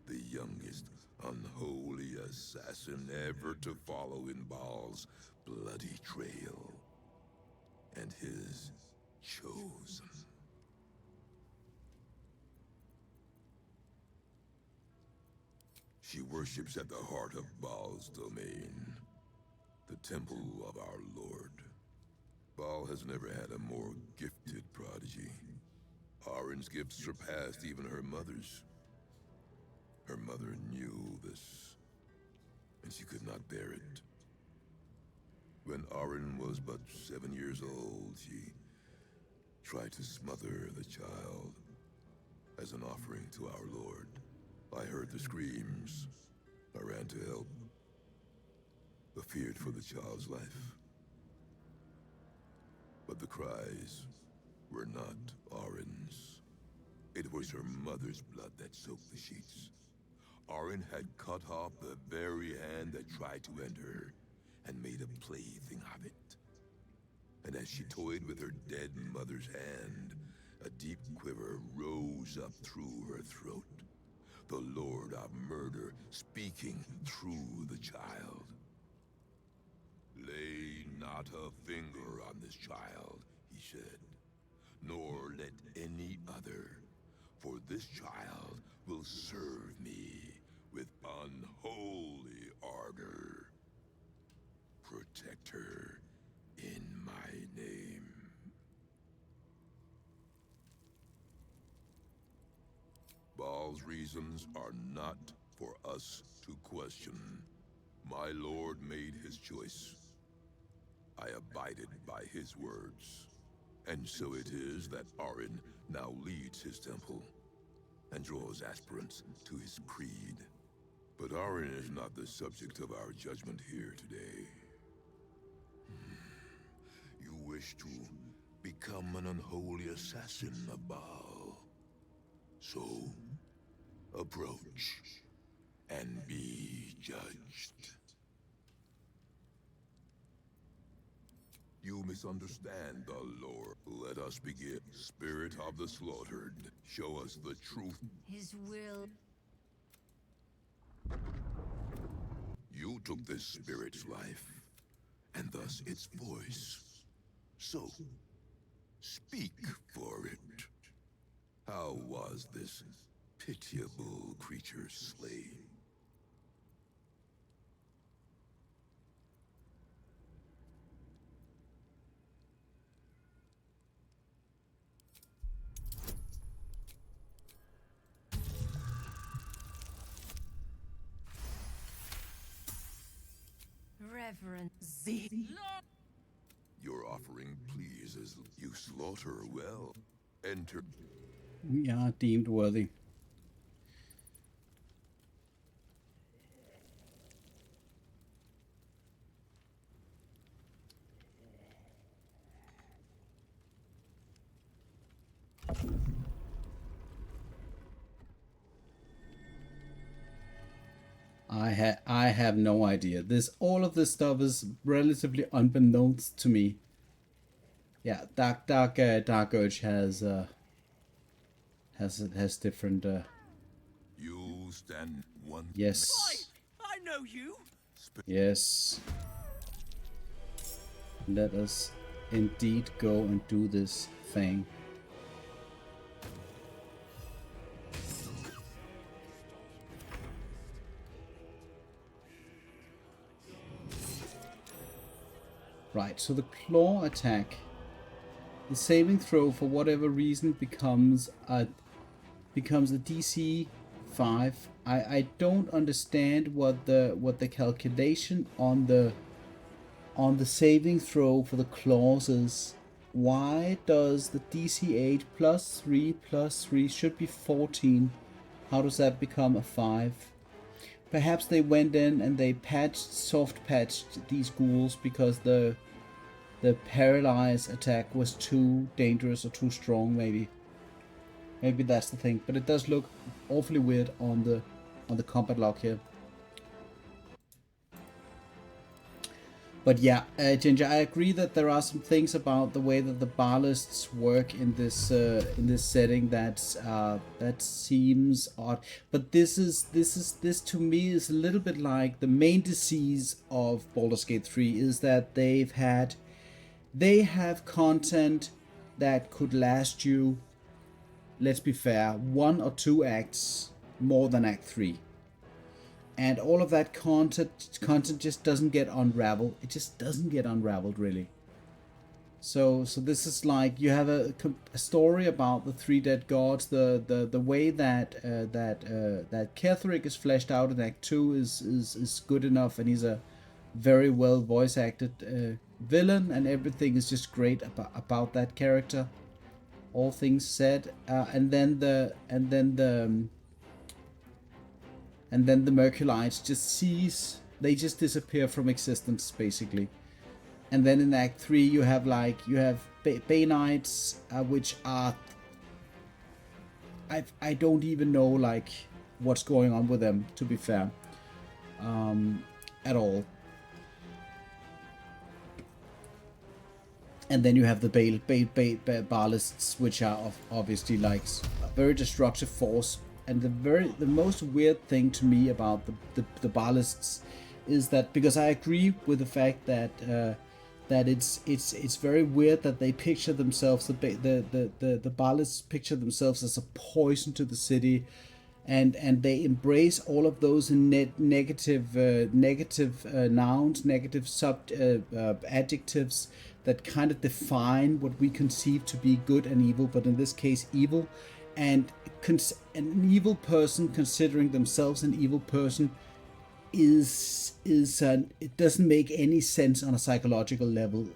The youngest unholy assassin ever to follow in Baal's bloody trail. And his chosen. She worships at the heart of Baal's domain, the temple of our Lord. Baal has never had a more gifted prodigy. Orin's gifts surpassed even her mother's. Her mother knew this, and she could not bear it. When Orin was but 7 years old, she tried to smother the child as an offering to our Lord. I heard the screams. I ran to help, but feared for the child's life. But the cries were not Orin's. It was her mother's blood that soaked the sheets. Orin had cut off the very hand that tried to end her, and made a plaything of it. And as she toyed with her dead mother's hand, a deep quiver rose up through her throat. The Lord of Murder speaking through the child. Lay not a finger on this child, he said, nor let any other, for this child will serve me with unholy ardor. Protect her in my name. Baal's reasons are not for us to question. My lord made his choice. I abided by his words. And so it is that Orin now leads his temple and draws aspirants to his creed. But Orin is not the subject of our judgment here today. You wish to become an unholy assassin of Baal. So, approach and be judged. You misunderstand the lore. Let us begin. Spirit of the slaughtered, show us the truth. His will. You took this spirit's life, and thus its voice. So, speak for it. How was this pitiable creature slain? Reverend Z. Your offering pleases you. Slaughter well. Enter. We are deemed worthy. I have no idea. All of this stuff is relatively unbeknownst to me. Yeah, Dark Urge has different. You stand one. Yes. I know you. Yes. Let us indeed go and do this thing. Right, so the claw attack, the saving throw for whatever reason becomes a DC 5. I don't understand what the calculation on the saving throw for the claws is. Why does the DC 8 plus 3 should be 14? How does that become a 5? Perhaps they went in and they soft patched these ghouls because the paralyze attack was too dangerous or too strong, maybe. Maybe that's the thing. But it does look awfully weird on the combat log here. But yeah, Ginger, I agree that there are some things about the way that the bhaalists work in this setting that seems odd. But this to me is a little bit like the main disease of Baldur's Gate 3 is that they have content that could last you, let's be fair, 1 or 2 acts more than Act 3. And all of that content just doesn't get unraveled. It just doesn't get unraveled, really. So this is like you have a story about the 3 dead gods. The way that Ketheric is fleshed out in Act 2 is good enough, and he's a very well voice acted villain, and everything is just great about that character. All things said, and then the Merculites just cease. They just disappear from existence, basically. And then in Act 3 you have Banites, which are I don't even know like what's going on with them, to be fair, at all. And then you have the bhaalists, which are obviously like a very destructive force. And the most weird thing to me about the bhaalists is that, because I agree with the fact that it's very weird that they picture themselves, the bhaalists picture themselves as a poison to the city, and they embrace all of those negative nouns, negative adjectives that kind of define what we conceive to be good and evil, but in this case evil. And an evil person considering themselves an evil person is it doesn't make any sense on a psychological level.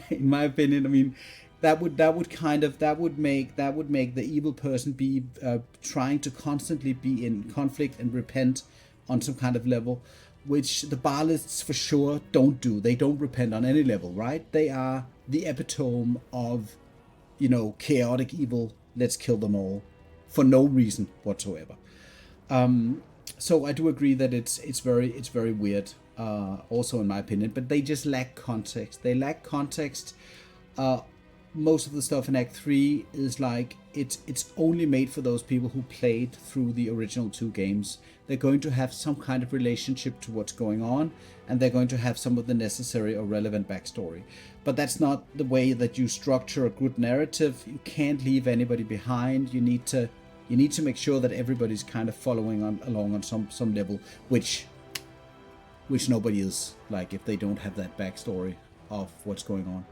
In my opinion, I mean, that would make the evil person be trying to constantly be in conflict and repent on some kind of level, which the bhaalists for sure don't do. They don't repent on any level, right? They are the epitome of, you know, chaotic evil. Let's kill them all for no reason whatsoever. So I do agree that it's very weird, also in my opinion. But they just lack context. They lack context. Most of the stuff in Act 3 is like it's only made for those people who played through the original 2 games. They're going to have some kind of relationship to what's going on, and they're going to have some of the necessary or relevant backstory. But that's not the way that you structure a good narrative. You can't leave anybody behind. You need to make sure that everybody's kind of following along on some level, which nobody is, like, if they don't have that backstory of what's going on.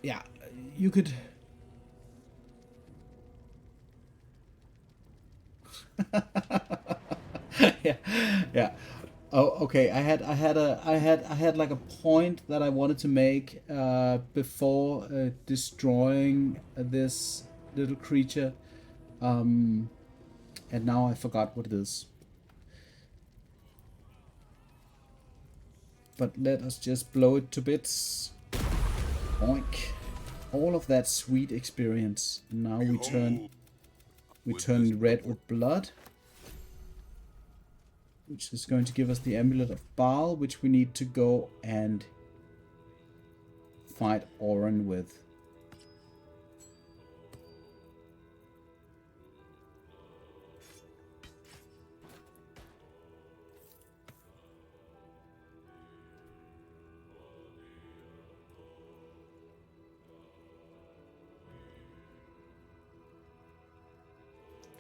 Yeah, you could. yeah. Oh, okay. I had like a point that I wanted to make before destroying this little creature, and now I forgot what it is. But let us just blow it to bits. Oink. All of that sweet experience. And now we turn red with blood, which is going to give us the amulet of Baal, which we need to go and fight Orin with.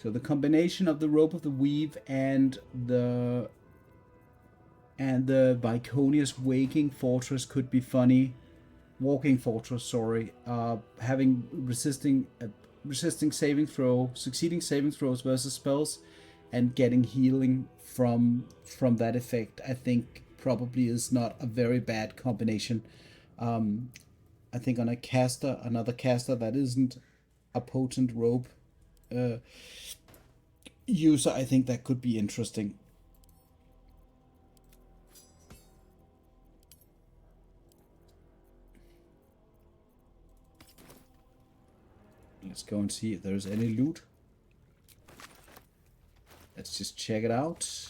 So the combination of the Rope of the Weave and the Viconia's Walking Fortress could be funny. Walking Fortress, sorry. Having resisting saving throw, succeeding saving throws versus spells, and getting healing from that effect, I think probably is not a very bad combination. I think on another caster that isn't a potent rope user, I think that could be interesting. Let's go and see if there's any loot. Let's just check it out.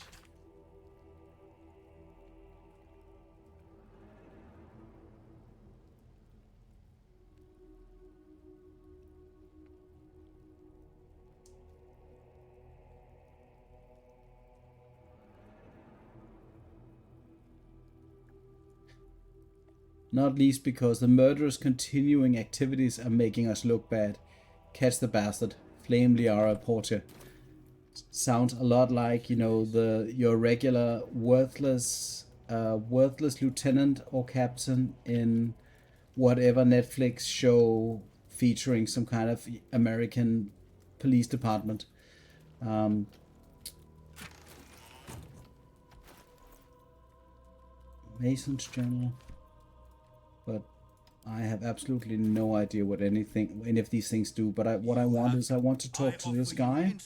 Not least because the murderous continuing activities are making us look bad. Catch the bastard. Flame Liara Portia. Sounds a lot like, you know, your regular worthless lieutenant or captain in whatever Netflix show featuring some kind of American police department. Mason's journal. But I have absolutely no idea what any of these things do. But what I want is I want to talk to this guy,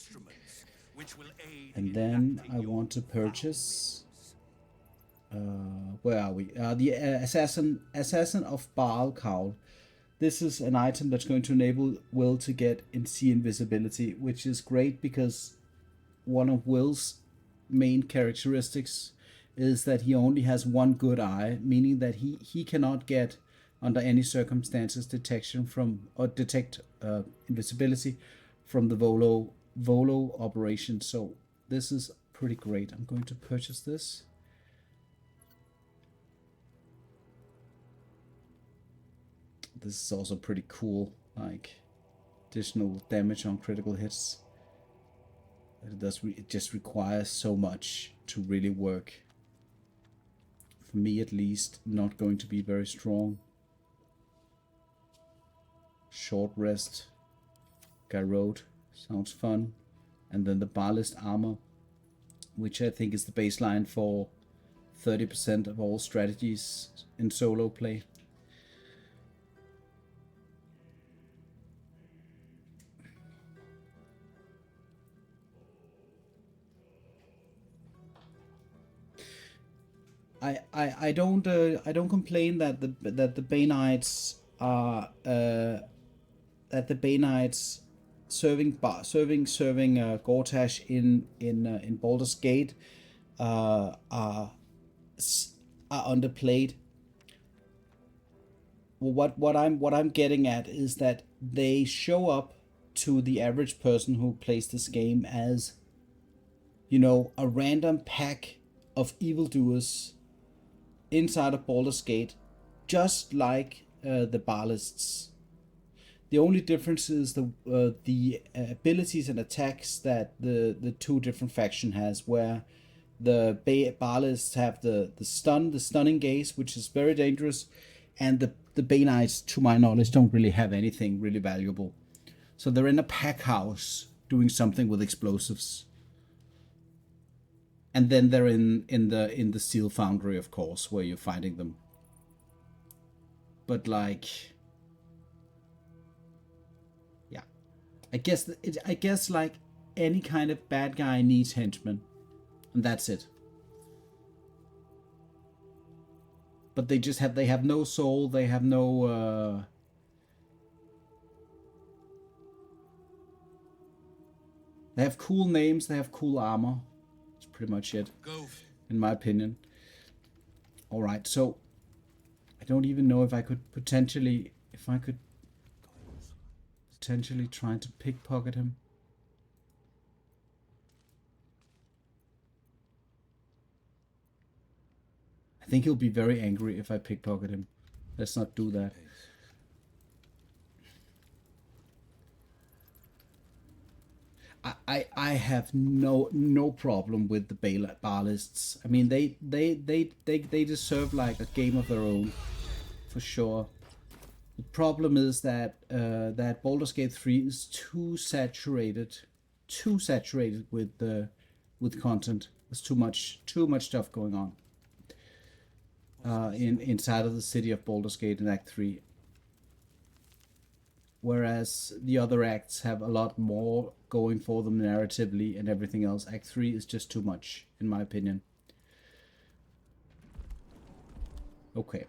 and then I want to purchase. Where are we? The assassin of Baal Cowl. This is an item that's going to enable Wyll to get and see invisibility, which is great because one of Wyll's main characteristics is that he only has one good eye, meaning that he cannot get, under any circumstances, detect invisibility from the Volo operation. So this is pretty great. I'm going to purchase this. This is also pretty cool, like additional damage on critical hits. It just requires so much to really work. For me, at least, not going to be very strong. Short rest. Garrod. Sounds fun. And then the bhaalist armor, which I think is the baseline for 30% of all strategies in solo play. I don't complain that the Banites are that the Banites serving Gortash in Baldur's Gate are underplayed. Well, what I'm getting at is that they show up to the average person who plays this game as, you know, a random pack of evildoers inside of Baldur's Gate, just like the Bhaalists. The only difference is the abilities and attacks that the two different faction has, where the Bhaalists have the stunning gaze, which is very dangerous, and the Banites, to my knowledge, don't really have anything really valuable. So they're in a pack house doing something with explosives. And then they're in the Steel Foundry, of course, where you're fighting them. But like, yeah, I guess like any kind of bad guy needs henchmen, and that's it. But they have no soul. They have no. They have cool names. They have cool armor. Pretty much it, in my opinion. All right, so I don't even know if I could potentially try to pickpocket him. I think he'll be very angry if I pickpocket him. Let's not do that. I have no problem with the Bhaalists. I mean, they deserve like a game of their own, for sure. The problem is that that Baldur's Gate 3 is too saturated with content. There's too much stuff going on inside of the city of Baldur's Gate in Act 3. Whereas the other acts have a lot more going for them narratively and everything else. Act 3 is just too much, in my opinion. Okay.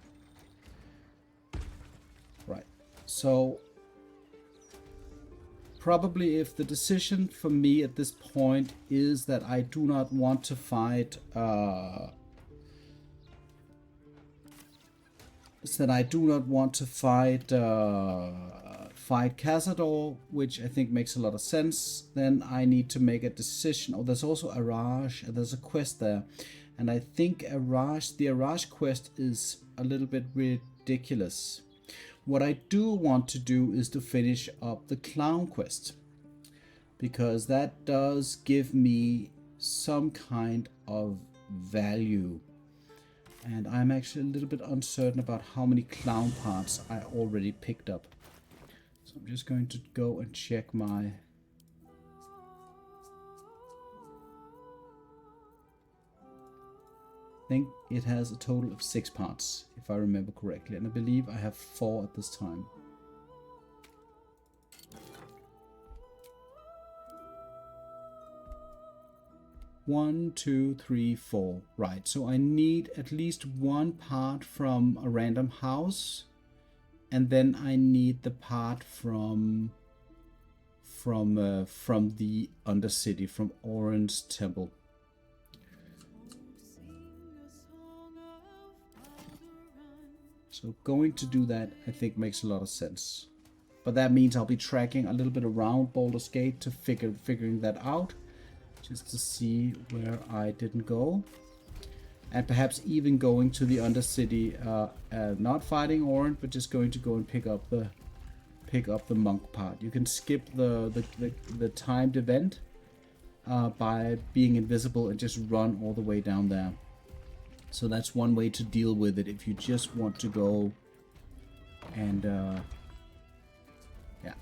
Right. So, probably if the decision for me at this point is that I do not want to fight fight Cazador, which I think makes a lot of sense, then I need to make a decision. Oh, there's also Arash, there's a quest there. And I think the Arash quest is a little bit ridiculous. What I do want to do is to finish up the Clown quest, because that does give me some kind of value. And I'm actually a little bit uncertain about how many Clown parts I already picked up. So I'm just going to go and check my... I think it has a total of 6 parts, if I remember correctly. And I believe I have 4 at this time. One, two, three, 4. Right, so I need at least 1 part from a random house. And then I need the part from the Undercity, from Orins Temple. So going to do that, I think, makes a lot of sense. But that means I'll be tracking a little bit around Baldur's Gate to figuring that out, just to see where I didn't go. And perhaps even going to the Undercity, not fighting Orrin, but just going to go and pick up the monk part. You can skip the timed event by being invisible and just run all the way down there. So that's one way to deal with it if you just want to go and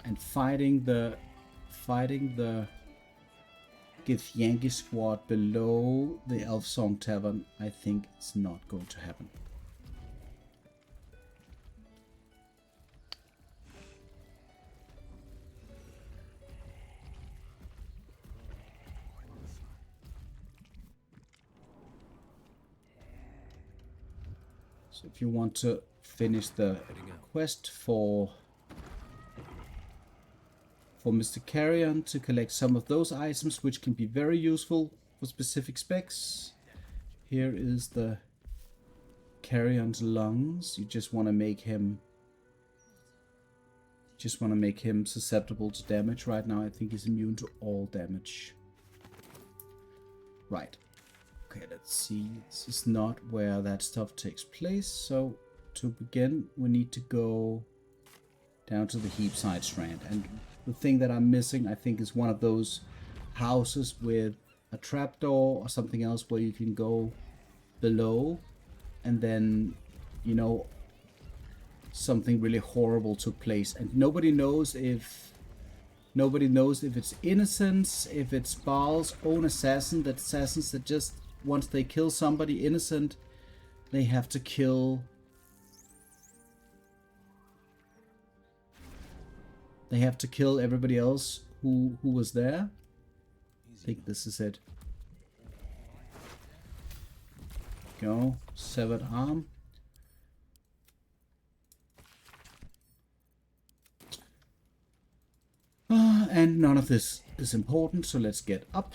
and fighting the fighting the Githyanki squad below the Elf Song Tavern, I think it's not going to happen. So if you want to finish the quest for Mr. Carrion to collect some of those items, which can be very useful for specific specs. Here is the Carrion's lungs. You just want to make him susceptible to damage. Right now I think he's immune to all damage. Right. Okay, let's see. This is not where that stuff takes place. So to begin, we need to go down to the Heapside Strand. And the thing that I'm missing, I think, is one of those houses with a trapdoor or something else where you can go below and then, you know, something really horrible took place. And nobody knows if it's innocents, if it's Bhaal's own assassins that just, once they kill somebody innocent, they have to kill... They have to kill everybody else who was there. I think this is it. Go. Severed arm. And none of this is important, so let's get up.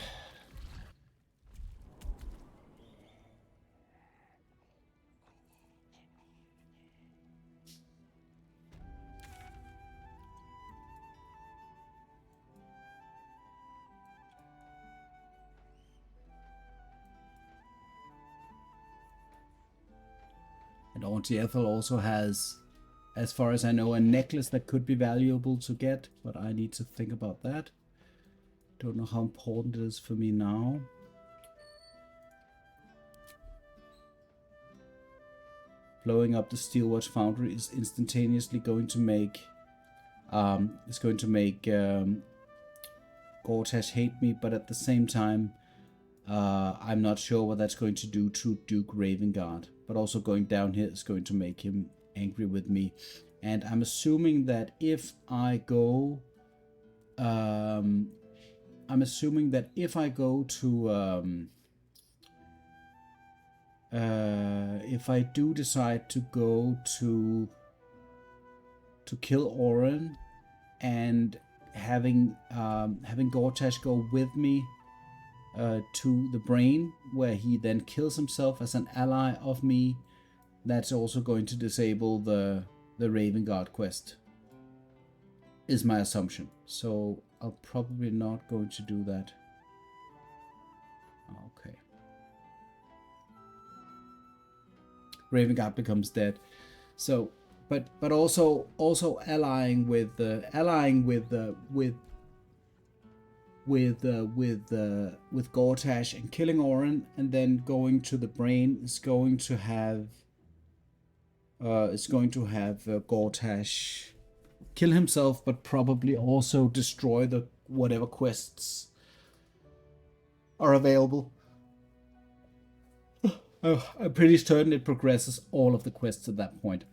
And Auntie Ethel also has, as far as I know, a necklace that could be valuable to get, but I need to think about that. Don't know how important it is for me now. Blowing up the Steelwatch Foundry is instantaneously going to make Gortash hate me, but at the same time, I'm not sure what that's going to do to Duke Ravengard. But also going down here is going to make him angry with me. And I'm assuming that if I go... if I do decide to go to kill Orin and having Gortash go with me to the brain, where he then kills himself as an ally of me, that's also going to disable the Ravengard quest, is my assumption. So I'll probably not going to do that. Okay. Ravengard becomes dead. So, but also allying with Gortash and killing Orin, and then going to the brain is going to have Gortash kill himself, but probably also destroy the whatever quests are available. I'm pretty certain it progresses all of the quests at that point.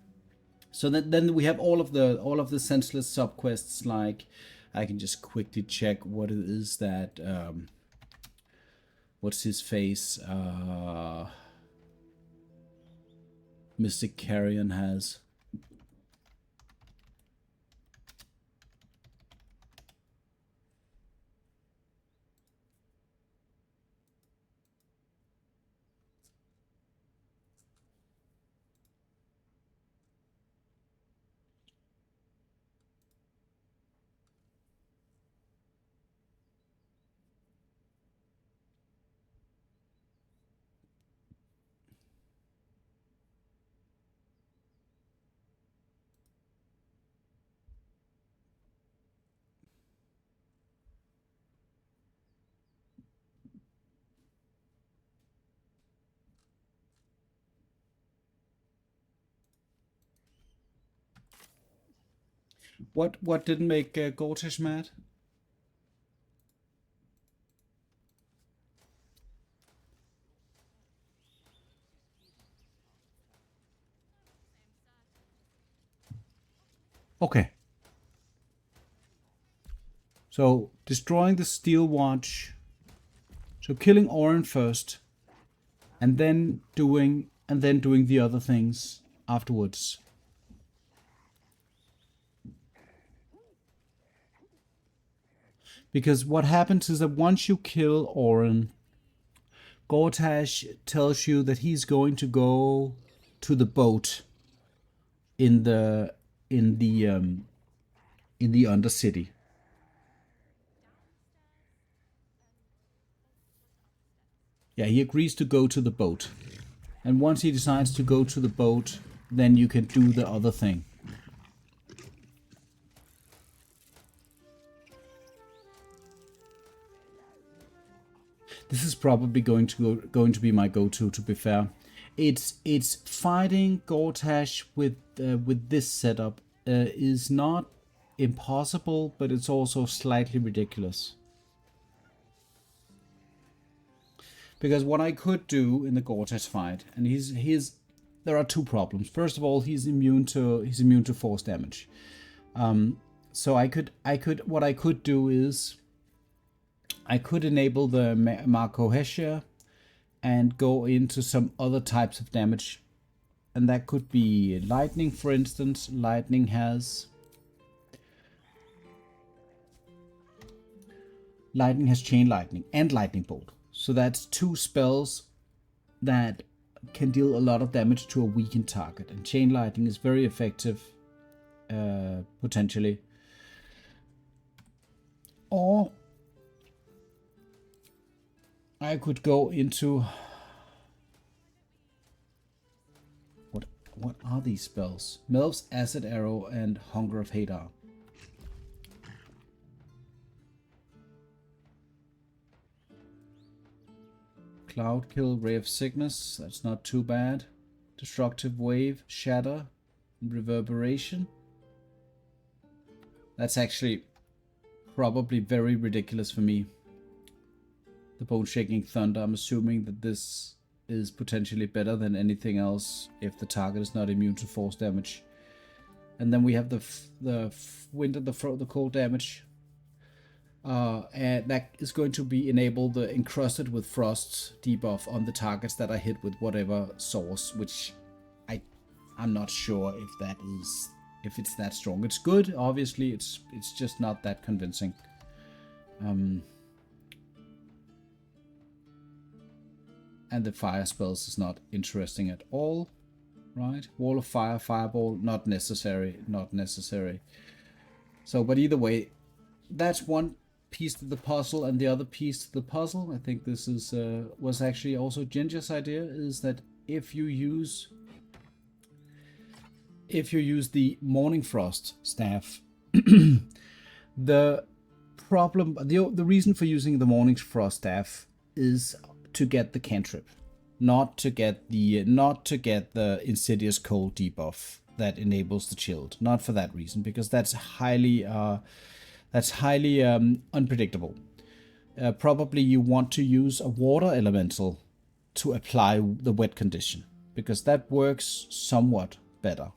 So then we have all of the senseless subquests. Like, I can just quickly check what it is that what's his face Mr. Carrion has. What didn't make Gortash mad? Okay. So destroying the steel watch. So killing Orin first, and then doing the other things afterwards. Because what happens is that once you kill Orin, Gortash tells you that he's going to go to the boat in the Undercity. Yeah, he agrees to go to the boat. And once he decides to go to the boat, then you can do the other thing. This is probably going to be my go-to be fair. It's fighting Gortash with this setup is not impossible, but it's also slightly ridiculous. Because what I could do in the Gortash fight, and there are two problems. First of all, he's immune to force damage. So what I could do is I could enable the Marco Hestia and go into some other types of damage. And that could be lightning, for instance. Lightning has chain lightning and lightning bolt. So that's two spells that can deal a lot of damage to a weakened target. And chain lightning is very effective, potentially. Or I could go into... What are these spells? Melv's Acid Arrow and Hunger of Hadar. Cloud Kill, Ray of Sickness, that's not too bad. Destructive Wave, Shatter, and Reverberation. That's actually probably very ridiculous for me. The Bone Shaking Thunder, I'm assuming that this is potentially better than anything else if the target is not immune to force damage. And then we have the Wind and the Cold damage. And that is going to be enable the Encrusted with Frost debuff on the targets that are hit with whatever source, which I'm not sure if it's that strong. It's good, obviously, it's just not that convincing. And the fire spells is not interesting at all, right? Wall of Fire, Fireball, not necessary. So, but either way, that's one piece to the puzzle, and the other piece to the puzzle, I think this is was actually also Ginger's idea, is that if you use the Morning Frost staff, the reason for using the Morning Frost staff is to get the cantrip, not to get the Insidious Cold debuff that enables the chilled. Not for that reason, because that's highly unpredictable. Probably you want to use a water elemental to apply the wet condition, because that works somewhat better.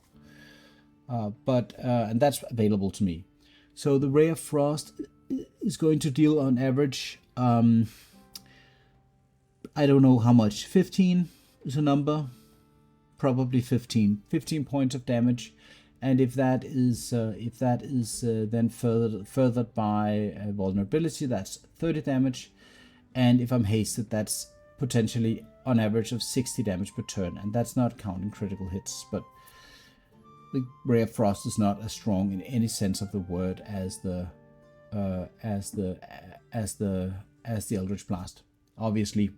And that's available to me. So the Ray of Frost is going to deal on average, I don't know how much. 15 is a number. Probably 15 points of damage. And if that is then furthered by vulnerability, that's 30 damage. And if I'm hasted, that's potentially on average of 60 damage per turn. And that's not counting critical hits. But the Ray of Frost is not as strong in any sense of the word as the Eldritch Blast. Obviously,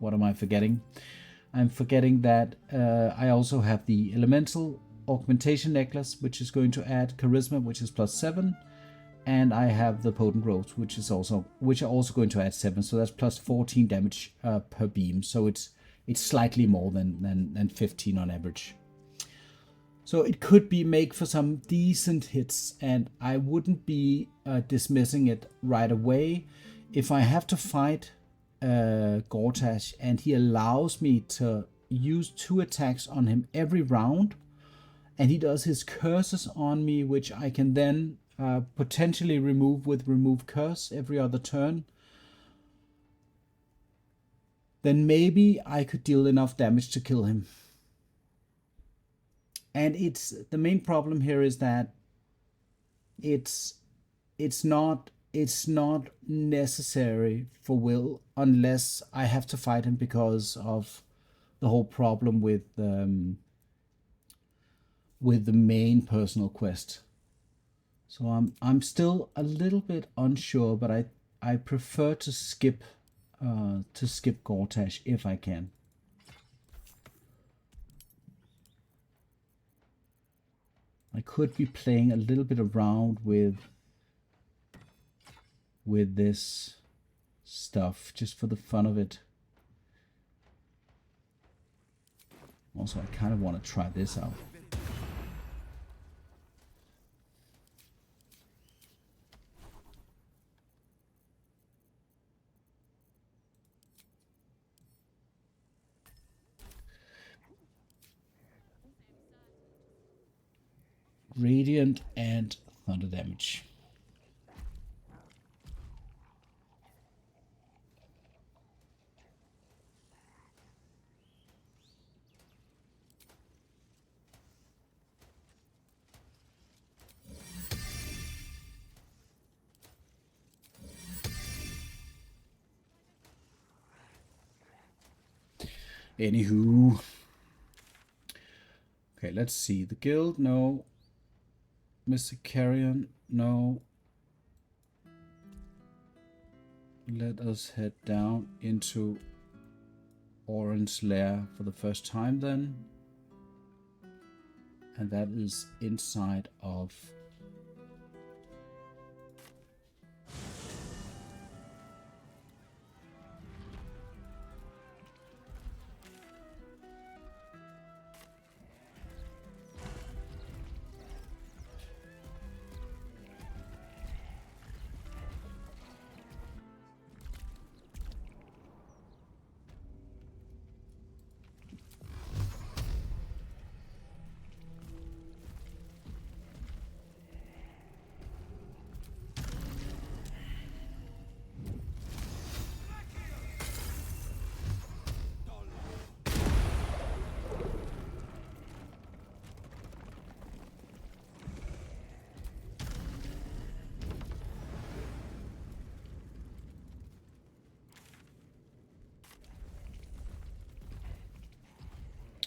what am I forgetting? I'm forgetting that I also have the Elemental Augmentation Necklace, which is going to add Charisma, which is +7, and I have the Potent Ropes, which are also going to add 7, so that's +14 damage per beam. So it's slightly more than 15 on average. So it could make for some decent hits, and I wouldn't be dismissing it right away. If I have to fight Gortash and he allows me to use 2 attacks on him every round, and he does his curses on me, which I can then potentially remove with remove curse every other turn, then maybe I could deal enough damage to kill him. And the main problem here is that it's not necessary for Wyll unless I have to fight him because of the whole problem with the main personal quest. So I'm still a little bit unsure, but I prefer to skip Gortash if I can. I could be playing a little bit around with this stuff just for the fun of it. Also, I kind of want to try this out. Radiant and thunder damage. Anywho. Okay, let's see. The guild, no. Mr. Carrion, no. Let us head down into Orins' lair for the first time then. And that is inside of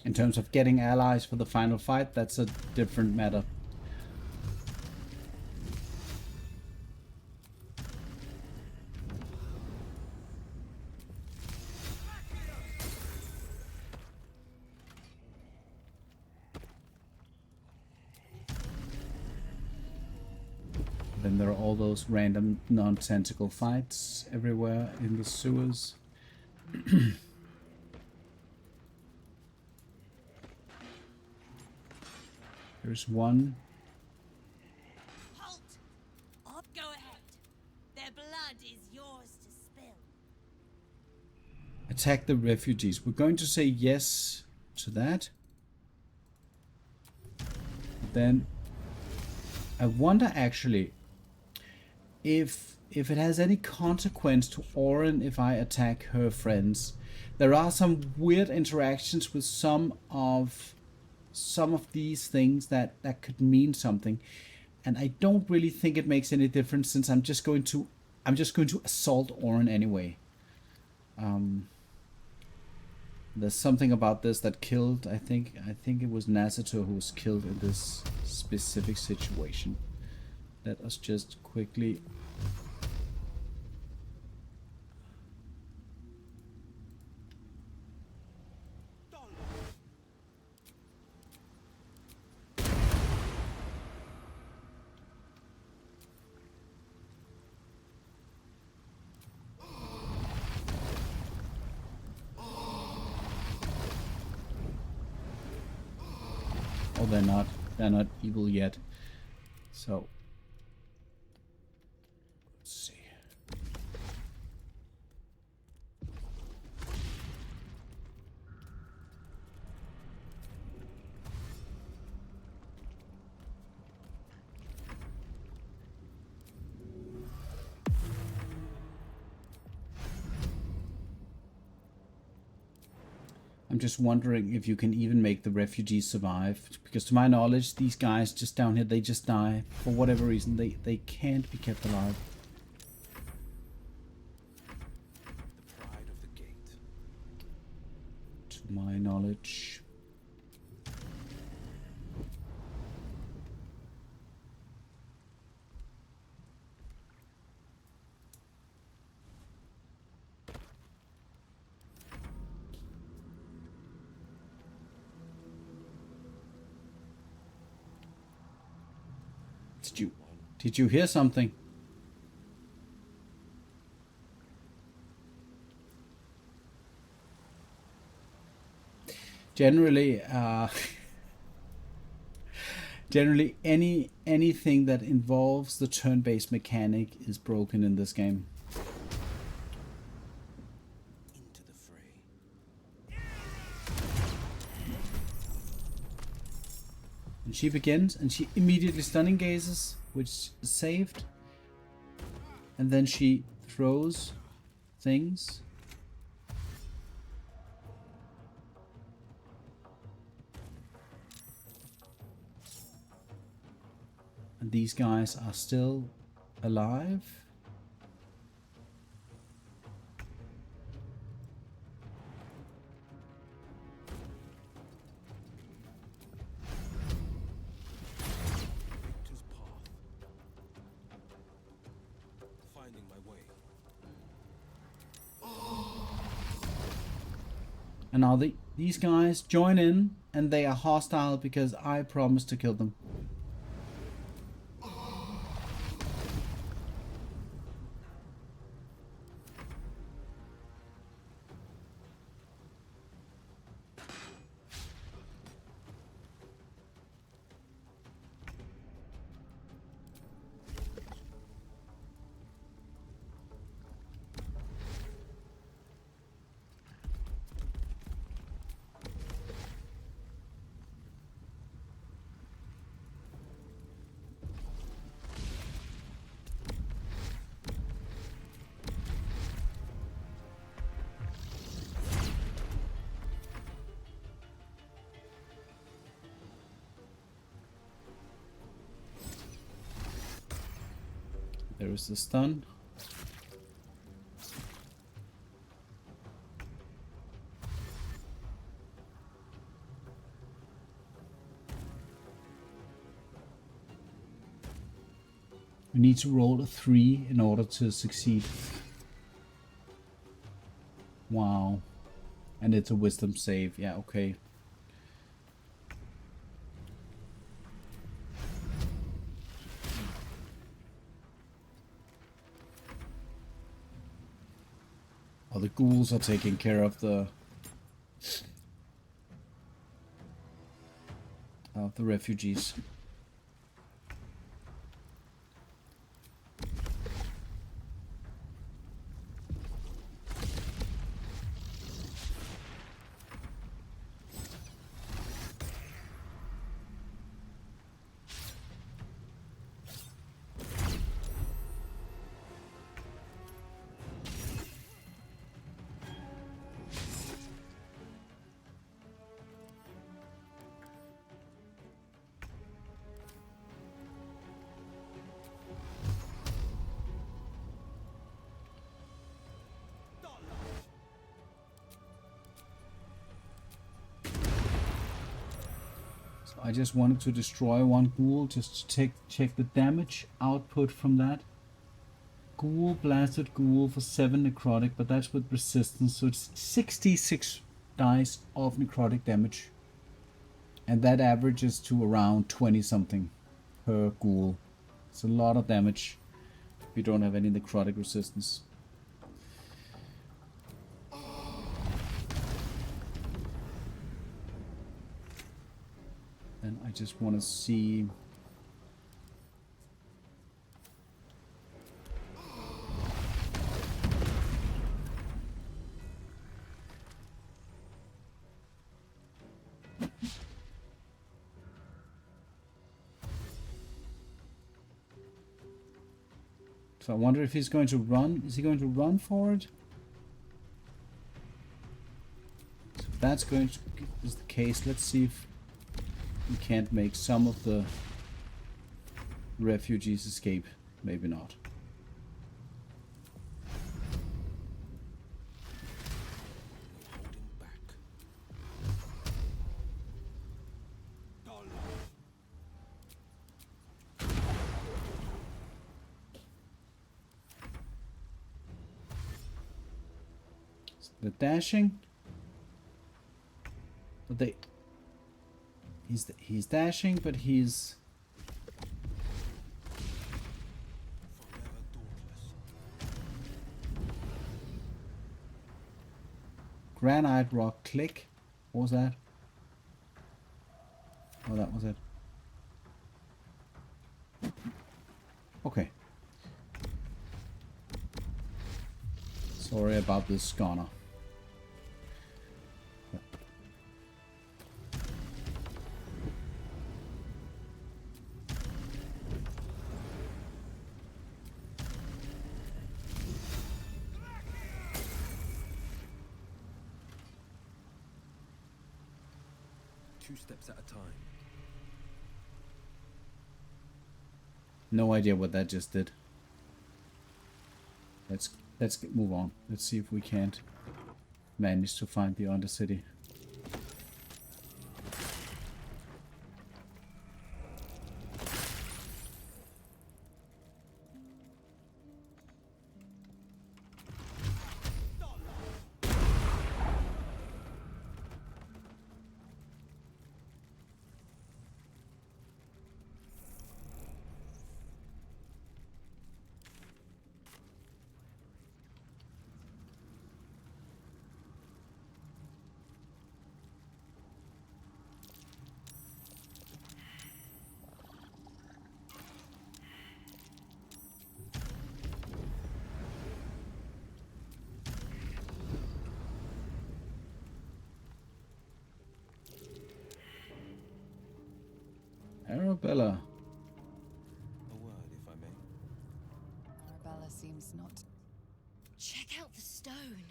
in terms of getting allies for the final fight, that's a different matter. Then there are all those random non-tentacle fights everywhere in the sewers. There's one. Halt! Go ahead. Their blood is yours to spill. Attack the refugees. We're going to say yes to that. Then I wonder actually if it has any consequence to Orin if I attack her friends. There are some weird interactions with some of these things that could mean something, and I don't really think it makes any difference since I'm just going to assault Orin anyway. There's something about this that killed, I think it was Nasato who was killed in this specific situation. Let us just quickly they're not evil yet. So let's see. I'm just wondering if you can even make the refugees survive. Because to my knowledge, these guys just down here, they just die. For whatever reason, they can't be kept alive. The pride of the gate. To my knowledge. Did you hear something? Generally, anything that involves the turn-based mechanic is broken in this game. Into the fray. And she begins, and she immediately stunning gazes, which is saved. And then she throws things. And these guys are still alive. Victor's path. Finding my way. And now these guys join in, and they are hostile because I promised to kill them. There is the stun. We need to roll a 3 in order to succeed. Wow. And it's a wisdom save. Yeah, okay. Oh, the ghouls are taking care of the refugees. I just wanted to destroy one ghoul just to check the damage output from that. Ghoul, blasted ghoul for 7 necrotic, but that's with resistance, so it's 66 dice of necrotic damage. And that averages to around 20 something per ghoul. It's a lot of damage if you don't have any necrotic resistance. And I just want to see. So I wonder if he's going to run. Is he going to run for it? if that's going to is the case, let's see if we can't make some of the refugees escape. Maybe not. The dashing, but he's dashing, but he's granite rock click. What was that? Oh, that was it. Okay. Sorry about this scholar. Two steps at a time. No idea what that just did. Let's move on. Let's see if we can't manage to find the Undercity. Arabella. A word, if I may. Arabella seems not. Check out the stone.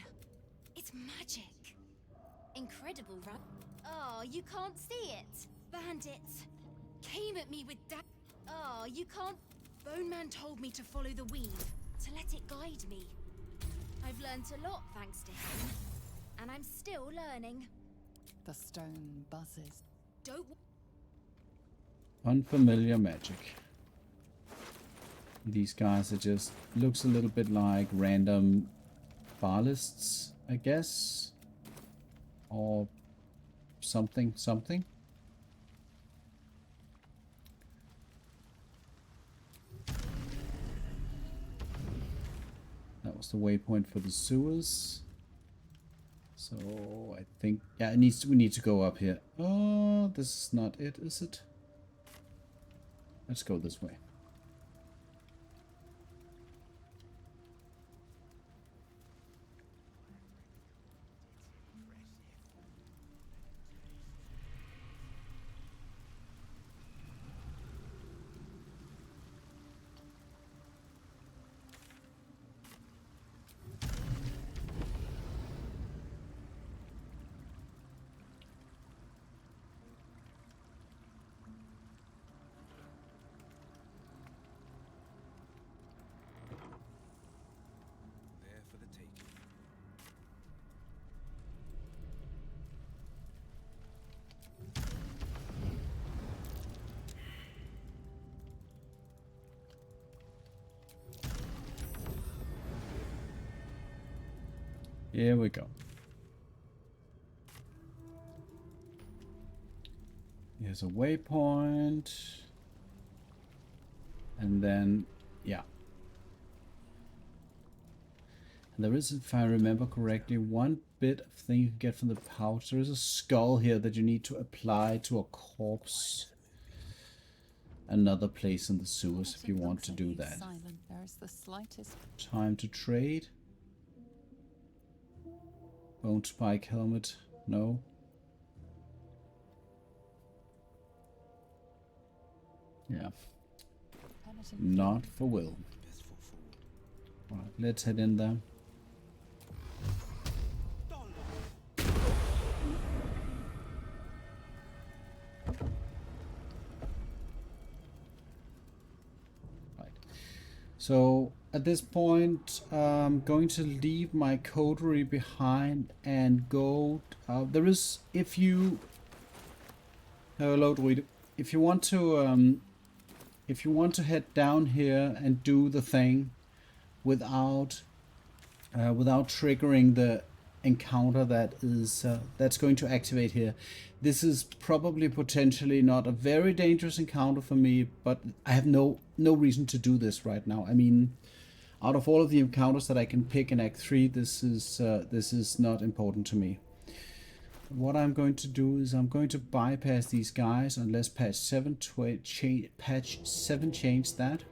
It's magic. Incredible, right? Oh, you can't see it. Bandits came at me with Oh, you can't. Bone Man told me to follow the weave, to let it guide me. I've learned a lot thanks to him, and I'm still learning. The stone buzzes. Don't. Unfamiliar magic. These guys are just looks a little bit like random bhaalists, I guess, or something. That was the waypoint for the sewers. So I think we need to go up here. Oh, this is not it, is it? Let's go this way. Here we go. Here's a waypoint. And then, yeah. And there is, if I remember correctly, one bit of thing you can get from the pouch. There is a skull here that you need to apply to a corpse. Another place in the sewers if you want to do that. There is the slightest Time to trade. Bone spike helmet, no. Yeah. Not for Wyll. Alright, let's head in there. So at this point, I'm going to leave my coterie behind and go. There is, if you hello, Druid. If you want to head down here and do the thing without triggering the encounter that is that's going to activate here. This is probably potentially not a very dangerous encounter for me, but I have no reason to do this right now. I mean, out of all of the encounters that I can pick in Act 3, this is not important to me. What I'm going to do is I'm going to bypass these guys unless patch 7 changed that.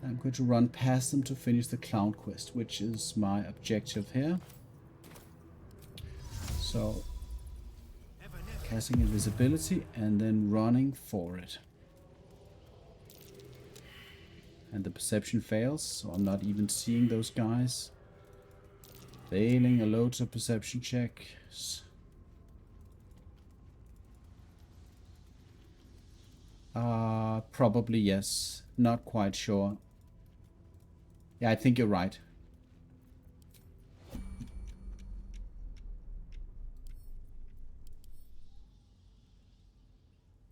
I'm going to run past them to finish the clown quest, which is my objective here. So, casting invisibility and then running for it. And the perception fails, so I'm not even seeing those guys. Failing a loads of perception checks. Probably yes. Not quite sure. Yeah, I think you're right.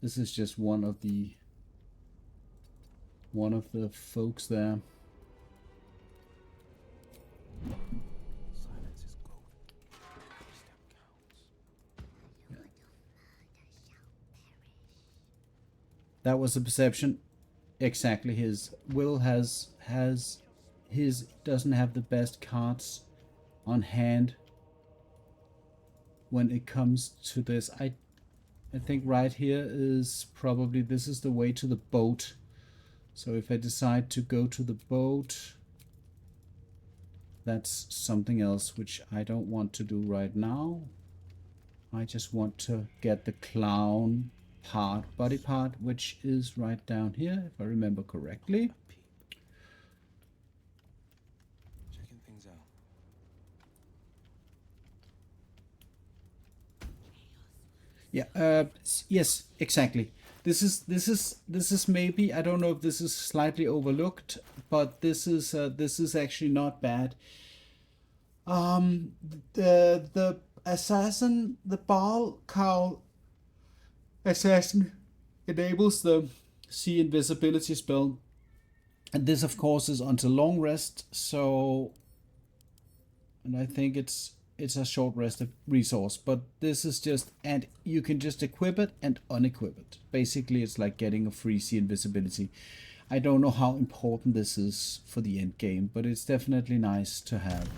This is just one of the folks there. Silence is gold. Step counts. That was a perception. Exactly. His Wyll has his doesn't have the best cards on hand when it comes to this. I think right here is probably, this is the way to the boat. So if I decide to go to the boat, that's something else which I don't want to do right now. I just want to get the clown body part, which is right down here, if I remember correctly. Checking things out. Yeah, yes, exactly. This is maybe, I don't know if this is slightly overlooked, but this is actually not bad. The assassin, the ball cowl assassin enables the see invisibility spell, and this of course is until long rest, so, and I think it's a short rest resource, but this is just, and you can just equip it and unequip it. Basically it's like getting a free see invisibility. I don't know how important this is for the end game, but it's definitely nice to have.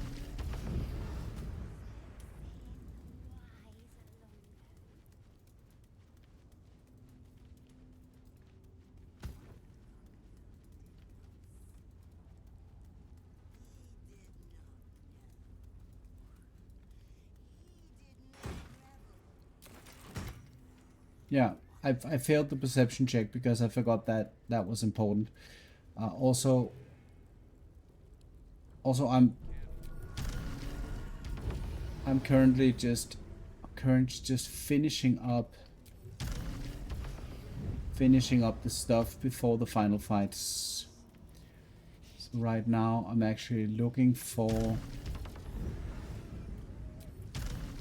Yeah, I failed the perception check because I forgot that was important. Also, I'm currently just finishing up the stuff before the final fights. So right now I'm actually looking for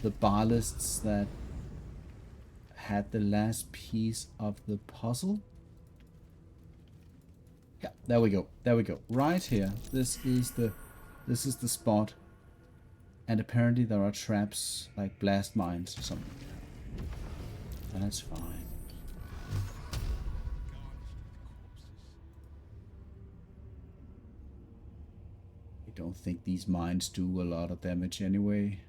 the bhaalists that had the last piece of the puzzle. Yeah, there we go. Right here. This is the spot. And apparently there are traps like blast mines or something. That's fine. I don't think these mines do a lot of damage anyway.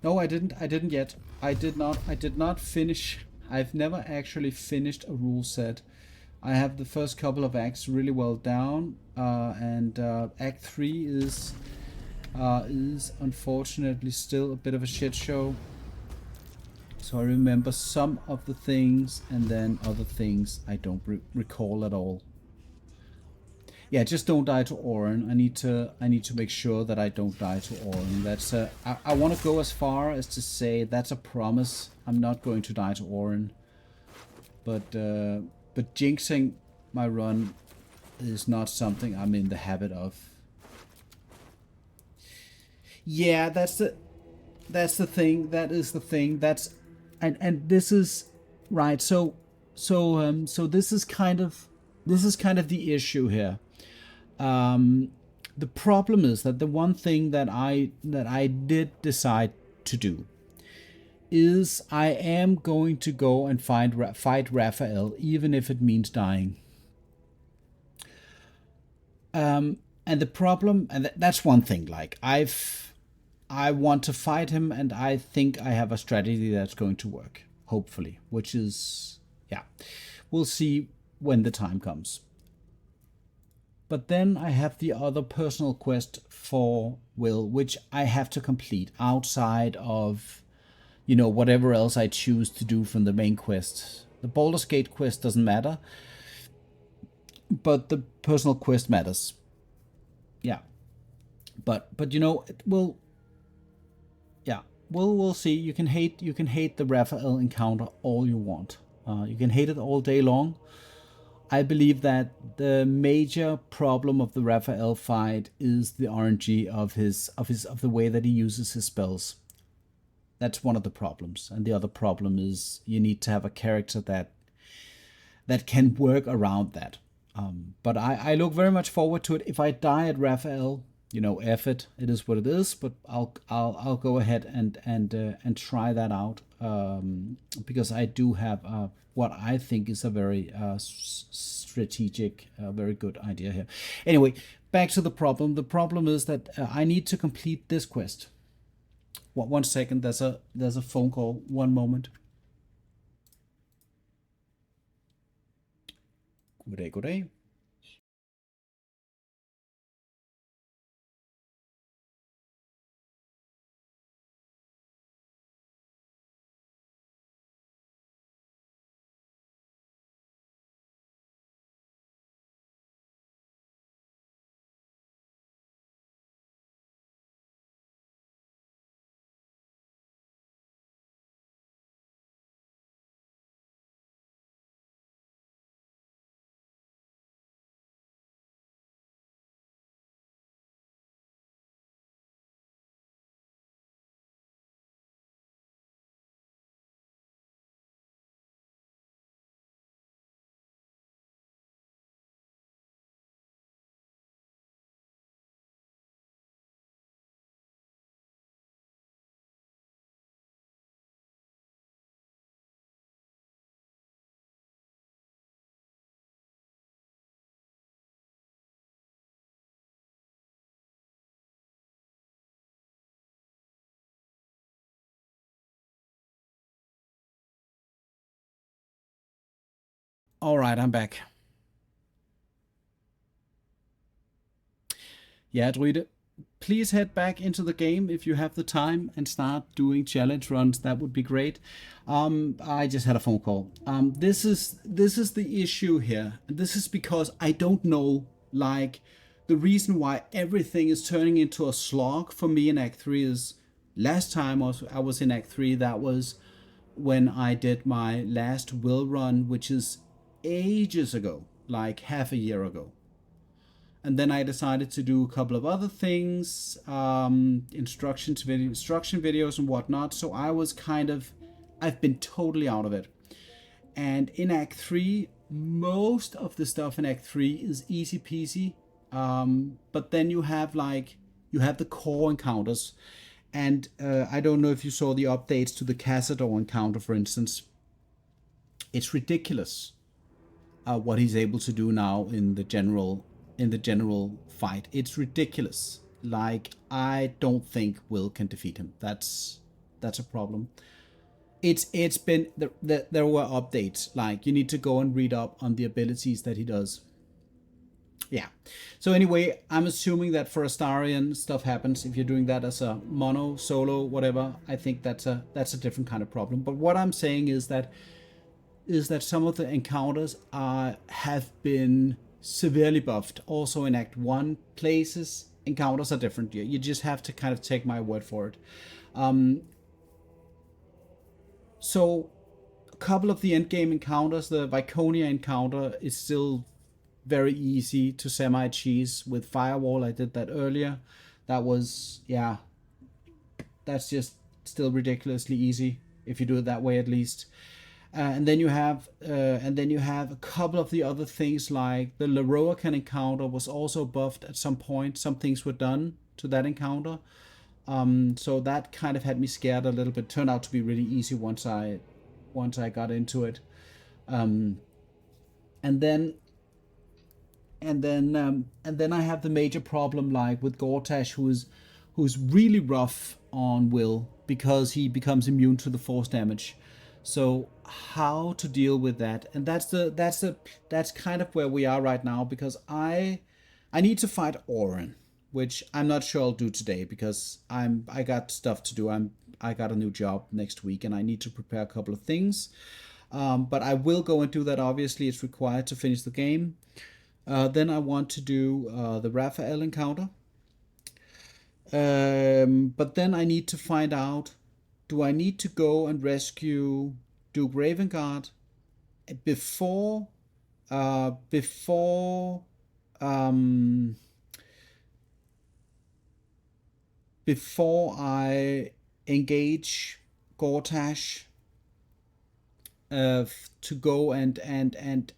No, I didn't yet. I did not finish. I've never actually finished a rule set. I have the first couple of acts really well down, and Act 3 is unfortunately still a bit of a shit show. So I remember some of the things, and then other things I don't recall at all. Yeah, just don't die to Orin. I need to make sure that I don't die to Orin. That's I want to go as far as to say that's a promise. I'm not going to die to Orin. But jinxing my run is not something I'm in the habit of. Yeah, that's the thing. That is the thing. That's and this is right. So this is kind of the issue here. The problem is that the one thing that I did decide to do is I am going to go and fight Raphael, even if it means dying. And the problem, and that's one thing. Like I want to fight him, and I think I have a strategy that's going to work. Hopefully, which is, yeah, we'll see when the time comes. But then I have the other personal quest for Wyll, which I have to complete outside of, you know, whatever else I choose to do from the main quest. The Baldur's Gate quest doesn't matter, but the personal quest matters. Yeah. But you know, it will. Yeah, we'll see. You can hate the Raphael encounter all you want. You can hate it all day long. I believe that the major problem of the Raphael fight is the RNG of the way that he uses his spells. That's one of the problems, and the other problem is you need to have a character that can work around that. But I look very much forward to it. If I die at Raphael, you know, F it. It is what it is. But I'll go ahead and try that out because I do have what I think is a very strategic, very good idea here. Anyway, back to the problem. The problem is that I need to complete this quest. One second. There's a phone call. One moment. Good day. Good day. All right, I'm back. Yeah, Druide, please head back into the game if you have the time and start doing challenge runs. That would be great. I just had a phone call. This is the issue here. This is because I don't know, like, the reason why everything is turning into a slog for me in Act 3 is last time I was in Act 3, that was when I did my last Wyll run, which is ages ago, like half a year ago. And then I decided to do a couple of other things, instruction videos and whatnot. So I've been totally out of it. And in Act 3, most of the stuff in Act 3 is easy peasy. But then you have the core encounters. And I don't know if you saw the updates to the Cazador encounter, for instance. It's ridiculous what he's able to do now in the general fight. It's ridiculous. Like, I don't think Wyll can defeat him. That's a problem. It's been there were updates. Like, you need to go and read up on the abilities that he does. Yeah. So anyway, I'm assuming that for Astarion stuff happens if you're doing that as a mono, solo, whatever. I think that's a different kind of problem. But what I'm saying is that some of the encounters have been severely buffed. Also in Act 1, places, encounters are different. You just have to kind of take my word for it. So a couple of the endgame encounters, the Viconia encounter is still very easy to semi-cheese with Firewall. I did that earlier. That was, yeah, that's just still ridiculously easy if you do it that way at least. And then you have a couple of the other things, like the Lorroakan encounter was also buffed at some point. Some things were done to that encounter. So that kind of had me scared a little bit. Turned out to be really easy once I got into it. And then I have the major problem, like with Gortash, who's really rough on Wyll because he becomes immune to the force damage. So how to deal with that? And that's kind of where we are right now, because I need to fight Orins, which I'm not sure I'll do today because I got stuff to do. I got a new job next week and I need to prepare a couple of things. But I will go and do that. Obviously, it's required to finish the game. Then I want to do the Raphael encounter. But then I need to find out, do I need to go and rescue Duke Ravengard before I engage Gortash to go and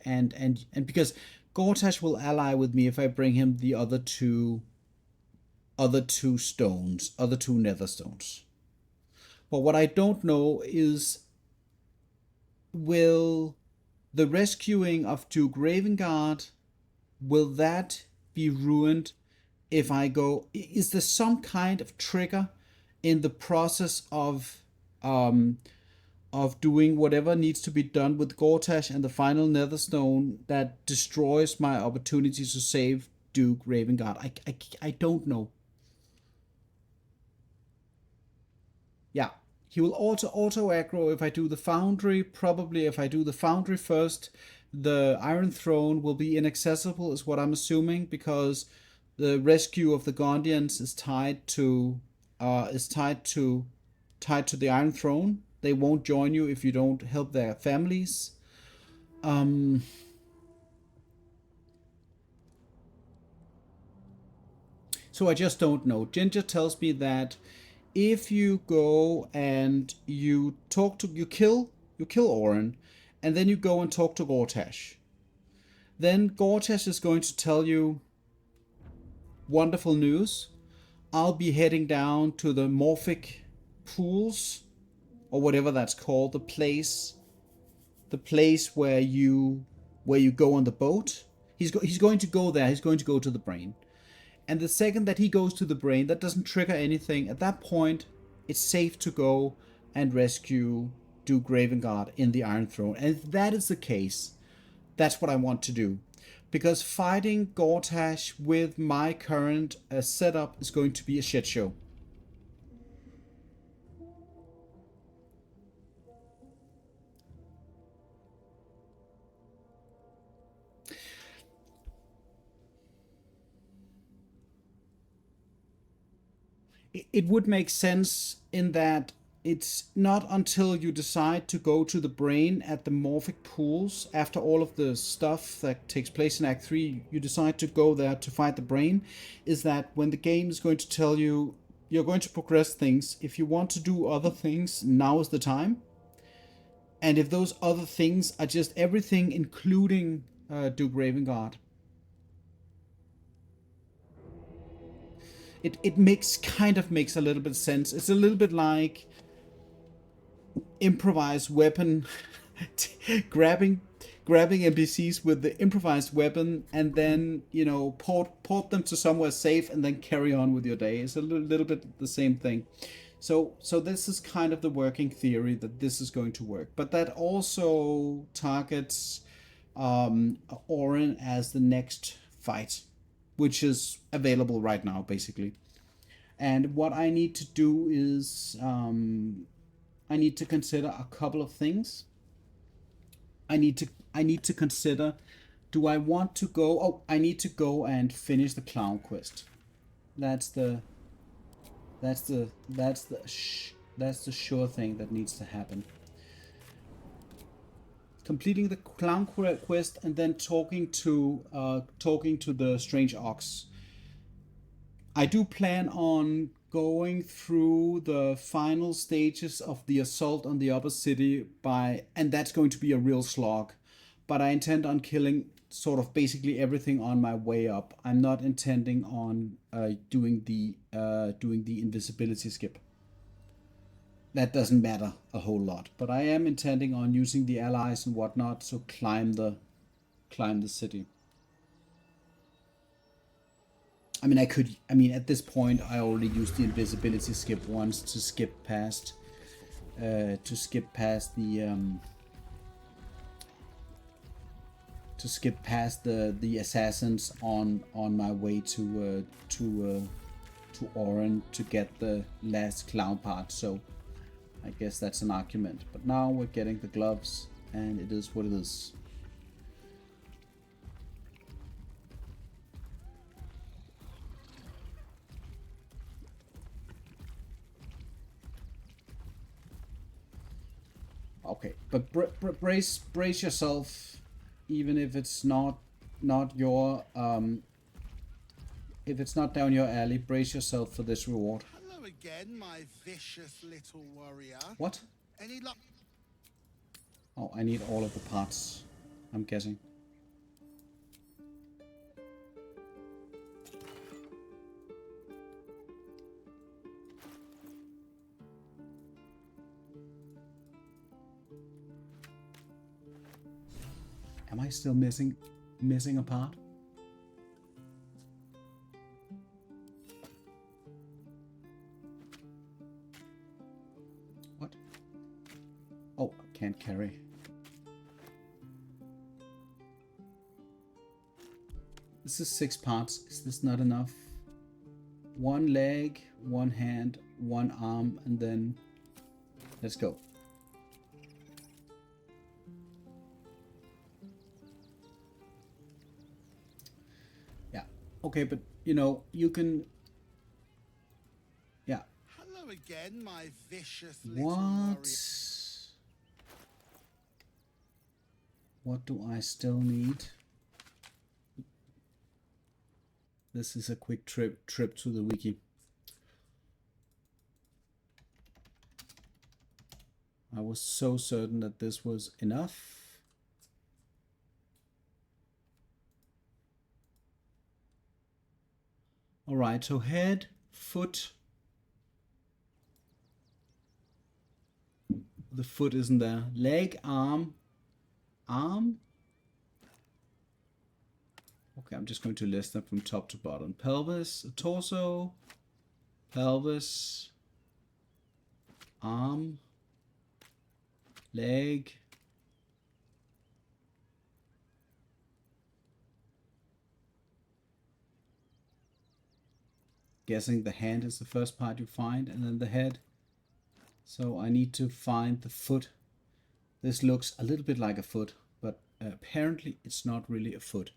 because Gortash will ally with me if I bring him the other two stones, other two nether stones. But what I don't know is, will the rescuing of Duke Ravengard, will that be ruined if I go? Is there some kind of trigger in the process of doing whatever needs to be done with Gortash and the final Netherstone that destroys my opportunity to save Duke Ravengard? I don't know. Yeah, he will auto aggro if I do the Foundry. Probably if I do the Foundry first, the Iron Throne will be inaccessible, is what I'm assuming, because the rescue of the Gondians is tied to the Iron Throne. They won't join you if you don't help their families. So I just don't know. Ginger tells me that if you go and you kill Orins, and then you go and talk to Gortash, then Gortash is going to tell you wonderful news. I'll be heading down to the Morphic pools, or whatever that's called, the place where you go on the boat. He's going to go there. He's going to go to the brain. And the second that he goes to the brain, that doesn't trigger anything. At that point, it's safe to go and rescue Duke Ravengard in the Iron Throne. And if that is the case, that's what I want to do. Because fighting Gortash with my current setup is going to be a shit show. It would make sense in that it's not until you decide to go to the brain at the Morphic pools, after all of the stuff that takes place in Act 3, you decide to go there to fight the brain, is that when the game is going to tell you you're going to progress things. If you want to do other things, now is the time. And if those other things are just everything, including Duke Ravengard, it makes a little bit of sense. It's a little bit like improvised weapon, grabbing NPCs with the improvised weapon, and then port them to somewhere safe, and then carry on with your day. It's a little bit the same thing. So this is kind of the working theory that this is going to work, but that also targets Orins as the next fight, which is available right now, basically. And what I need to do is I need to consider a couple of things. I need to consider Do I want to go? Oh, I need to go and finish the clown quest. That's the sure thing that needs to happen. Completing the clown quest and then talking to the strange ox. I do plan on going through the final stages of the assault on the upper city and that's going to be a real slog. But I intend on killing sort of basically everything on my way up. I'm not intending on doing the invisibility skip. That doesn't matter a whole lot, but I am intending on using the allies and whatnot to climb the city. I mean, at this point, I already used the invisibility skip once to skip past the assassins on my way to Orins to get the last clown part. So I guess that's an argument. But now we're getting the gloves, and it is what it is. Okay, but brace yourself, even if it's not your if it's not down your alley. Brace yourself for this reward. Hello again, my vicious little warrior. What? Any luck? Oh, I need all of the parts, I'm guessing. Am I still missing a part? What? Oh, can't carry. This is 6 parts. Is this not enough? 1 leg, 1 hand, 1 arm, and then let's go. Okay, but you know, you can. Yeah. Hello again, my vicious little What? warrior. What do I still need? This is a quick trip to the wiki. I was so certain that this was enough. All right, so head, foot. The foot isn't there. Leg, arm. Okay, I'm just going to list them from top to bottom. Pelvis, torso, pelvis, arm, leg, guessing the hand is the first part you find, and then the head. So I need to find the foot. This looks a little bit like a foot, but apparently it's not really a foot.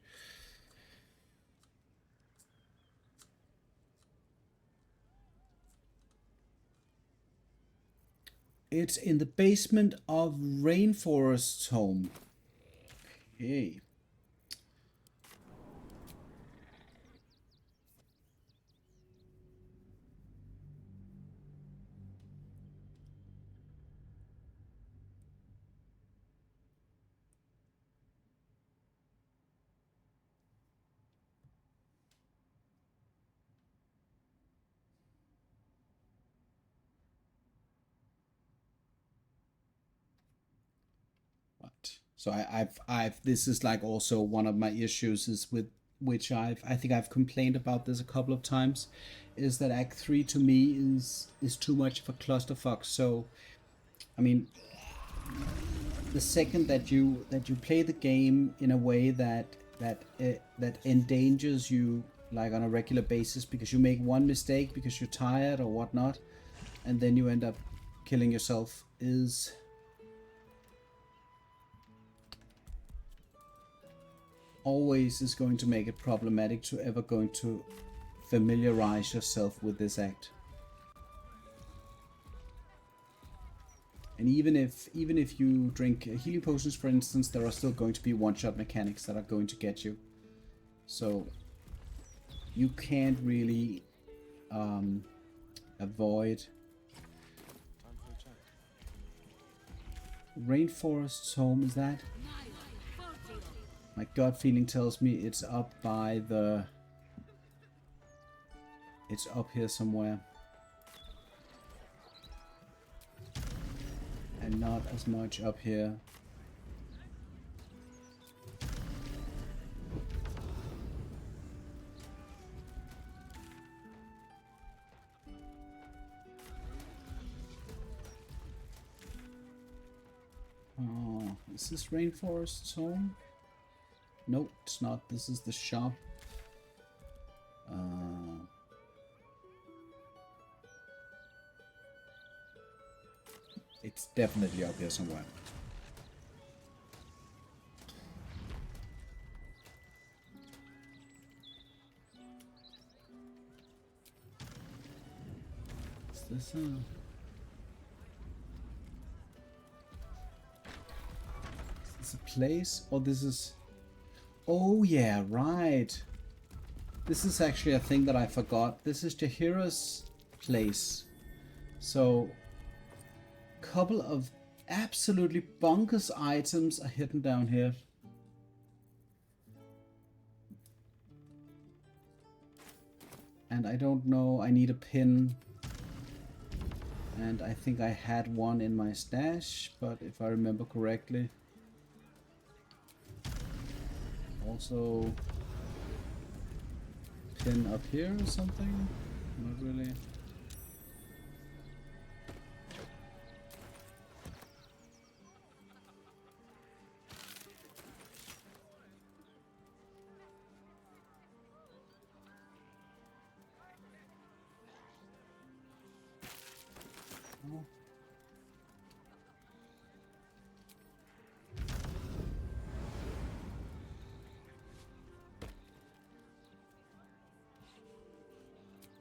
It's in the basement of Rainforest's home. Okay. So I've this is like also one of my issues is with which I think I've complained about this a couple of times, is that Act 3 to me is too much of a clusterfuck. So I mean, the second that you play the game in a way that endangers you like on a regular basis because you make one mistake because you're tired or whatnot, and then you end up killing yourself always is going to make it problematic to ever going to familiarize yourself with this act. And even if you drink healing potions, for instance, there are still going to be one-shot mechanics that are going to get you. So you can't really avoid. Rainforest Home, is that? My gut feeling tells me it's up by the... It's up here somewhere. And not as much up here. Oh, is this Rainforest's home? Nope, it's not. This is the shop. It's definitely up here somewhere. Is this is this a place? Or this is... Oh yeah, right. This is actually a thing that I forgot. This is Jaheira's place. So... couple of absolutely bonkers items are hidden down here. And I don't know, I need a pin. And I think I had one in my stash, but if I remember correctly. Also, pin up here or something? Not really.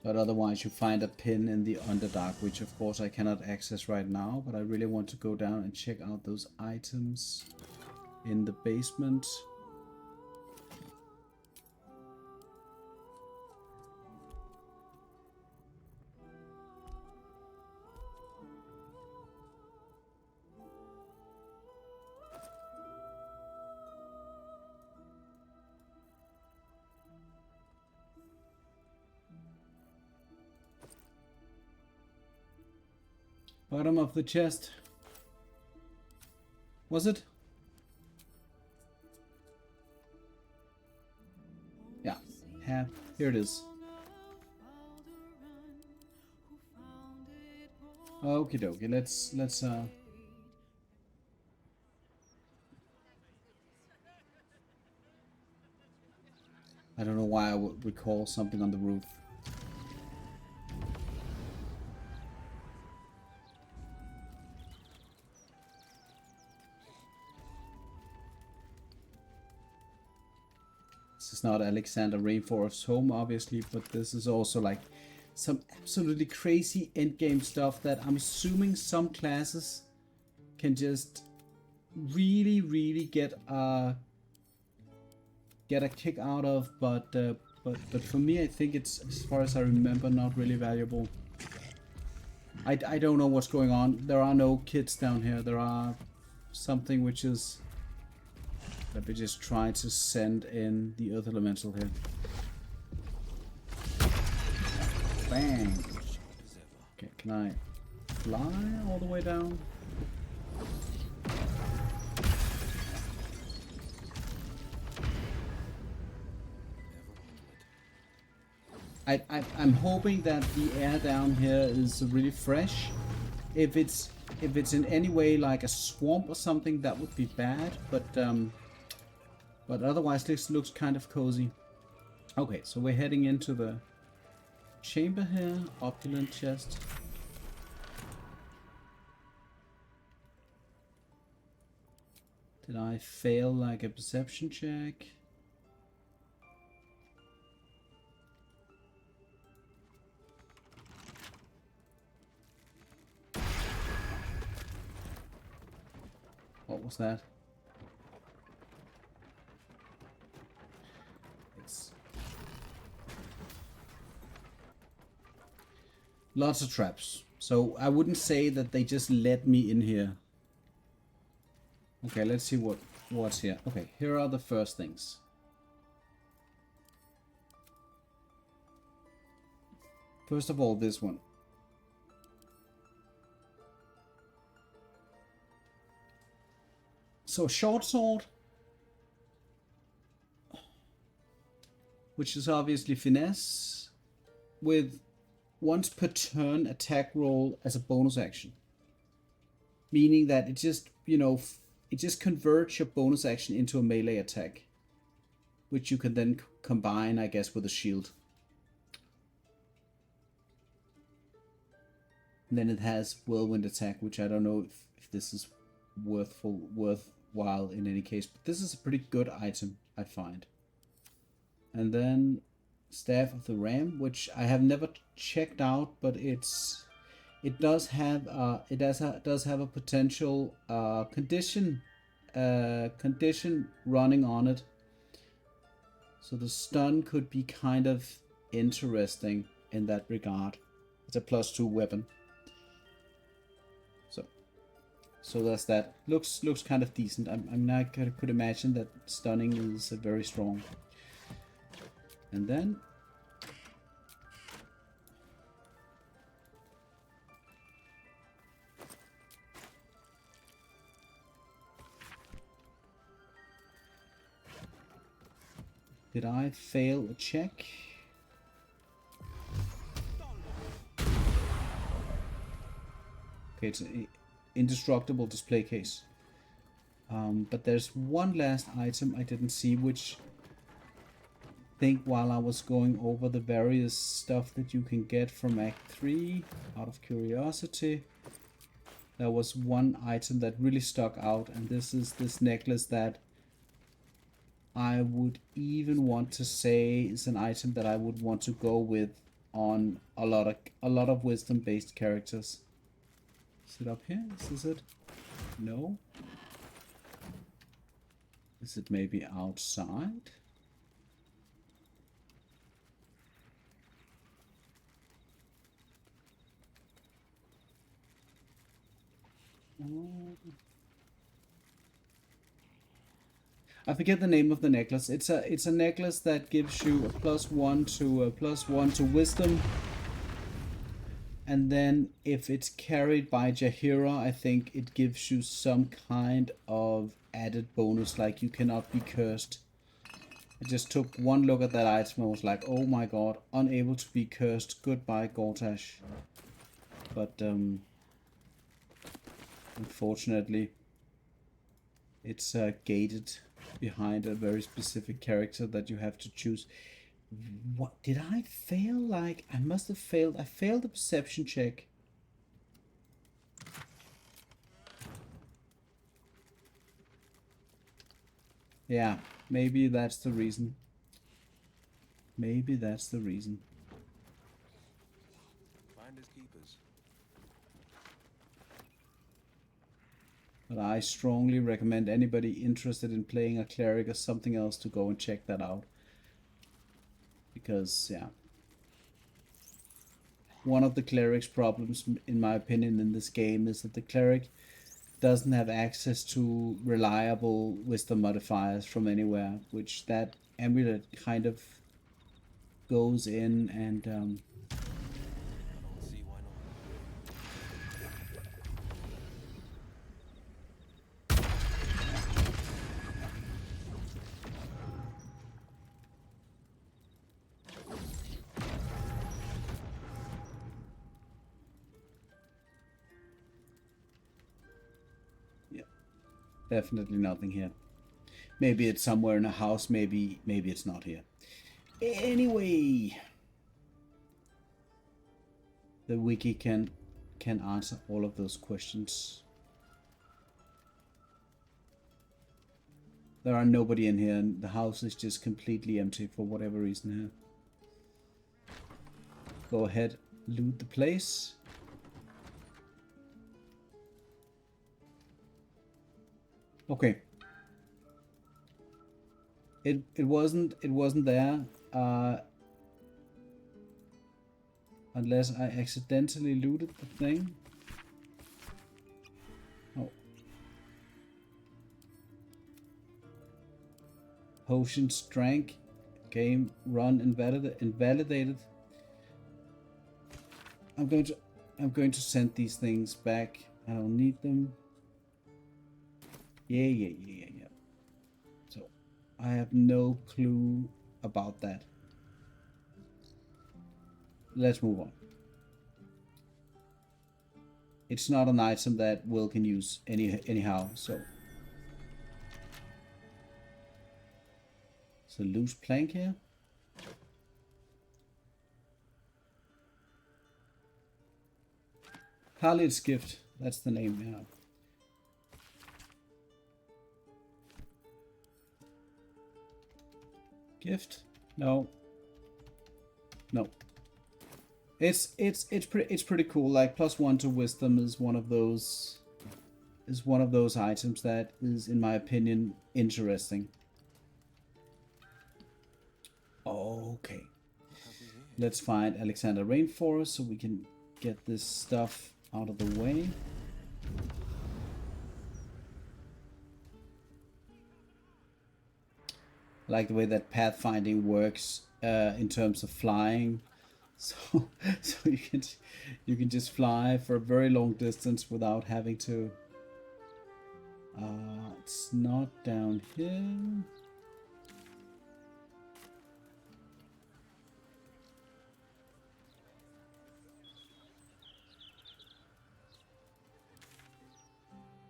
But otherwise you find a pin in the Underdark, which of course I cannot access right now, but I really want to go down and check out those items in the basement. Bottom of the chest. Was it? Yeah. Here it is. Okie dokie. Let's I don't know why I would recall something on the roof. This is not Alexander Rainforest's home, obviously, but this is also like some absolutely crazy endgame stuff that I'm assuming some classes can just really get a kick out of, but for me, I think it's, as far as I remember, not really valuable. I don't know what's going on. There are no kids down here. There are something which is... Let me just try to send in the Earth Elemental here. Bang! Okay, can I fly all the way down? I'm hoping that the air down here is really fresh. If it's in any way like a swamp or something, that would be bad. But otherwise, this looks kind of cozy. Okay, so we're heading into the chamber here. Opulent chest. Did I fail like a perception check? What was that? It's lots of traps. So I wouldn't say that they just let me in here. Okay, let's see what's here. Okay, here are the first things. First of all, this one. So short sword, which is obviously finesse, with once per turn attack roll as a bonus action. Meaning that it just, you know, it just converts your bonus action into a melee attack, which you can then combine, I guess, with a shield. And then it has whirlwind attack, which I don't know if this is worthwhile in any case, but this is a pretty good item, I find. And then Staff of the Ram, which I have never checked out, but it does have a potential condition running on it. So the stun could be kind of interesting in that regard. It's a +2 weapon. So that's that. Looks kind of decent. I'm not could imagine that stunning is very strong. And then did I fail a check? Okay, it's an indestructible display case. But there's one last item I didn't see, which I think while I was going over the various stuff that you can get from Act 3, out of curiosity, there was one item that really stuck out, and this is this necklace that I would even want to say is an item that I would want to go with on a lot of wisdom based characters. Is it up here? Is this it? No. Is it maybe outside? I forget the name of the necklace. It's a necklace that gives you a +1 to wisdom. And then if it's carried by Jaheira, I think it gives you some kind of added bonus, like you cannot be cursed. I just took one look at that item and was like, oh my god, unable to be cursed. Goodbye, Gortash. But unfortunately, it's gated behind a very specific character that you have to choose. What did I fail? Like, I must have failed. I failed the perception check. Yeah, maybe that's the reason. Maybe that's the reason. Finders keepers. But I strongly recommend anybody interested in playing a cleric or something else to go and check that out. Because, yeah. One of the cleric's problems, in my opinion, in this game is that the cleric doesn't have access to reliable wisdom modifiers from anywhere, which that amulet kind of goes in and definitely nothing here. Maybe it's somewhere in a house, maybe it's not here. Anyway, the wiki can answer all of those questions. There are nobody in here, and the house is just completely empty for whatever reason here. Go ahead, loot the place. Okay. It wasn't there unless I accidentally looted the thing. Oh. Potions drank. Game run invalidated. I'm going to send these things back. I don't need them. Yeah. So I have no clue about that. Let's move on. It's not an item that Wyll can use anyhow, so. It's a loose plank here. Harliot's Gift, that's the name, yeah. Gift? No. It's pretty cool. Like +1 to wisdom is one of those items that is, in my opinion, interesting. Okay. Let's find Alexander Rainforest so we can get this stuff out of the way. I like the way that pathfinding works in terms of flying. So you can just fly for a very long distance without having to. It's not down here.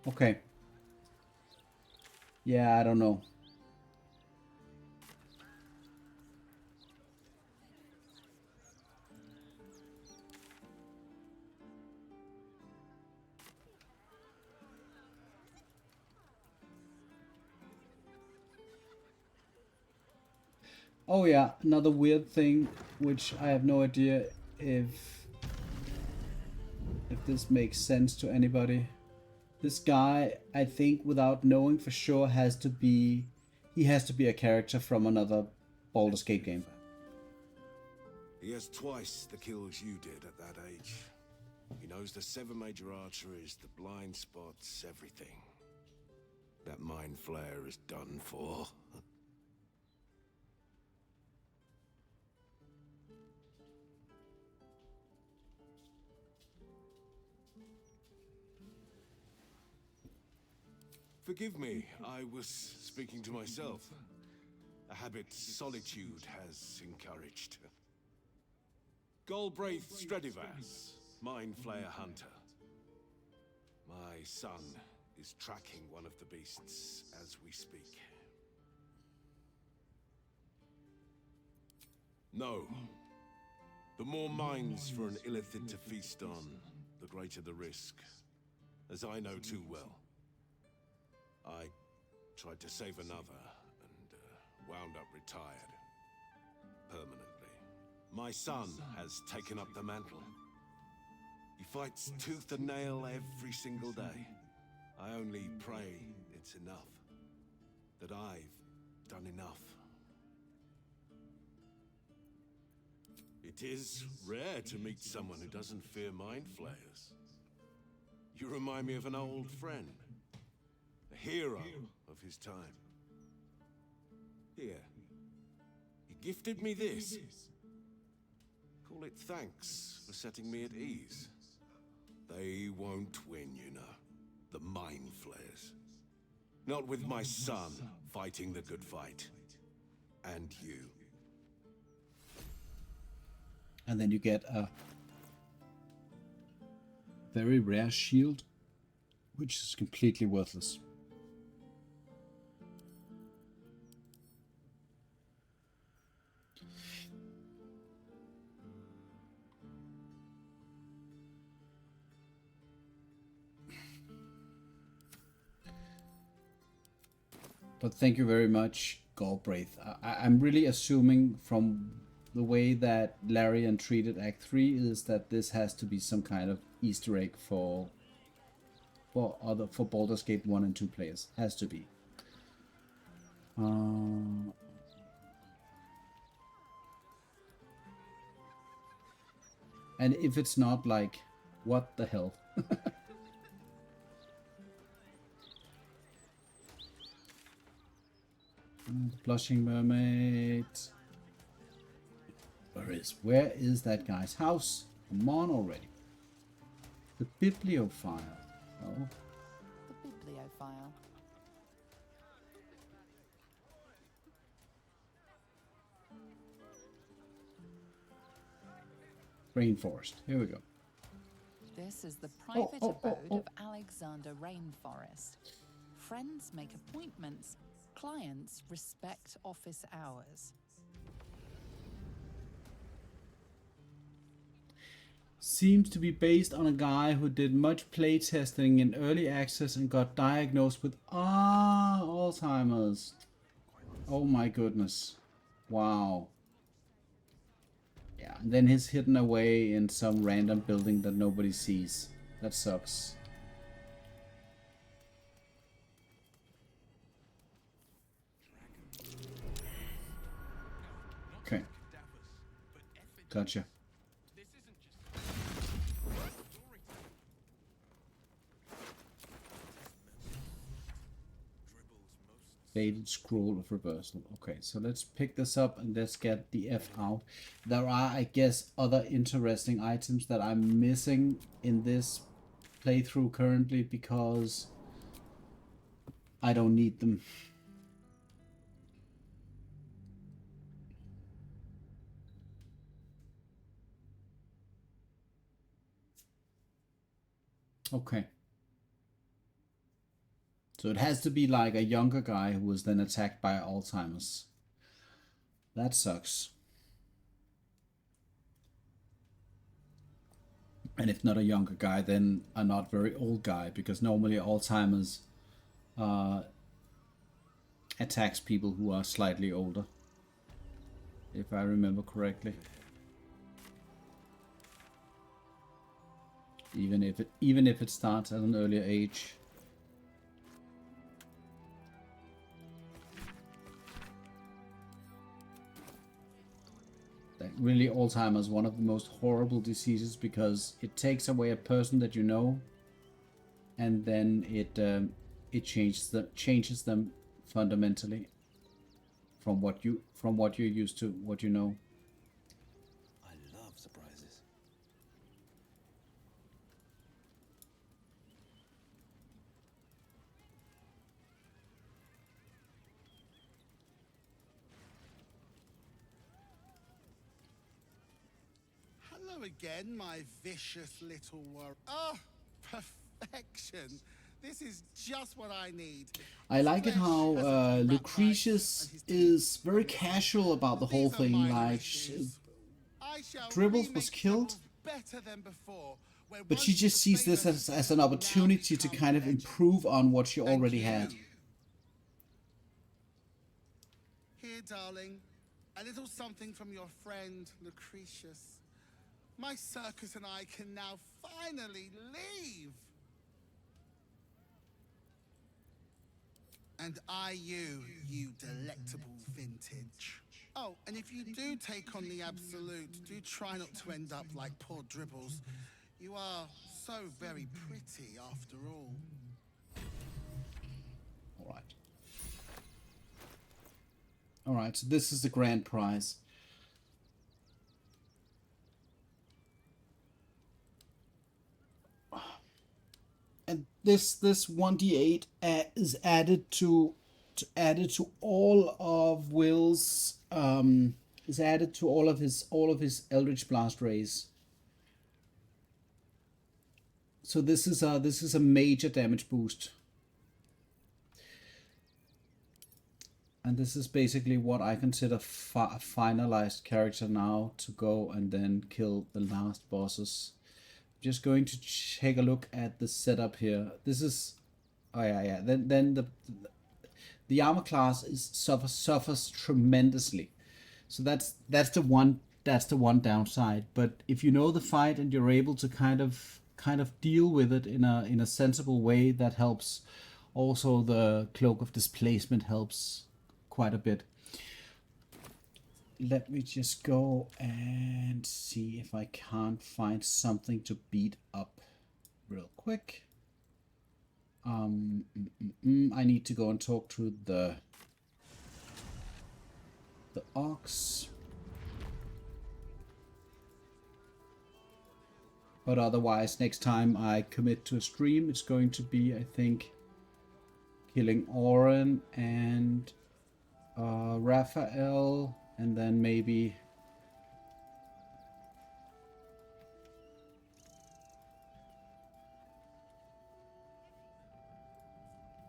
Okay. Yeah, I don't know. Oh yeah, another weird thing, which I have no idea if this makes sense to anybody. This guy, I think, without knowing for sure, has to be a character from another Baldur's Gate game. He has twice the kills you did at that age. He knows the 7 major arteries, the blind spots, everything. That mind flayer is done for. Forgive me, I was speaking to myself. A habit solitude has encouraged. Galbraith Stredivas, Mind Flayer Hunter. My son is tracking one of the beasts as we speak. No. The more minds for an illithid to feast on, the greater the risk. As I know too well. I tried to save another and wound up retired. Permanently. My son has taken up the mantle. He fights tooth and nail every single day. I only pray it's enough. That I've done enough. It is rare to meet someone who doesn't fear mind flayers. You remind me of an old friend. A hero of his time. Here. He gifted me this. Call it thanks for setting me at ease. They won't win, you know. The mind flayers. Not with my son fighting the good fight. And you. And then you get a very rare shield, which is completely worthless. But thank you very much, Galbraith. I'm really assuming from the way that Larian treated Act 3 is that this has to be some kind of Easter egg for for Baldur's Gate 1 and 2 players. Has to be. And if it's not, like, what the hell? Blushing Mermaid. Where is that guy's house? Come on already. The bibliophile. Oh. The bibliophile. Rainforest. Here we go. This is the private abode of Alexander Rainforest. Friends make appointments. Clients respect office hours. Seems to be based on a guy who did much playtesting in early access and got diagnosed with Alzheimer's. Oh my goodness. Wow. Yeah, and then he's hidden away in some random building that nobody sees. That sucks. Okay. Gotcha. Faded Scroll of Reversal. Okay, so let's pick this up and let's get the F out. There are, I guess, other interesting items that I'm missing in this playthrough currently because I don't need them. Okay. So it has to be like a younger guy who was then attacked by Alzheimer's. That sucks. And if not a younger guy, then a not very old guy, because normally Alzheimer's attacks people who are slightly older, if I remember correctly. Even if it starts at an earlier age. Really, Alzheimer's is one of the most horrible diseases because it takes away a person that you know, and then it changes them fundamentally from what you're used to, what you know. I love surprises. Hello again, my vicious little warrior. Oh, perfection. This is just what I need. I like it how Lucretius is very casual about the whole thing. Like, Dribbles was killed, but she just sees this as an opportunity to kind of improve on what she already had. Here, darling, a little something from your friend Lucretius. My circus and I can now finally leave. And you delectable vintage. Oh, and if you do take on the absolute, do try not to end up like poor Dribbles. You are so very pretty after all. Alright, so this is the grand prize. And this 1d8 is added to all of Wyll's is added to all of his Eldritch Blast rays. So this is a major damage boost. And this is basically what I consider a finalized character now to go and then kill the last bosses. Just going to take a look at the setup here. This is, oh yeah. Then the armor class suffers tremendously. So that's the one downside. But if you know the fight and you're able to kind of kind of deal with it in a sensible way that helps. Also, the Cloak of Displacement helps quite a bit. Let me just go and see if I can't find something to beat up real quick. I need to go and talk to the ox. But otherwise, next time I commit to a stream, it's going to be, I think, killing Orin and Raphael, and then maybe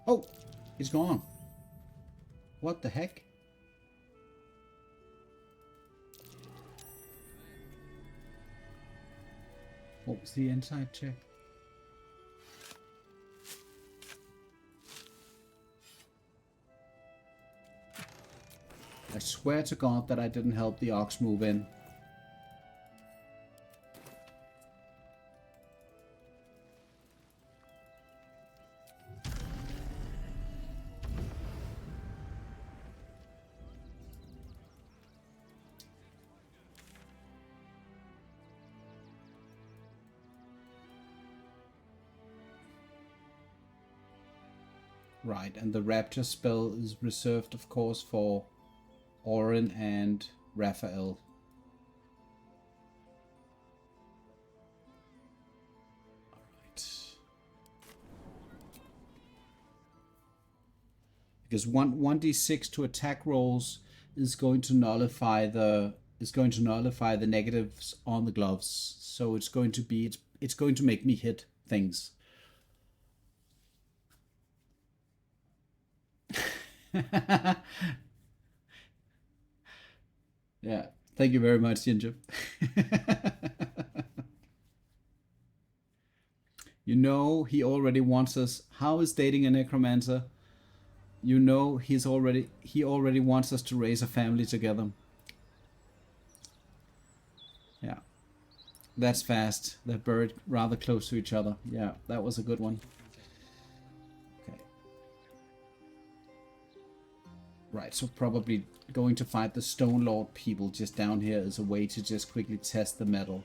oh, he's gone. What the heck? What was the inside check? I swear to God that I didn't help the ox move in. Right, and the rapture spell is reserved, of course, for Orin and Raphael. Alright. Because 1d6 to attack rolls is going to nullify the negatives on the gloves. So it's going to make me hit things. Yeah, thank you very much, Ginger. You know, he already wants us. How is dating a necromancer? You know, he already wants us to raise a family together. Yeah, that's fast. They're buried rather close to each other. Yeah, that was a good one. Right, so probably going to fight the Stone Lord people just down here is a way to just quickly test the metal.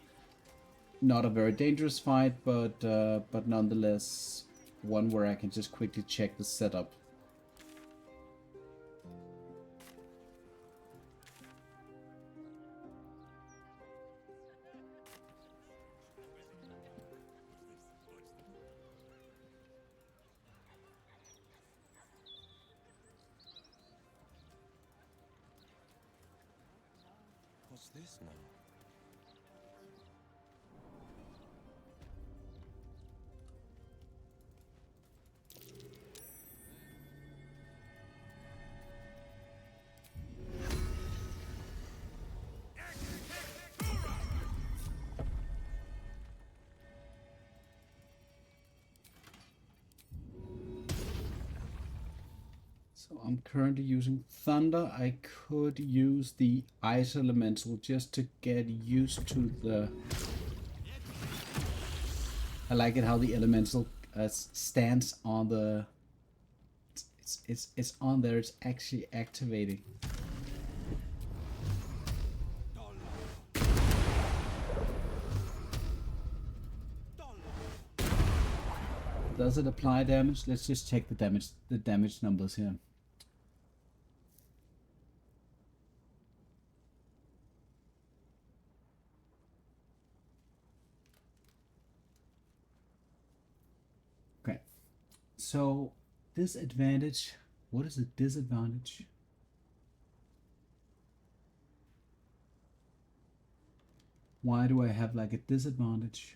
Not a very dangerous fight, but nonetheless one where I can just quickly check the setup. What's this now? So I'm currently using Thunder. I could use the Ice Elemental just to get used to the... I like it how the Elemental stands on the... It's on there, it's actually activating. Does it apply damage? Let's just check the damage numbers here. Okay. So disadvantage, what is a disadvantage? Why do I have like a disadvantage?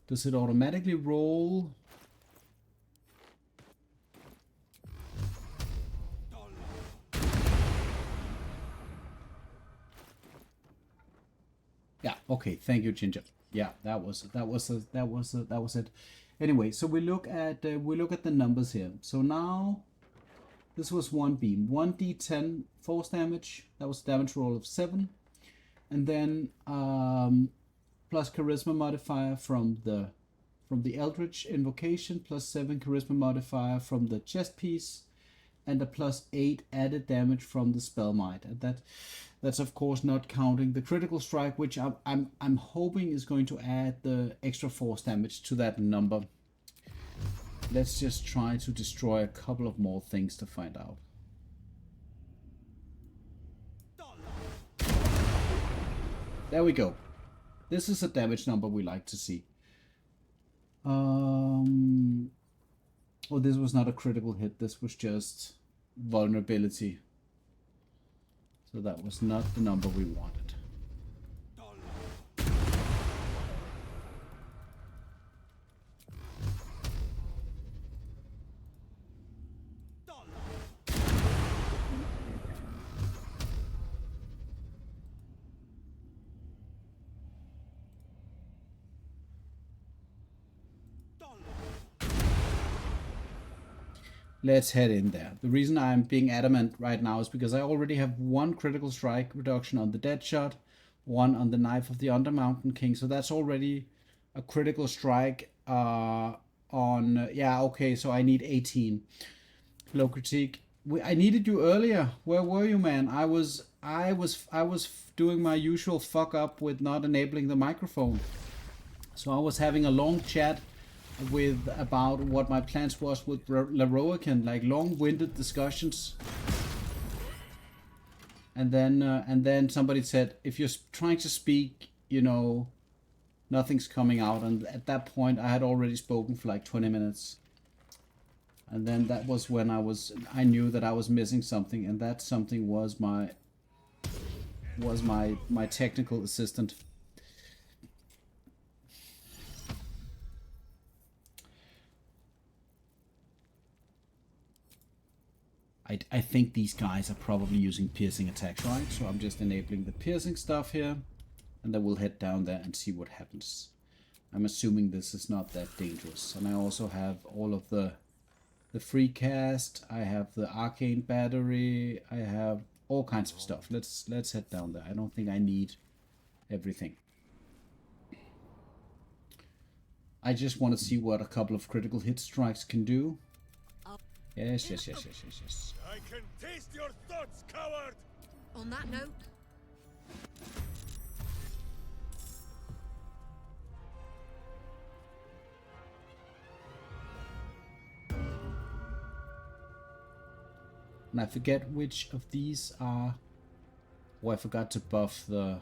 Does it automatically roll? Yeah, okay, thank you, Ginger. Yeah, that was it. Anyway, so we look at the numbers here. So now this was one beam, 1d10 force damage. That was a damage roll of 7. and then plus charisma modifier from the Eldritch Invocation, plus 7 charisma modifier from the chest piece, and a plus 8 added damage from the spell might. And that's of course not counting the critical strike, which I'm hoping is going to add the extra force damage to that number. Let's just try to destroy a couple of more things to find out. There we go. This is a damage number we like to see. Oh, this was not a critical hit. This was just vulnerability. So that was not the number we wanted. Let's head in there. The reason I'm being adamant right now is because I already have 1 critical strike reduction on the dead shot, 1 on the Knife of the Undermountain King, so that's already a critical strike on... yeah, okay, so I need 18. Low critique. I needed you earlier. Where were you, man? I was doing my usual fuck up with not enabling the microphone. So I was having a long chat with about what my plans was with Lorroakan, like long-winded discussions, and then somebody said, if you're trying to speak, you know, nothing's coming out. And at that point I had already spoken for like 20 minutes, and then that was when I knew that I was missing something, and that something was my technical assistant. I think these guys are probably using piercing attacks, right? So I'm just enabling the piercing stuff here, and then we'll head down there and see what happens. I'm assuming this is not that dangerous. And I also have all of the free cast, I have the arcane battery, I have all kinds of stuff. Let's head down there. I don't think I need everything. I just want to see what a couple of critical hit strikes can do. Yes. I can taste your thoughts, coward! On that note... And I forget which of these are... Oh, I forgot to buff the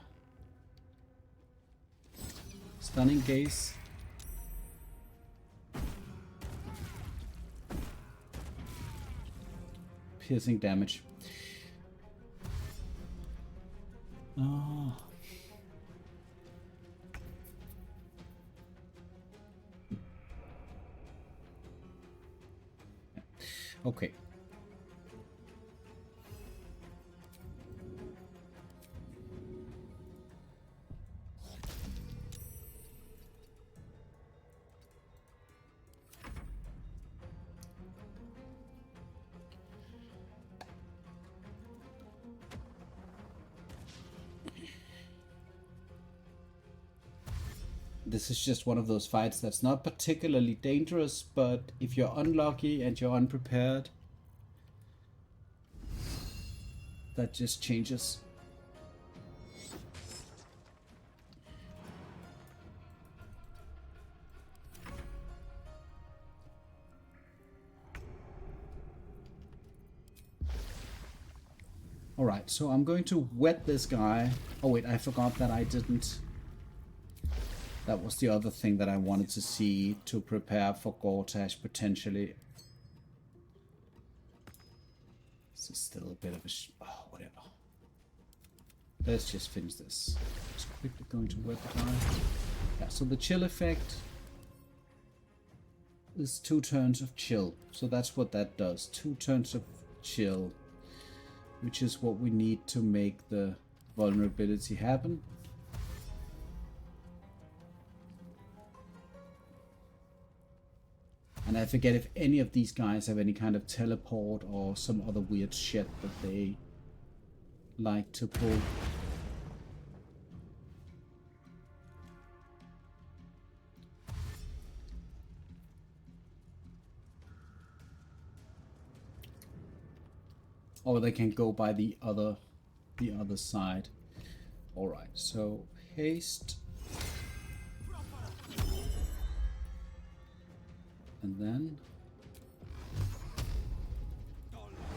Stunning Gaze. Piercing damage. Oh. Okay. This is just one of those fights that's not particularly dangerous, but if you're unlucky and you're unprepared, that just changes. Alright, so I'm going to wet this guy. Oh wait, I forgot that I didn't... That was the other thing that I wanted to see to prepare for Gortash potentially. This is still a bit of a... oh, whatever. Let's just finish this. Just quickly going to wet the guy. Yeah, so the chill effect is 2 turns of chill. So that's what that does. 2 turns of chill. Which is what we need to make the vulnerability happen. And I forget if any of these guys have any kind of teleport or some other weird shit that they like to pull. or they can go by the other side. All right, so haste, and then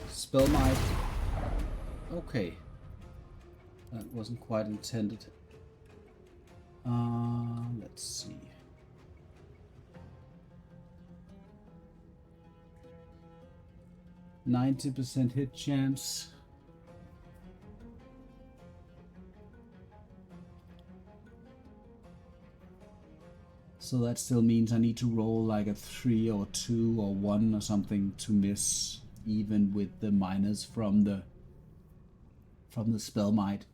spell might. Okay, that wasn't quite intended. Let's see. %90 hit chance. So that still means I need to roll like a 3 or 2 or 1 or something to miss, even with the minus from the spell might.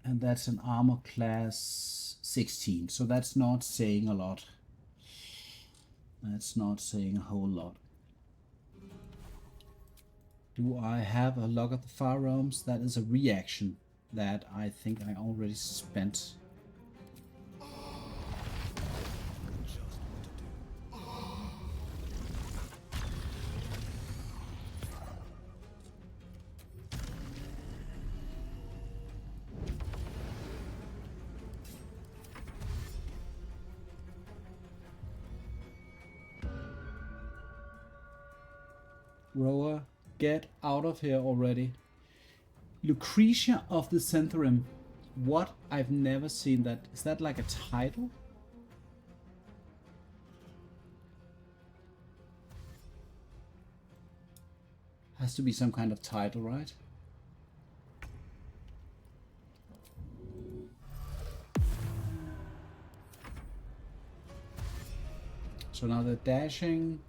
And that's an armor class 16, so that's not saying a lot. That's not saying a whole lot. Do I have a Log of the Far Realms? That is a reaction that I think I already spent. Roah, get out of here already. Lucretia of the Centrum. What? I've never seen that. Is that like a title? Has to be some kind of title, right? So now they're dashing,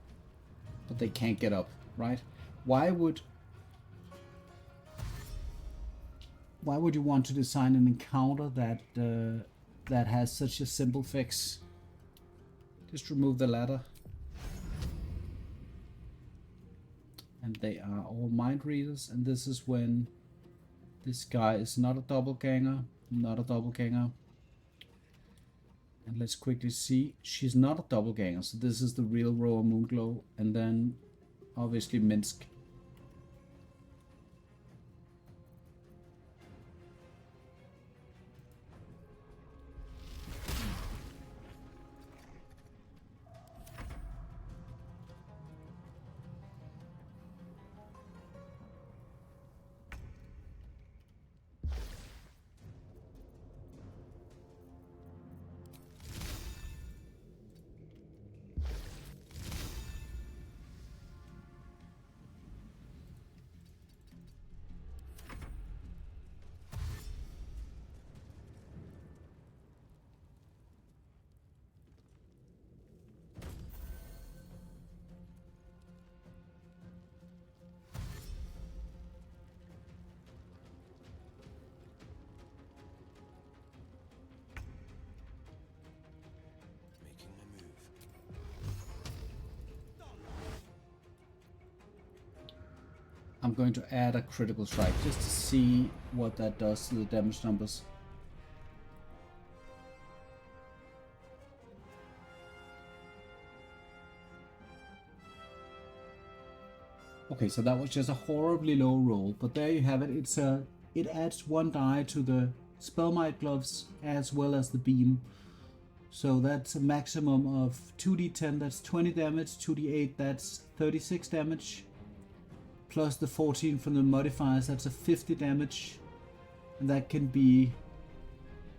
but they can't get up, right? Why would you want to design an encounter that that has such a simple fix? Just remove the ladder. And they are all mind readers, and this is when this guy is not a doppelganger, not a doppelganger. And let's quickly see, she's not a doppelganger, so this is the real Roah Moonglow, and then obviously Minsk. I'm going to add a critical strike just to see what that does to the damage numbers. Okay, so that was just a horribly low roll, but there you have it. It adds 1 die to the Spellmight gloves as well as the beam. So that's a maximum of 2d10, that's 20 damage, 2d8, that's 36 damage. Plus the 14 from the modifiers, that's a 50 damage. And that can be...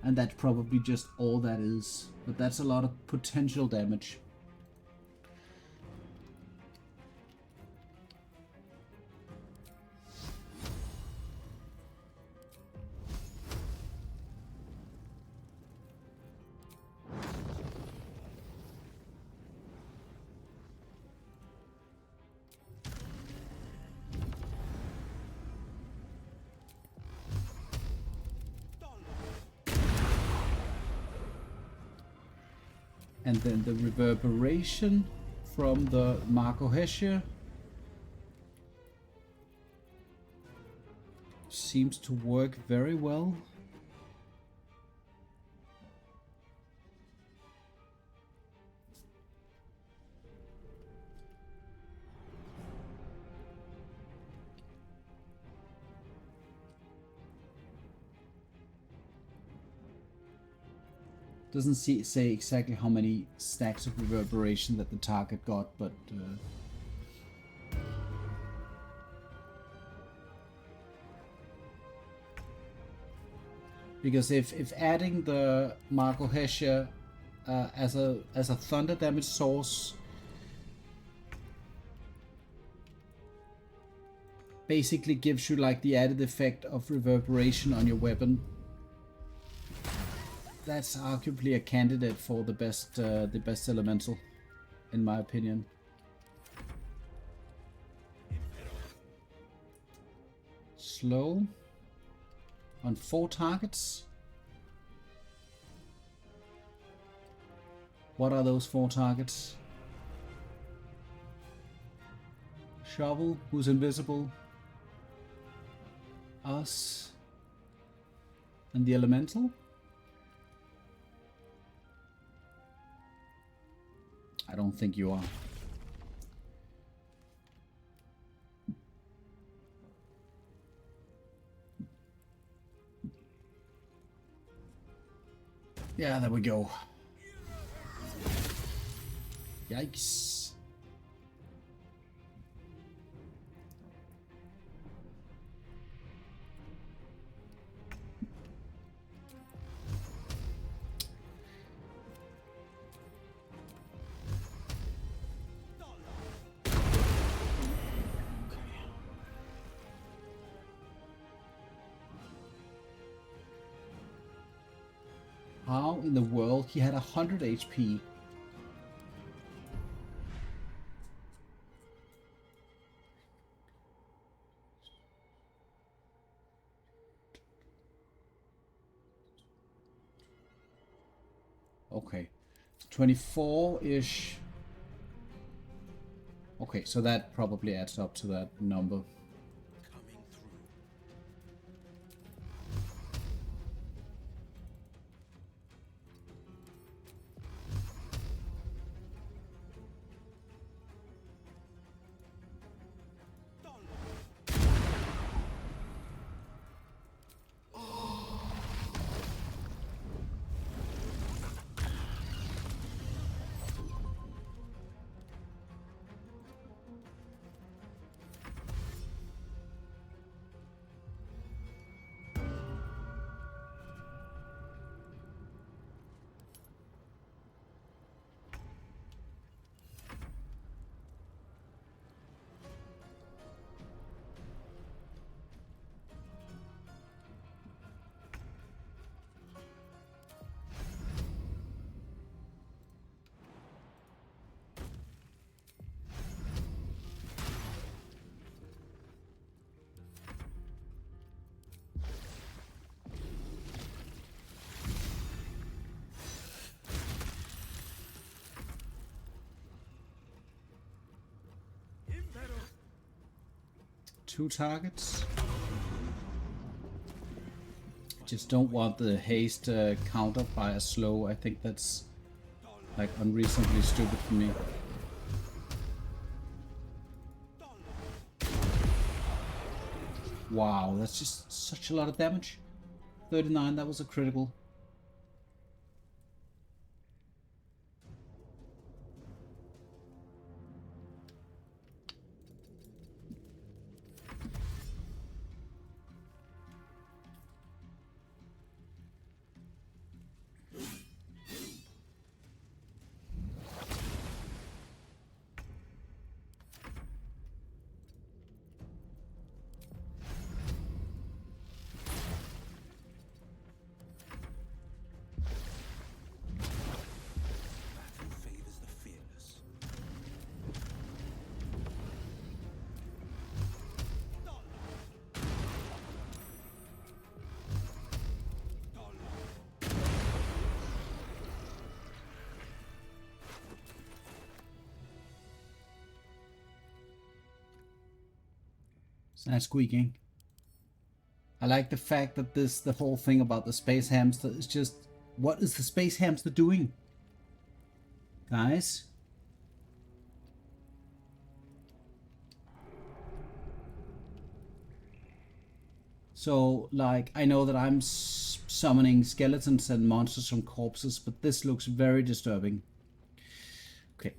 and that's probably just all that is. But that's a lot of potential damage. And then the reverberation from the Marco Hesher seems to work very well. Doesn't say exactly how many stacks of reverberation that the target got, but because if adding the Marco Hesher as a thunder damage source basically gives you like the added effect of reverberation on your weapon, that's arguably a candidate for the best elemental, in my opinion. Slow on 4 targets. What are those 4 targets? Shovel, who's invisible, us, and the elemental? I don't think you are. Yeah, there we go. Yikes. How in the world? He had 100 HP. Okay. 24-ish. Okay, so that probably adds up to that number. Two targets. Just don't want the haste countered by a slow. I think that's like unreasonably stupid for me. Wow, that's just such a lot of damage. 39, that was a critical. It's not squeaking. I like the fact that the whole thing about the space hamster is just, what is the space hamster doing? Guys? So, like, I know that I'm summoning skeletons and monsters from corpses, but this looks very disturbing. Okay.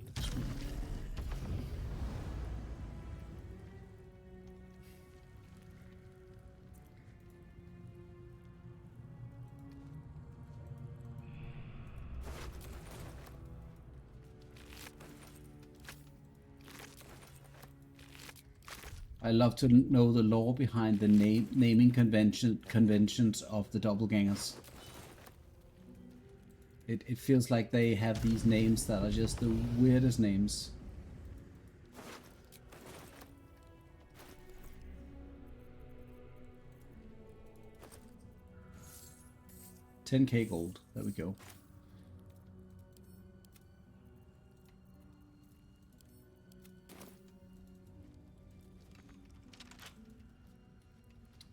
I love to know the lore behind the naming conventions of the doppelgangers. It feels like they have these names that are just the weirdest names. $10K gold. There we go.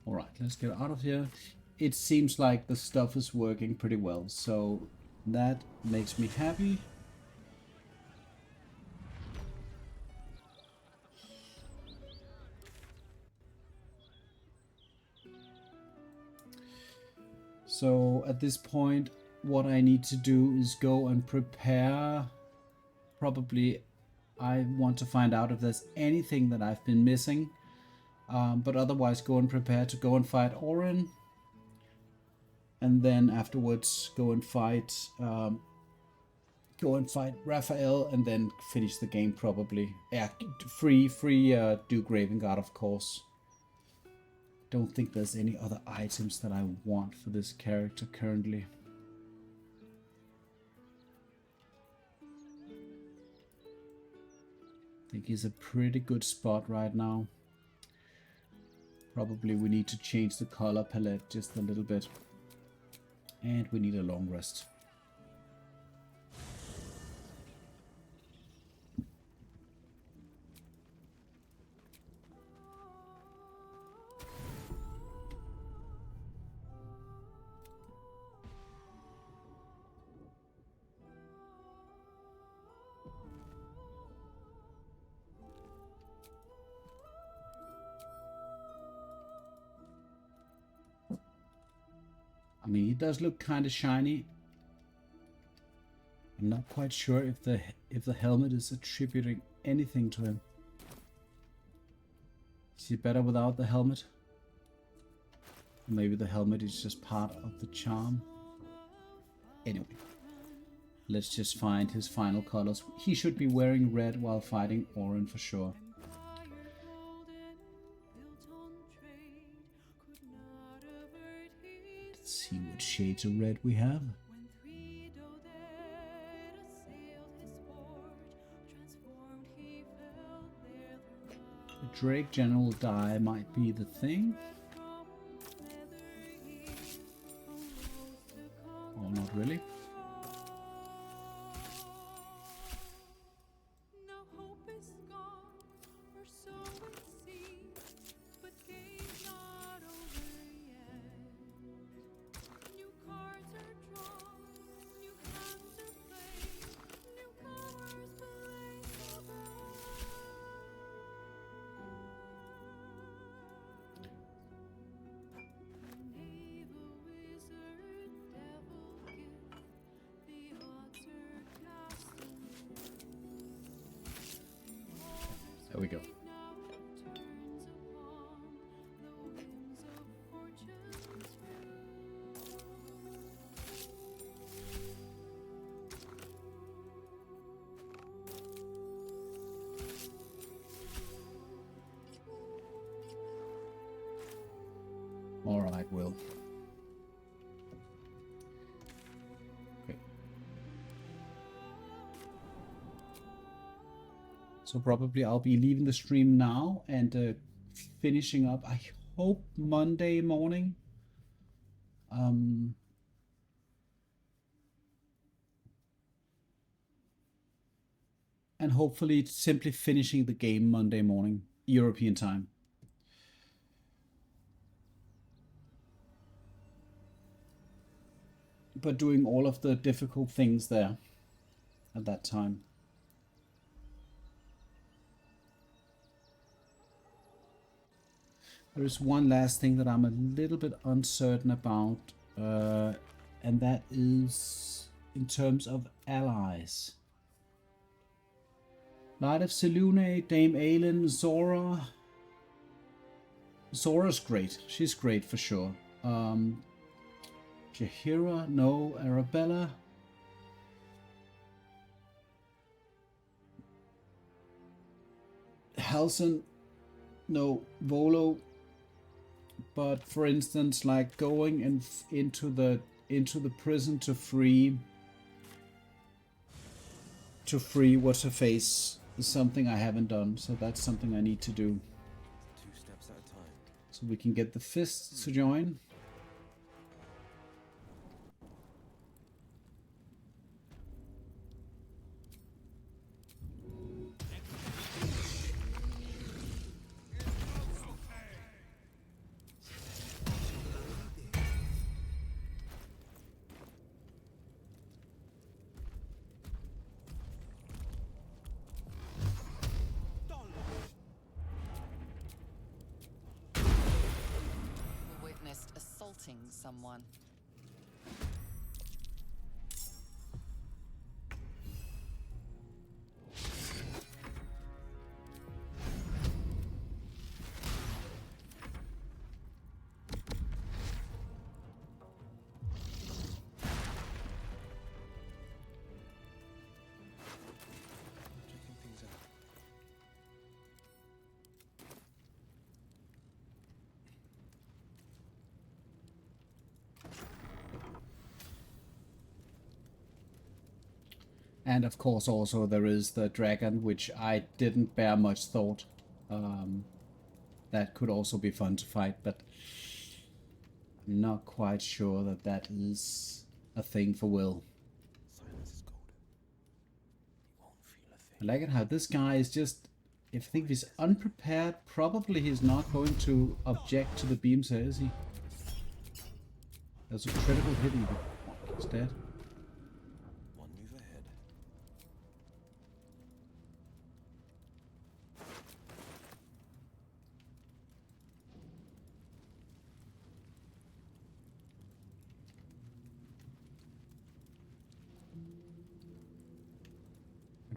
Alright, let's get out of here. It seems like the stuff is working pretty well, so that makes me happy. So at this point, what I need to do is go and prepare. Probably I want to find out if there's anything that I've been missing. But otherwise go and prepare to go and fight Orins. And then afterwards go and fight Raphael and then finish the game probably. Yeah, free Duke Ravengard, of course. Don't think there's any other items that I want for this character currently. I think he's a pretty good spot right now. Probably we need to change the color palette just a little bit. And we need a long rest. I mean, he does look kind of shiny. I'm not quite sure if the helmet is attributing anything to him. Is he better without the helmet? Maybe the helmet is just part of the charm. Anyway, let's just find his final colors. He should be wearing red while fighting Orins for sure. See what shades of red we have. The Drake General die might be the thing. Or not really. There we go. All right, Wyll. Okay. So probably I'll be leaving the stream now and finishing up, I hope, Monday morning. And hopefully simply finishing the game Monday morning, European time. But doing all of the difficult things there at that time. There is one last thing that I'm a little bit uncertain about. and that is in terms of allies. Knight of Selune, Dame Aelin, Zora. Zora's great. She's great for sure. Jaheira, no. Arabella. Halson, no. Volo. But for instance, like going into the prison to free what's her face is something I haven't done, so that's something I need to do. 2 steps at a time. So we can get the fists to join. Someone. Checking things out. And of course also there is the dragon, which I didn't bear much thought. That could also be fun to fight, but I'm not quite sure that that is a thing for Wyll. Silence is golden. You won't feel a thing. I like it how this guy is just, if I think he's unprepared, probably he's not going to object to the beams here, is he? There's a critical hit even. He's dead. One move ahead.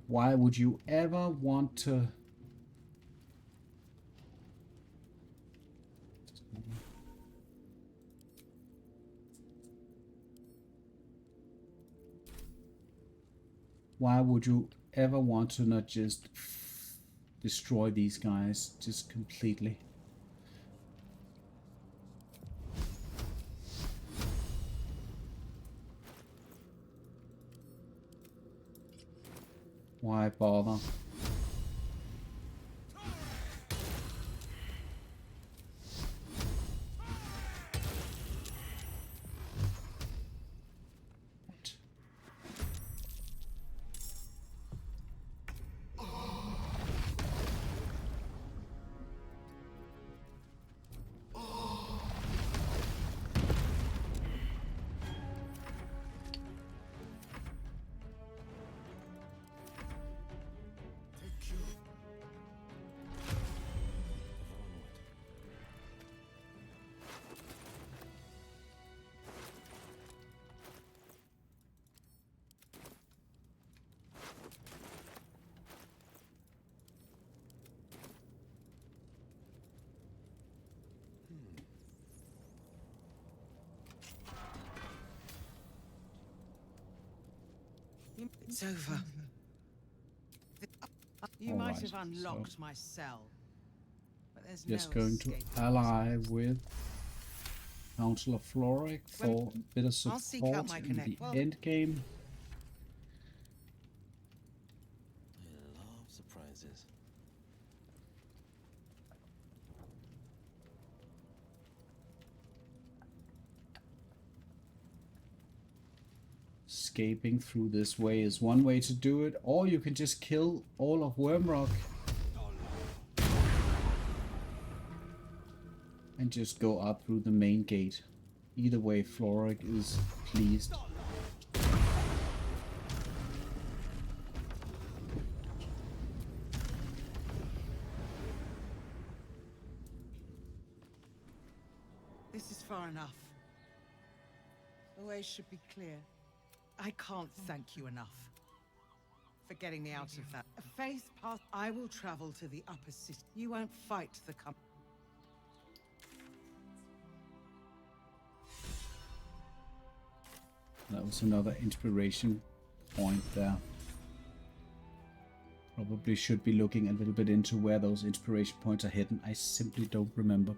Why would you ever want to... Why would you ever want to not just destroy these guys just completely? Why bother? It's over. You All might right, have unlocked so my cell, but there's just no going to escape. ally with Counsellor Florrick for a bit of I'll seek out support my in connect- the well- end game. I love surprises. Escaping through this way is one way to do it, or you can just kill all of Wormrock and just go up through the main gate. Either way, Florrick is pleased. This is far enough. The way should be clear. I can't thank you enough for getting me out of that. A faith path. I will travel to the upper city. You won't fight the That was another inspiration point there. Probably should be looking a little bit into where those inspiration points are hidden. I simply don't remember.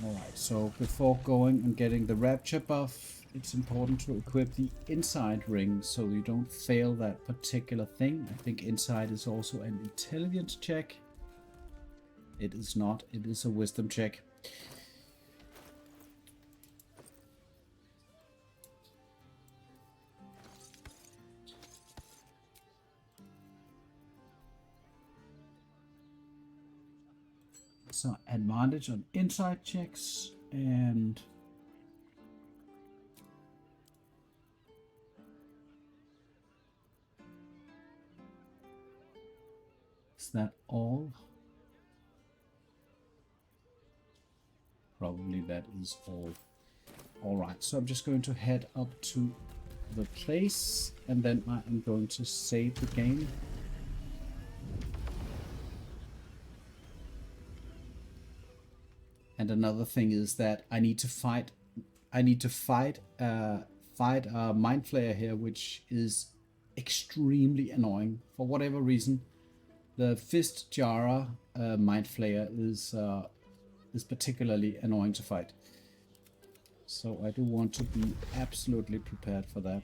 Alright, so before going and getting the rapture buff, it's important to equip the inside ring so you don't fail that particular thing. I think inside is also an intelligence check. It is not, it is a wisdom check. So advantage on inside checks and is that all? Probably that is all. Alright, so I'm just going to head up to the place and then I am going to save the game. And another thing is that I need to fight a mind flayer here, which is extremely annoying for whatever reason. The fist jara mind flayer is particularly annoying to fight. So I do want to be absolutely prepared for that.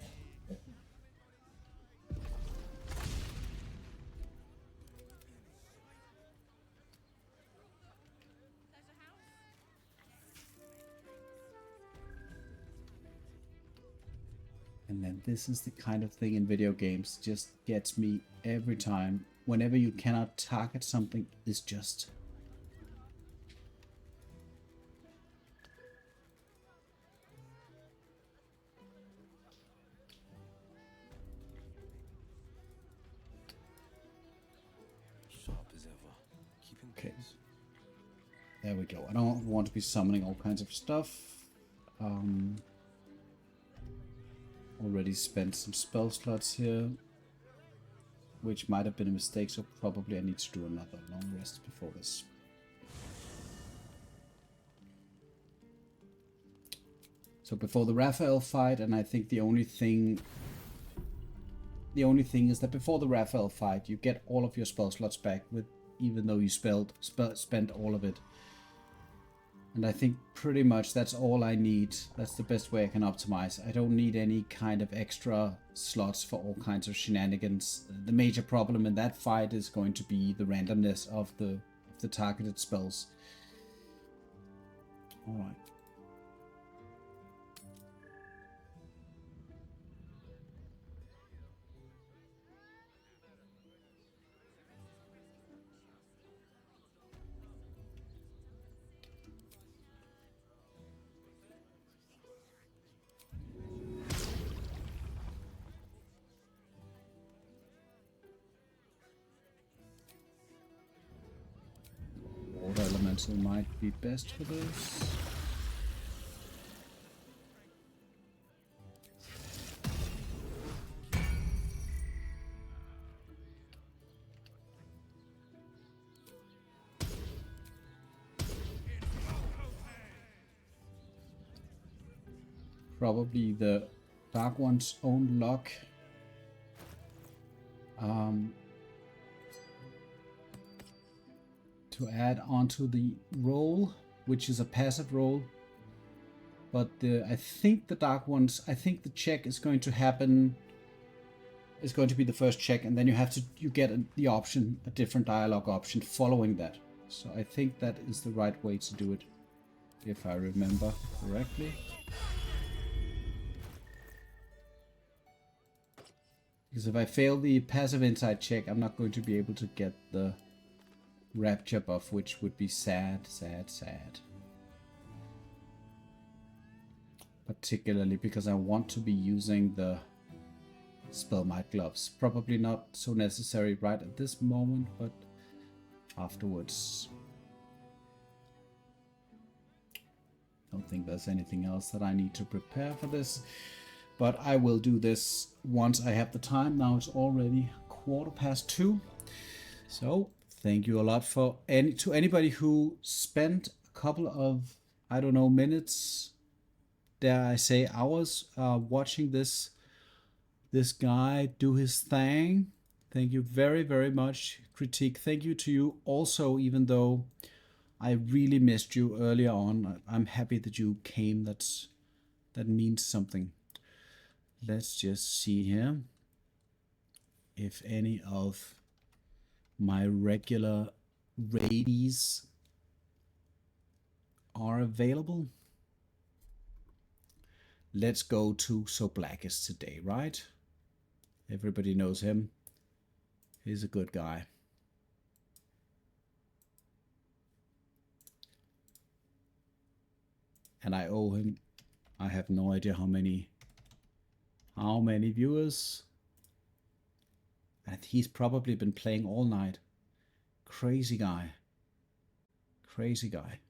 And then this is the kind of thing in video games just gets me every time. Whenever you cannot target something, it's just... Sharp as ever. Keeping okay. There we go. I don't want to be summoning all kinds of stuff. Already spent some spell slots here, which might have been a mistake, so probably I need to do another long rest before this. So before the Raphael fight, and I think the only thing is that before the Raphael fight, you get all of your spell slots back, with even though you spent all of it. And I think pretty much that's all I need. That's the best way I can optimize. I don't need any kind of extra slots for all kinds of shenanigans. The major problem in that fight is going to be the randomness of the targeted spells. Alright. Elemental might be best for this. Probably the Dark One's own luck. To add onto the roll, which is a passive roll, but I think the Dark Ones, I think the check is going to happen, is going to be the first check, and then you get the option, a different dialogue option following that. So I think that is the right way to do it, if I remember correctly. Because if I fail the passive insight check, I'm not going to be able to get the rapture buff, which would be sad, sad, sad. Particularly because I want to be using the Spellmight gloves. Probably not so necessary right at this moment, but afterwards. Don't think there's anything else that I need to prepare for this, but I will do this once I have the time. Now it's already 2:15. So thank you a lot for to anybody who spent a couple of, I don't know, minutes, dare I say hours, watching this guy do his thing. Thank you very, very much. Critique, thank you to you also, even though I really missed you earlier on. I'm happy that you came. That means something. Let's just see here if any of my regular raidies are available. Let's go to So Blackest today, right? Everybody knows him. He's a good guy. And I owe him, I have no idea how many viewers. And he's probably been playing all night. Crazy guy. Crazy guy.